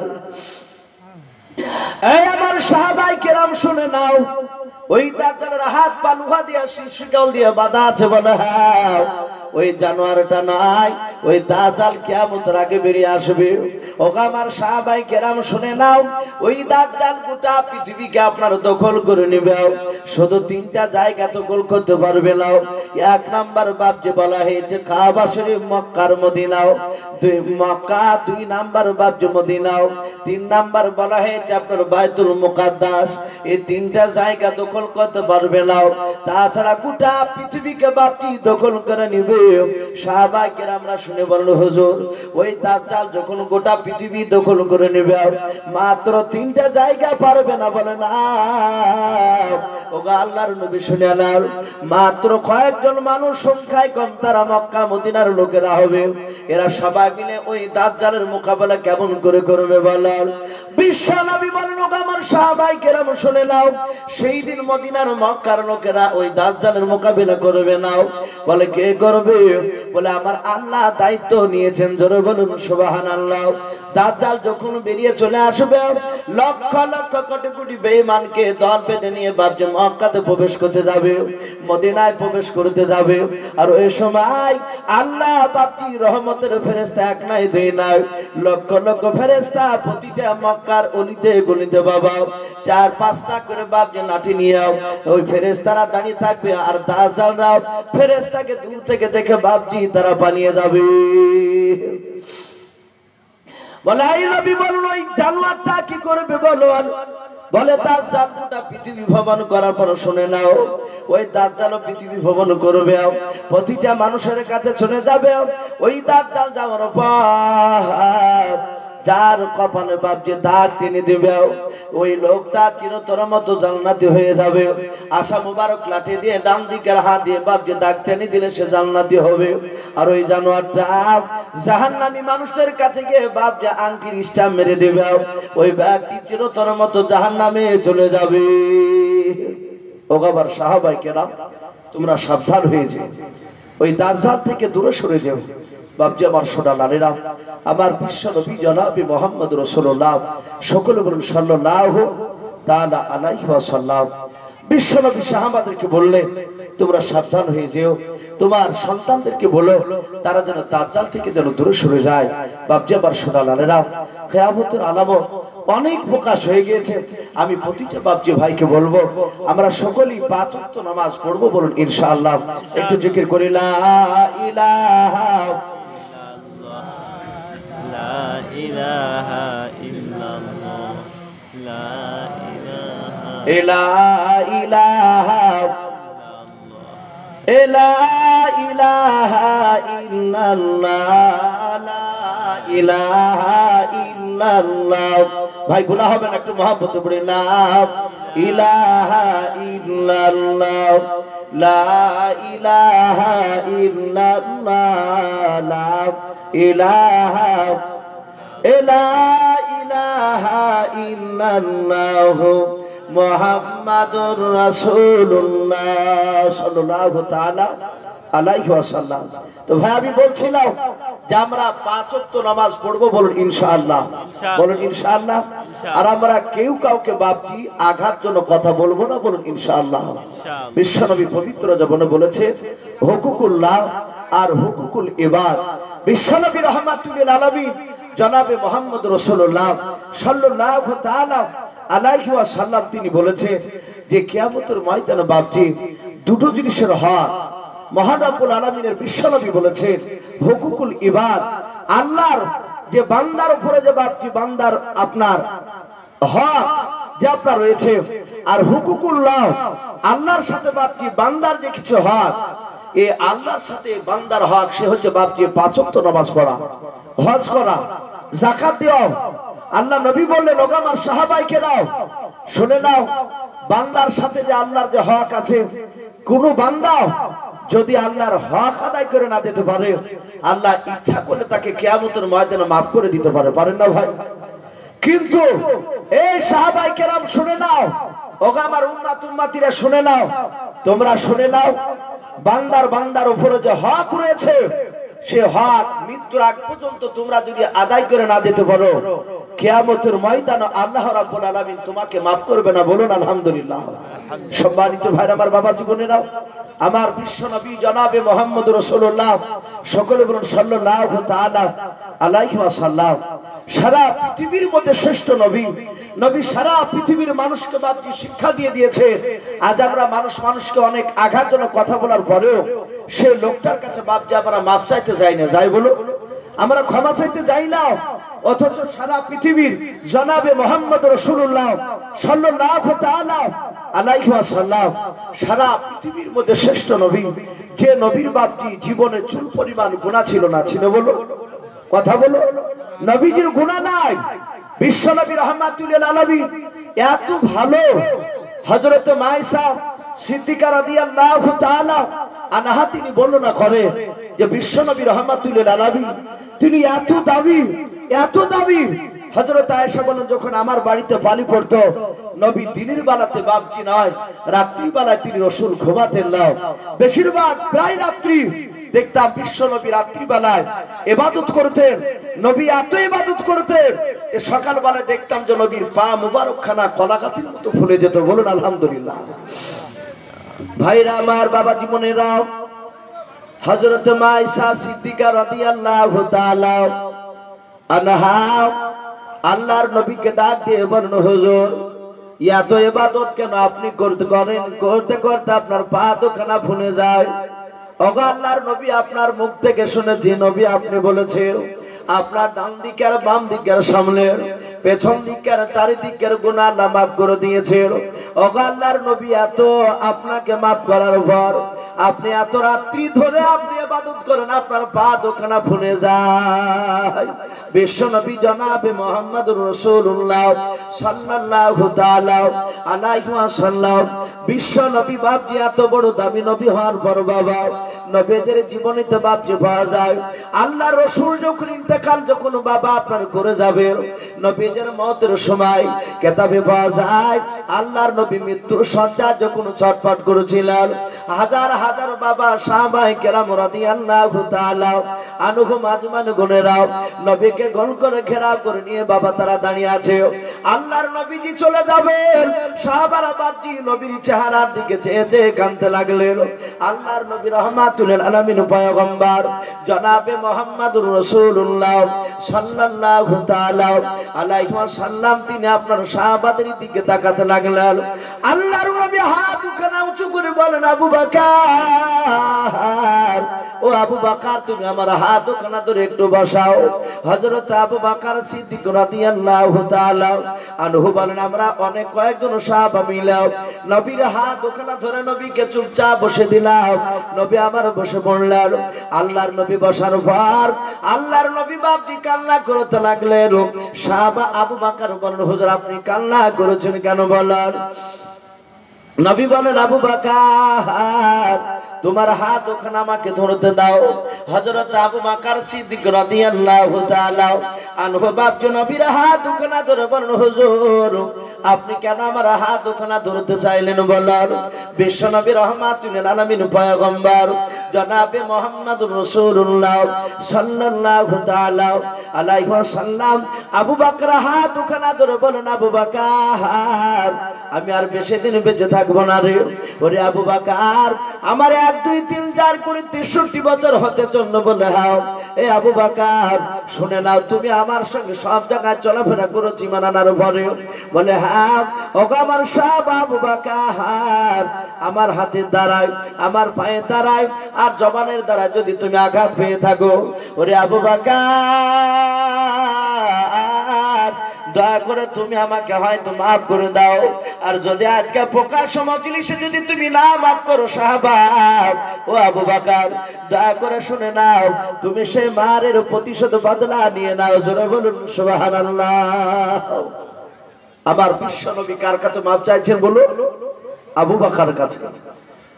এই আমার সাহাবায়ে কেরাম শুনে নাও, ওই দাজ্জালের হাত পা লোহা দিয়ে শিকল দিয়ে বাঁধা আছে। বলে হ্যাঁ, ওই জানোয়ারটা নাই, ওই দাজ্জাল কিয়ামতের আগে বেরিয়ে আসবে। ওগো আমার সাহাবায়ে কেরাম শুনে নাও, ওই দাজ্জাল গোটা পৃথিবীকে আপনার দখল করে নেবে। শুধু তিনটা জায়গা দখল করতে পারবে না। এক নাম্বার বাপ যে বলা হয়েছে কাবা শরীফ, মক্কার মদিনাও। মক্কা, দুই নাম্বার বাপ যে মদিনাও, তিন নাম্বার বলা হয়েছে আপনার বাইতুল মুকাদ্দাস। এই তিনটা জায়গা দখল করতে পারবে না। তাছাড়া গোটা পৃথিবীকে বাপি দখল করে নিবে। সাহাবায়ে কেরামরা শুনে বলল, হুজুর ওই দাজ্জাল যখন গোটা পৃথিবী দখল করে নেবে, মাত্র তিনটা জায়গা পারবে না। বলে না। ওগো আল্লাহর নবী শুনে নাও, মাত্র কয়েকজন মানুষ সংখ্যায় কম, তারা মক্কা মদিনার লোকেরা হবে। এরা সবাই মিলে ওই দাজ্জালের মোকাবেলা কেমন করে করবে? বলেন। বিশ্ব নবী বলেন, ওগো আমার সাহাবায়ে কেরাম শুনে নাও, সেই দিন মদিনার মক্কার লোকেরা ওই দাজ্জালের মোকাবেলা করবে না। বলে কে করবে? বলে আমার আল্লাহ দায়িত্ব নিয়েছেন। জোরে বলুন সুবহানাল্লাহ। দাজ্জাল যখন বেরিয়ে চলে আসবে, লক্ষ লক্ষ কোটি কোটি বেঈমানকে দল বেঁধে নিয়ে বাপজি মক্কাতে প্রবেশ করতে যাবে, মদিনায় প্রবেশ করতে যাবে। আর ওই সময় আল্লাহ বাপজি রহমতের ফেরেশতা এক নাই দুই নাই, লক্ষ লক্ষ ফেরেশতা প্রতিটা মক্কার অলিতে গলিতে বাবা 4-5টা করে বাপজি লাঠি নিয়ে ওই ফেরেশতারা দাঁড়িয়ে থাকবে। আর দাজ্জালরা ফেরেশতাকে দূর থেকে দেখে বাপজি তারা পালিয়ে যাবে। বলে এই নবী বলুন ওই জানোয়ারটা কি করবে বলুন। বলে দাজ্জাল গোটা পৃথিবী ভ্রমণ করার পর শুনে নাও, ওই দাজ্জালও পৃথিবী ভ্রমণ করবে, প্রতিটা মানুষের কাছে চলে যাবে। ওই দাজ্জাল যাওয়ার পর যার কপালে বাপজি দাগ টেনে দেবে, ওই লোকটা চিরতর মতো জান্নাতি হয়ে যাবে। আশা মুবারক লাঠি দিয়ে ডান দিকের হাত দিয়ে বাপজি দাগ টেনে দিলে সে জান্নাতি হবে। আর ওই জানোয়ারটা জাহান্নামী মানুষদের কাছে গিয়ে বাপজি আংটির স্টাম্প মেরে দেবে, ওই ব্যক্তি চিরতর মতো জাহান্নামে চলে যাবে। ওগাবার সাহাবাই কেরাম তোমরা সাবধান হয়ে যাও, ওই দাজ্জাল থেকে দূরে সরে যাও। বাপজি আমার সোনা লালেরা, আমার বিশ্ব নবী জনাবে মুহাম্মদ রাসূলুল্লাহ, সকলে বলুন সাল্লাল্লাহু তাআলা আলাইহি ওয়াসাল্লাম। বিশ্ব নবী সাহাবাদেরকে বললে তোমরা সাবধান হয়ে যেও, তোমার সন্তানদেরকে বলো তারা যেন দাজ্জাল থেকে যেন দূরে সরে যায়। বাপজি আমার সোনা লালেরা, কিয়ামতের আলামত অনেক প্রকাশ হয়ে গিয়েছে। আমি প্রতিটা বাপজি ভাইকে বলবো আমরা সকলেই 5 ওয়াক্ত নামাজ পড়বো, বলুন ইনশাআল্লাহ। একটু জিকির করি লা ইলাহা লা ইলাহা ইল্লাল্লাহ, লা ইলাহা লা ইলাহা ইল্লাল্লাহ, লা ইলাহা ইল্লাল্লাহ। ভাই গুনাহ হবে না, একটু মহব্বতে পড়ি লা ইলাহা ইল্লাল্লাহ, লা ইলাহা ইল্লাল্লাহ, লা ইলাহা ইল্লাল্লাহ মুহাম্মাদুর রাসূলুল্লাহ সাল্লাল্লাহু তাআলা আলাইহি ওয়াসাল্লাম। তো ভাই আমি বলছিলাম যে আমরা 5 ওয়াক্ত নামাজ পড়বো, বলুন ইনশাআল্লাহ, বলুন ইনশাআল্লাহ। আর আমরা কেউ কাউকে বাপজি আঘাত জন্য কথা বলবো না, বলুন ইনশাআল্লাহ। বিশ্বনবী পবিত্র জীবনে বলেছে হুকুকুল্লাহ আর হুকুকুল ইবাদ। বিশ্বনবী রাহমাতুল আলামিন জনাবে মুহাম্মদ রাসূলুল্লাহ সাল্লাল্লাহু তাআলা আলাইহি ওয়াসাল্লাম তিনি বলেছে যে কিয়ামতের ময়দানে বাপজি দুটো জিনিসের হক মহান রব্বুল আলামিনের বিশ্বনবী বলেছেন হুকুকুল ইবাদ, আল্লাহর যে বান্দার উপরে যে বাপজি বান্দার আপনার হক যে আপনার রয়েছে, আর হুকুকুল্লাহ আল্লাহর সাথে বাপজি বান্দার যে কিছু হক, এই আল্লাহর সাথে বান্দার হক সে হচ্ছে বাপজি 5 ওয়াক্ত নামাজ পড়া, হজ করা, যাকাত দেওয়া। আল্লাহ নবী বললেন ওগো আমার সাহাবাইকে নাও শুনে নাও, বান্দার সাথে যে আল্লাহর যে হক আছে, কোন বান্দা যদি আল্লাহর হক আদায় করে না দিতে পারে, আল্লাহ ইচ্ছা করলে তাকে কিয়ামতের ময়দানে মাফ করে দিতে পারে, পারেন না ভাই? কিন্তু এই সাহাবাই কেরাম শুনে নাও, ওগো আমার উম্মত উম্মতিরা শুনে নাও, তোমরা শুনে নাও, বান্দার উপরে যে হক রয়েছে, সে হক মৃত্যুর আগ পর্যন্ত তোমরা যদি আদায় করে না যেতে পারো, কিয়ামতের ময়দানে আল্লাহ রাব্বুল আলামিন তোমাকে মাফ করবে না, বলুন আলহামদুলিল্লাহ। সম্মানিত ভাইরা আমার, বাবা জীবনেরাও, আমার বিশ্ব নবী জনাবে মুহাম্মদ রাসূলুল্লাহ, সকলে বলুন সাল্লাল্লাহু তাআলা আলাইহি ওয়াসাল্লাম। সারা পৃথিবীর মধ্যে শ্রেষ্ঠ নবী সারা পৃথিবীর মানুষকে বাপজি শিক্ষা দিয়ে দিয়েছে। আজ আমরা মানুষকে অনেক আঘাতজনক কথা বলার পরেও সে লোকটার কাছে বাপজি আমরা মাফ চাইতে যাই না, যাই বলো, আমরা ক্ষমা চাইতে যাই না। অথচ সারা পৃথিবীর জনাবে মুহাম্মদ রাসূলুল্লাহ সাল্লাল্লাহু তাআলা আলাইহি ওয়াসাল্লাম, সারা পৃথিবীর মধ্যে শ্রেষ্ঠ নবী, যে নবীর বাপজি জীবনে চুল পরিমাণ গুনাহ ছিল না, ছিল বলো, কথা বলো, নবীজির গুনাহ নাই। বিশ্ব নবী রাহমাতুল আলামিন এত ভালো, হযরত মায়েশা সিদ্দিকা রাদিয়াল্লাহু তাআলা আনহা তিনি বর্ণনা করে যে বিশ্ব নবী রাহমাতুল আলামিন তিনি এত দাবি। হযরত আয়েশা বলেন যখন আমার বাড়িতে পানি পড়তো, নবী দিনের বেলাতে বাপজি নয়, রাত্রি বেলায় তিনি রাসূল ঘুমাতেন না, বেশিরভাগ প্রায় রাত্রি দেখতাম বিশ্ব নবী রাত্রিবেলায় ইবাদত করতেন। নবী এত ইবাদত করতেন যে সকালবেলায় দেখতাম যে নবীর পা মুবারকখানা কলা গাছের মতো ফুলে যেত। বলুন আলহামদুলিল্লাহ। ভাইরা আমার, বাবা জীবনেরা, হযরত মা আয়েশা সিদ্দিকা রাদিয়াল্লাহু তাআলা আনহা আল্লাহর নবীকে ডাক দিয়ে বলেন, হুজুর এত ইবাদত কেন আপনি করতে করতে আপনার পা দুখানা ফুলে যায়? ওগো আল্লাহর নবী, আপনার মুখ থেকে শুনেছি নবী আপনি বলেছেন আপনার ডান দিকের বাম দিকের সামনে পেছন দিকের চারিদিকের গুনাহ আল্লাহ মাফ করে দিয়েছেন। ওগো আল্লাহর নবী, এত আপনাকে মাফ করার পর আপনি এত রাত্রি ধরে আপনি ইবাদত করেন, আপনার পা দুখানা ফুলে যায়। বিশ্ব নবী জনাবে মুহাম্মদুর রাসূলুল্লাহ সাল্লাল্লাহু তাআলা আলাইহি ওয়াসাল্লাম, বিশ্ব নবী বাপজি এত বড় দামি নবী হওয়ার পর বাবা নবীদের জীবনীতে বাপজি পাওয়া যায় আল্লাহর রাসূল যখন ইন্তেকাল যখন বাবা আপনার করে যাবে, নবীদের মওতের সময় কিতাবে পাওয়া যায় আল্লাহর নবী মৃত্যুর শয্যা যখন ছটফট করেছিলেন, হাজার হাজার বাবা সাহাবায়ে কেরাম রাদিয়াল্লাহু তাআলা আনহুম আজমান গুনেরা নবীকে গোল করে ঘেরাও করে নিয়ে বাবা তারা দাঁড়িয়ে আছে। আল্লাহর নবীজি চলে যাবেন, সাহাবারা বাপজি নবীর চেহারার দিকে চেয়ে চেয়ে কাঁদতে লাগলেন। আল্লাহর নবী রহমাতুল আলামিন পয়গম্বর জনাবে মুহাম্মদুর রাসূলুল্লাহ সাল্লাল্লাহু তাআলা আলাইহি ওয়াসাল্লাম তিনি আপনার সাহাবাদের দিকে তাকাতে লাগলেন। আল্লাহর নবী হাত দুখানা উঁচু করে বলেন, আবু বকর, ও আবু বকর তুমি আমার হাত দুখানা ধরে একটু বসাও। হযরত আবু বকর সিদ্দিক রাদিয়াল্লাহু তাআলা আনহু বলেন, আমরা অনেক কয়েকজন সাহাবা মিলে নবীর হাত দুখানা ধরে নবীকে চুপচাপ বসে দিলাম। নবী আমার বসে পড়লেন। আল্লাহর নবী বসার পর আল্লাহর নবী বাপজি কান্না করতে লাগলেন। সাহাবা আবু বকর বলেন, হুজুর আপনি কান্না করেছেন কেন বলেন? নবী বলেন, আবু বকর তোমার হাত ওখানে আমাকে ধরতে দাও। হযরত আবু বকর সিদ্দিক রাদিয়াল্লাহু তাআলা আনহু বাপজি নবীর হাত ওখানে ধরে বলেন, হুজুর আপনি কেন আমার হাত ওখানে ধরতে চাইলেন বলেন? বিশ্ব নবী রহমাতুল আলামিন পয়গম্বর জনাবে মুহাম্মদুর রাসূলুল্লাহ সাল্লাল্লাহু তাআলা আলাইহি ওয়াসাল্লাম আবু বকর হাত ওখানে ধরে বলেন, আবু বকর আমি আর বেশি দিন বেঁচে থাকবো না রে। ওরে আবু বকর আমার 1 2 3 4 করে 63 বছর হতে চললো বলে হাও। এ আবু বকর শুনে নাও, তুমি আমার সঙ্গে সব জায়গায় চলাফেরা করেছি মানানোর পরে বলে হ্যাঁ ওগো আমার সব আবু বকর আমার হাতের দ্বারায় আমার পায়ের দ্বারায় আর জবানের দ্বারা যদি তুমি আঘাত পেয়ে থাকো, ওরে আবু বকর দয়া করে তুমি আমাকে হয়তো মাফ করে দাও। আর যদি আজকে প্রকাশ মজলিসে যদি তুমি না মাফ করো সাহাবা, ও আবু বকর দয়া করে শুনে নাও, তুমি সেই মারের প্রতিশোধ বদলা নিয়ে নাও। জোরে বলুন সুবহানাল্লাহ। আমার বিশ্ব নবী কার কাছে মাফ চাইছেন বলুন? আবু বকর কাছে।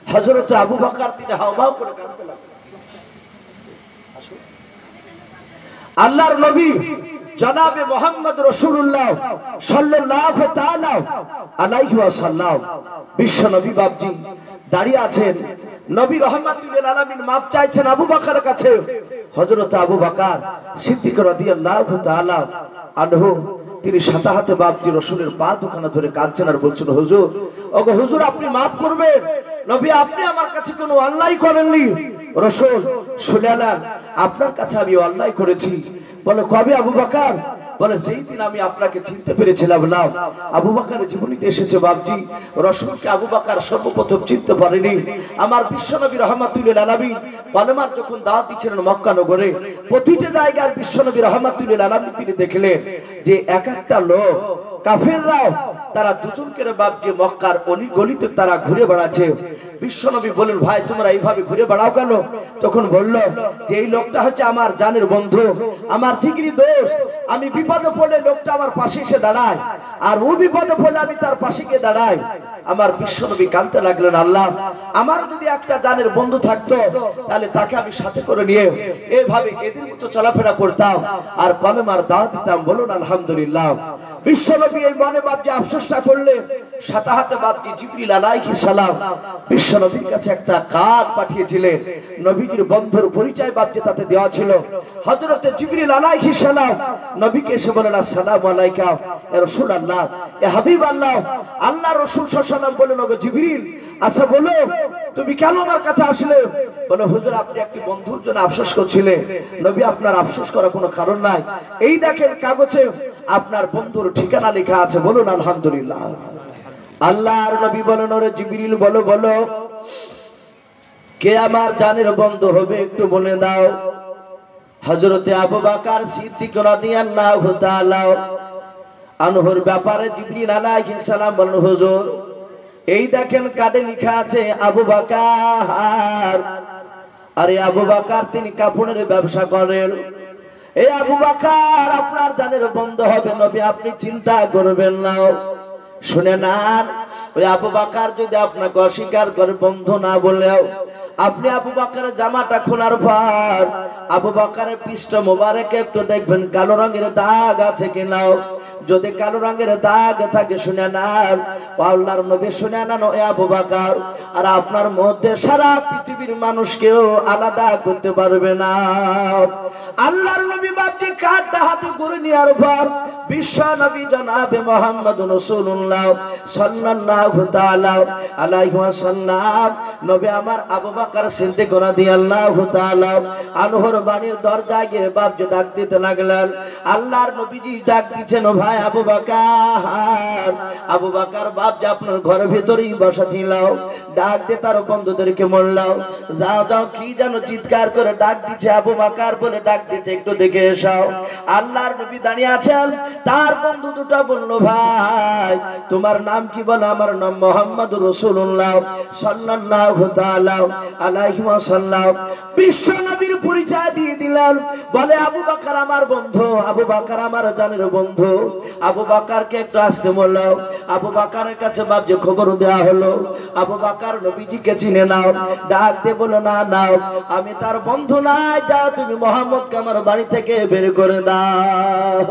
হযরত আবু বকর তিনি হাওমাও করে কাঁদতে লাগলেন। আল্লাহর নবী জনাবে মুহাম্মদ রাসূলুল্লাহ সাল্লাল্লাহু তাআলা আলাইহি ওয়াসাল্লাম বিশ্ব নবী বাপজি দাঁড়িয়ে আছেন। নবী রহমাতুল আলামিন মাফ চাইছেন আবু বকরের কাছে। হযরত আবু বকর সিদ্দিক রাদিয়াল্লাহু তাআলা আনহু তিনি সাথে হাতে বাপজি রাসূলের পা দুখানা ধরে কাঁদছেন আর বলছেন, হুজুর ওগো হুজুর আপনি মাফ করবেন। নবী আপনি আমার কাছে কোনো অন্যায় করেননি। রাসূল শুনালেন, আপনার কাছে আমি অন্যায় করেছি। বলে কবে আবু বকর? বলে যেই দিন আমি আপনাকে চিনতে পেরেছিলাম না। আবু বকরের জীবনীতে এসেছে বাপজি রাসূলকে আবু বকর সর্বপ্রথম চিনতে পারেনি। আমার বিশ্বনবী রহমাতুল আলামিন কলেমার যখন দাওয়াত দিচ্ছিলেন মক্কা নগরে, প্রতিটা জায়গার বিশ্বনবী রহমাতুল আলামিন তিনি দেখলেন যে এক একটা লোক কাফেররাও তারা দুজন করে বাপজি মক্কার অলি গলিতে তারা ঘুরে বেড়াচ্ছে। বিশ্বনবী বলেন, ভাই তোমরা এইভাবে ঘুরে বেড়াও কেন? তখন বলল যে এই লোকটা হচ্ছে আমার জানের বন্ধু, আমার জিগরি দোস্ত। আমি বিপদে পড়লে লোকটা আমার পাশে এসে দাঁড়ায়, আর ও বিপদে পড়লে আমি তার পাশে গিয়ে দাঁড়াই। আমার বিশ্বনবী কাঁদতে লাগলেন, আল্লাহ আমার যদি একটা জানের বন্ধু থাকতো তাহলে তাকে আমি সাথে করে নিয়ে এভাবে এদের মতো চলাফেরা করতাম আর কলেমার দাওয়াত দিতাম। বলুন আলহামদুলিল্লাহ। বিশ্বনবী এই মনে বাপজি আফসোসটা করলেন। সাথে সাথে বাপজি জিবরিল আলাইহিস সালাম বিশ্বনবীর কাছে একটা কার্ড পাঠিয়েছিলেন। নবীজির বন্ধুর পরিচয় বাপজি তাতে দেওয়া ছিল। হযরতে জিবরিল আলাইহিস সালাম নবীকে এসে বলেন, আসসালামু আলাইকা ইয়া রাসূলুল্লাহ, ইয়া হাবিবাল্লাহ। আল্লাহ রাসূল সাল্লাল্লাহু আলাইহি ওয়াসাল্লাম বললেন, ওগো জিবরিল, আচ্ছা বলো তুমি কেন আমার কাছে আসলে? বলে, হুজুর আপনি একটি বন্ধুর জন্য আফসোস করছিলেন। নবী, আপনার আফসোস করার কোনো কারণ নাই। এই দেখেন কাগজে আপনার বন্ধুর ঠিকানা লেখা আছে। বলুন আলহামদুলিল্লাহ। আল্লাহর নবী বলেন, ওরে জিবরিল বলো বলো, কে আমার জানের বন্ধু হবে একটু বলে দাও। হযরতে আবু বকর সিদ্দিক রাদিয়াল্লাহু তাআলা আনহুর ব্যাপারে জিবরিল আলাইহিস সালাম বলেন, হুজুর এই দেখেন কার্ডে লেখা আছে আবু বকর। আরে আবু বকর তিনি কাপড়ের ব্যবসা করেন। এই আবু বকর আপনার জানের বন্ধু হবে। নবী আপনি চিন্তা করবেন না। শুনে নেন, ওই আবু বকর যদি আপনাকে অস্বীকার করে বন্ধু না বলেও আপনি আবু বকরের জামাটা খোলার পর আবু বকরের পৃষ্ঠ মোবারকে একটু দেখবেন কালো রঙের দাগ আছে কিনা। যদি কালো রঙের দাগ থাকে শুনে নেন, আল্লাহর নবী শুনে নেন, ওই আবু বকর আর আপনার মধ্যে সারা পৃথিবীর মানুষকেও আলাদা করতে পারবে না। আল্লাহর নবী বাপটি কাঁধে হাতে করে নেওয়ার পর বিশ্ব নবী জনাবে মুহাম্মদ রাসূলুল্লাহ সাল্লাল্লাহু তাআলা আলাইহি ওয়াসাল্লাম নবী আমার আবু বকর সিদ্দিক রাদিয়াল্লাহু তাআলা আনহুর বাড়ির দরজায় গিয়ে বাপজি ডাক দিতে লাগলেন। আল্লাহর নবীজি ডাক দিয়েছেন, ও ভাই আবু বকর। আবু বকর বাপজি আপনার ঘরের ভিতরেই বসা ছিল। ডাক দিয়ে তার বন্ধুদেরকে বললাম, যাও যাও কি যেন চিৎকার করে ডাক দিচ্ছে, আবু বকর বলে ডাক দিচ্ছে, একটু দেখে এসো। আল্লাহর নবী দাঁড়িয়ে আছেন। তার বন্ধু দুটো বলল, ভাই তোমার নাম কি? বলে, আমার নাম মুহাম্মদ রাসূলুল্লাহ সাল্লাল্লাহু তাআলা আলাইহি ওয়াসাল্লাম। বিশ্ব নবীর পরিচয় দিয়ে দিলেন। বলে, আবু বকর আমার বন্ধু, আবু বকর আমার জানের বন্ধু। আবু বকরকে একটু আসতে বলল। আবু বকরের কাছে বাপজি খবর দেওয়া হলো। আবু বকর নবীজিকে চিনে নাও। ডাক দিয়ে বলো, না নাও আমি তার বন্ধু নাই, যাও তুমি মুহাম্মদকে আমার বাড়ি থেকে বের করে দাও।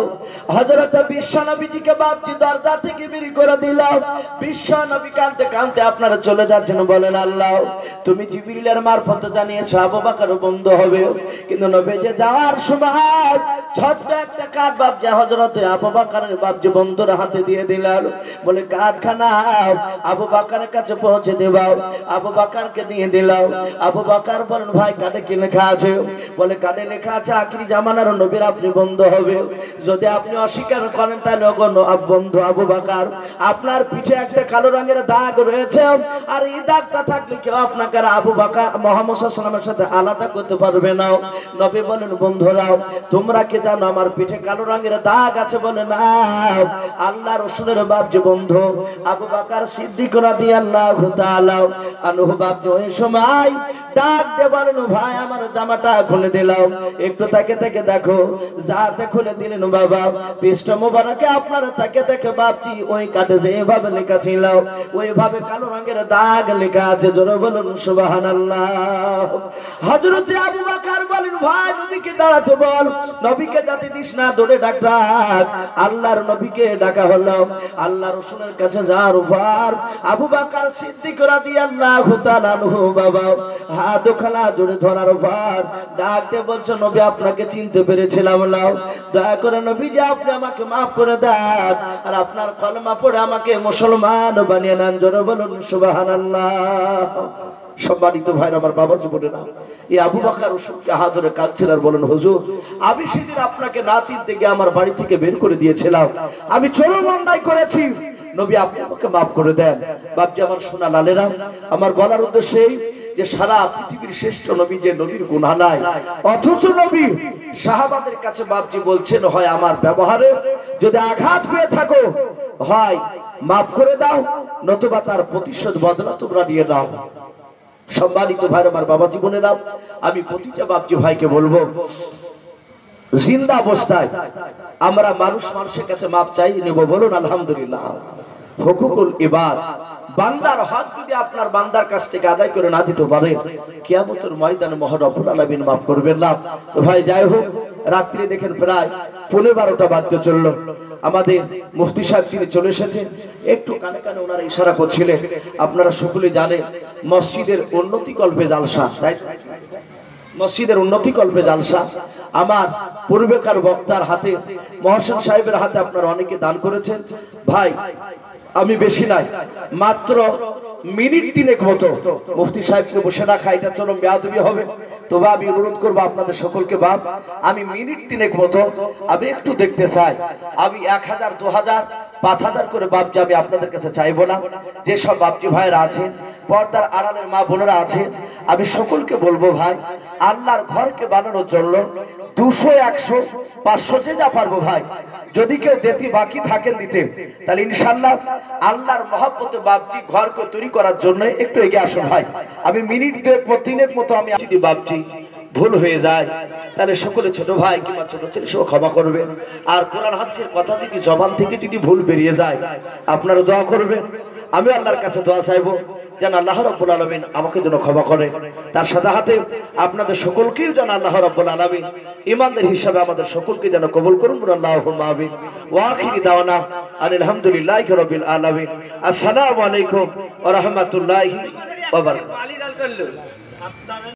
হযরত বিশ্ব নবীজিকে বাপজি দরজা থেকে বের করে দিলাম। বিশ্ব নবী কাঁদতে কাঁদতে আপনারা চলে যাচ্ছেন। বলেন, আল্লাহ তুমি জিবরিলের মারফতে জানিয়েছো আবু বকর বন্ধু হবে, কিন্তু নবী যে যাওয়ার সময় ছোট্ট একটা কার্ড বাপজি হযরতে আবু বকরের বাপজি বন্ধুর হাতে দিয়ে দিলেন। বলে, কার্ডখানা আবু বকরের কাছে পৌঁছে দেবাও। আবু বকরকে দিয়ে দিলাম। আবু বকর বলেন, ভাই কার্ডে কি লেখা আছে? বলে, কার্ডে লেখা আছে আখিরি জামানার নবীর আপনি বন্ধু হবে। যদি আপনি অস্বীকার করেন তাহলে বন্ধু আবু বকর আপনার পিঠে একটা কালো রঙের দাগ রয়েছে, আর এই দাগটা থাকলে কেউ আপনাকে আবু বকর মুহাম্মদ সাল্লাল্লাহু আলাইহি ওয়াসাল্লামের সাথে আলাদা করতে পারবে না। নবী বলেন, বন্ধুরাও তোমরা কি জানো আমার পিঠে কালো রঙের দাগ আছে? বলে, না। আল্লাহ রাসূলের বাপজি বন্ধু আবু বকর সিদ্দিক রাদিয়াল্লাহু তাআলা আনহু বাপজি ওই সময় ডাক দিয়ে বলেন, ভাই আমার জামাটা খুলে দিলাম, একটু তাকে তাকে দেখো। যাতে খুলে দিলেন বাবা, পৃষ্ঠ মোবারকে আপনার তাকে দেখে বাপজি ওই কাটে যেভাবে লেখা ছিল ওইভাবে কালো রঙের দাগ লেখা আছে। জোরে বলুন সুবহানাল্লাহ। হযরত আবু বকর বলেন, ভাই নবীকে দাঁড়াতে বল, নবীকে যাতে দিস না, দৌড়ে ডাক ডাক। আল্লাহর নবীকে ডাকা হলো। আল্লাহ রাসূলের কাছে যাওয়ার পর আবু বকর সিদ্দিক রাদিয়াল্লাহু তাআলা আনহু বাবা হাত খানা জোরে ধরার পর ডাক দিয়ে বলছে, নবী আপনাকে চিনতে পেরেছিলাম না, দয়া করে নবী যে আপনি আমাকে মাফ করে দেন আর আপনার কলমা পড়ে আমাকে মুসলমান বানিয়ে নেন। জোরে বলুন সুবহানাল্লাহ। সম্মানিত ভাই আমার বাবা জীবনেরা, এই আবু বকর রাসূলকে হাত ধরে কাঁদছেন আর বলেন, হুজুর আমি সেদিন আপনাকে না চিনতে গিয়ে আমার বাড়ি থেকে বের করে দিয়েছিলাম, আমি চরম অন্যায় করেছি, নবী আপনি আমাকে মাফ করে দেন। বাপজি আমার সোনা লালেরা, আমার বলার উদ্দেশ্য এই যে সারা পৃথিবীর শ্রেষ্ঠ নবী যে নবীর গুনাহ নাই, অথচ নবী সাহাবাদের কাছে বাপজি বলছেন, হয় আমার ব্যবহারে যদি আঘাত পেয়ে থাকো হয় মাফ করে দাও, নতুবা তার প্রতিশোধ বদলা তোমরা নিয়ে নাও। সম্মানিত ভাই আমার বাবা জীবনেরা, আমি প্রতিটা বাপজি ভাইকে বলবো, জিন্দা অবস্থায় আমরা মানুষের কাছে মাপ চাই নেব, বলুন আলহামদুলিল্লাহ। হুকুকুল ইবাদ, বান্দার হক যদি আপনার বান্দার কাছ থেকে আদায় করে না দিতে পারেন, কিয়ামতের ময়দানে মহান রব্বুল আলামিন মাফ করবেন না। তো ভাই যাই হোক, রাত্রি দেখেন প্রায় 12:15 বাজতে চললো। আমাদের মুফতি সাহেব তিনি চলে এসেছেন, একটু কানে কানে ওনারা ইশারা করছিলেন। আপনারা সকলে জানেন মসজিদের উন্নতি কল্পে জালসা, তাই মসজিদের উন্নতি কল্পে জালসা। আমার পূর্বেকার বক্তার হাতে, মহসেন সাহেবের হাতে আপনারা অনেকে দান করেছেন। ভাই আমি বেশি নাই, মাত্র মিনিট 3 মতো মুফতি সাহেবকে বসে রাখা, এটা চরম বেয়াদবি হবে। তবে আমি অনুরোধ করবো আপনাদের সকলকে, বাপ আমি মিনিট 3 মতো আমি একটু দেখতে চাই। আমি 1000, 2000, 5000 করে বাপজি আমি আপনাদের কাছে চাইবো না। যেসব বাপজি ভাইরা আছেন, পর্দার আড়ালের মা বোনেরা আছেন, আমি সকলকে বলবো ভাই আল্লাহর ঘরকে বানানোর জন্য 200, 100, 500 যে যা পারবো ভাই, যদি কেউ দিতে বাকি থাকেন দিতে, তাহলে ইনশাআল্লাহ আল্লাহর মহব্বতে বাপজি ঘরকে তৈরি করার জন্য একটু এগিয়ে আসুন ভাই। আমি মিনিট 2-3 মতো আমি যদি বাপজি ভুল হয়ে যায়, তাহলে সকলে ছোট ভাই কিংবা ছোট ছেলে সব ক্ষমা করবে। আর কোরআন হাদিসের কথা যদি জবান থেকে যদি ভুল বেরিয়ে যায়, আপনারা দোয়া করবেন। আমি আল্লাহর কাছে দোয়া চাইবো যেন আল্লাহ রাব্বুল আলামিন আমাকে যেন ক্ষমা করে। তার সাথে হাতে আপনাদের সকলকেও যেন আল্লাহ রাব্বুল আলামিন ঈমানদার হিসাবে আমাদের সকলকে যেন কবুল করুন। আল্লাহুম্মা আমিন। ওয়া আখিরি দাওয়ানা আলহামদুলিল্লাহি রাব্বিল আলামিন। আসসালামু আলাইকুম ওয়া রাহমাতুল্লাহি ওয়া বারাকাতুহু।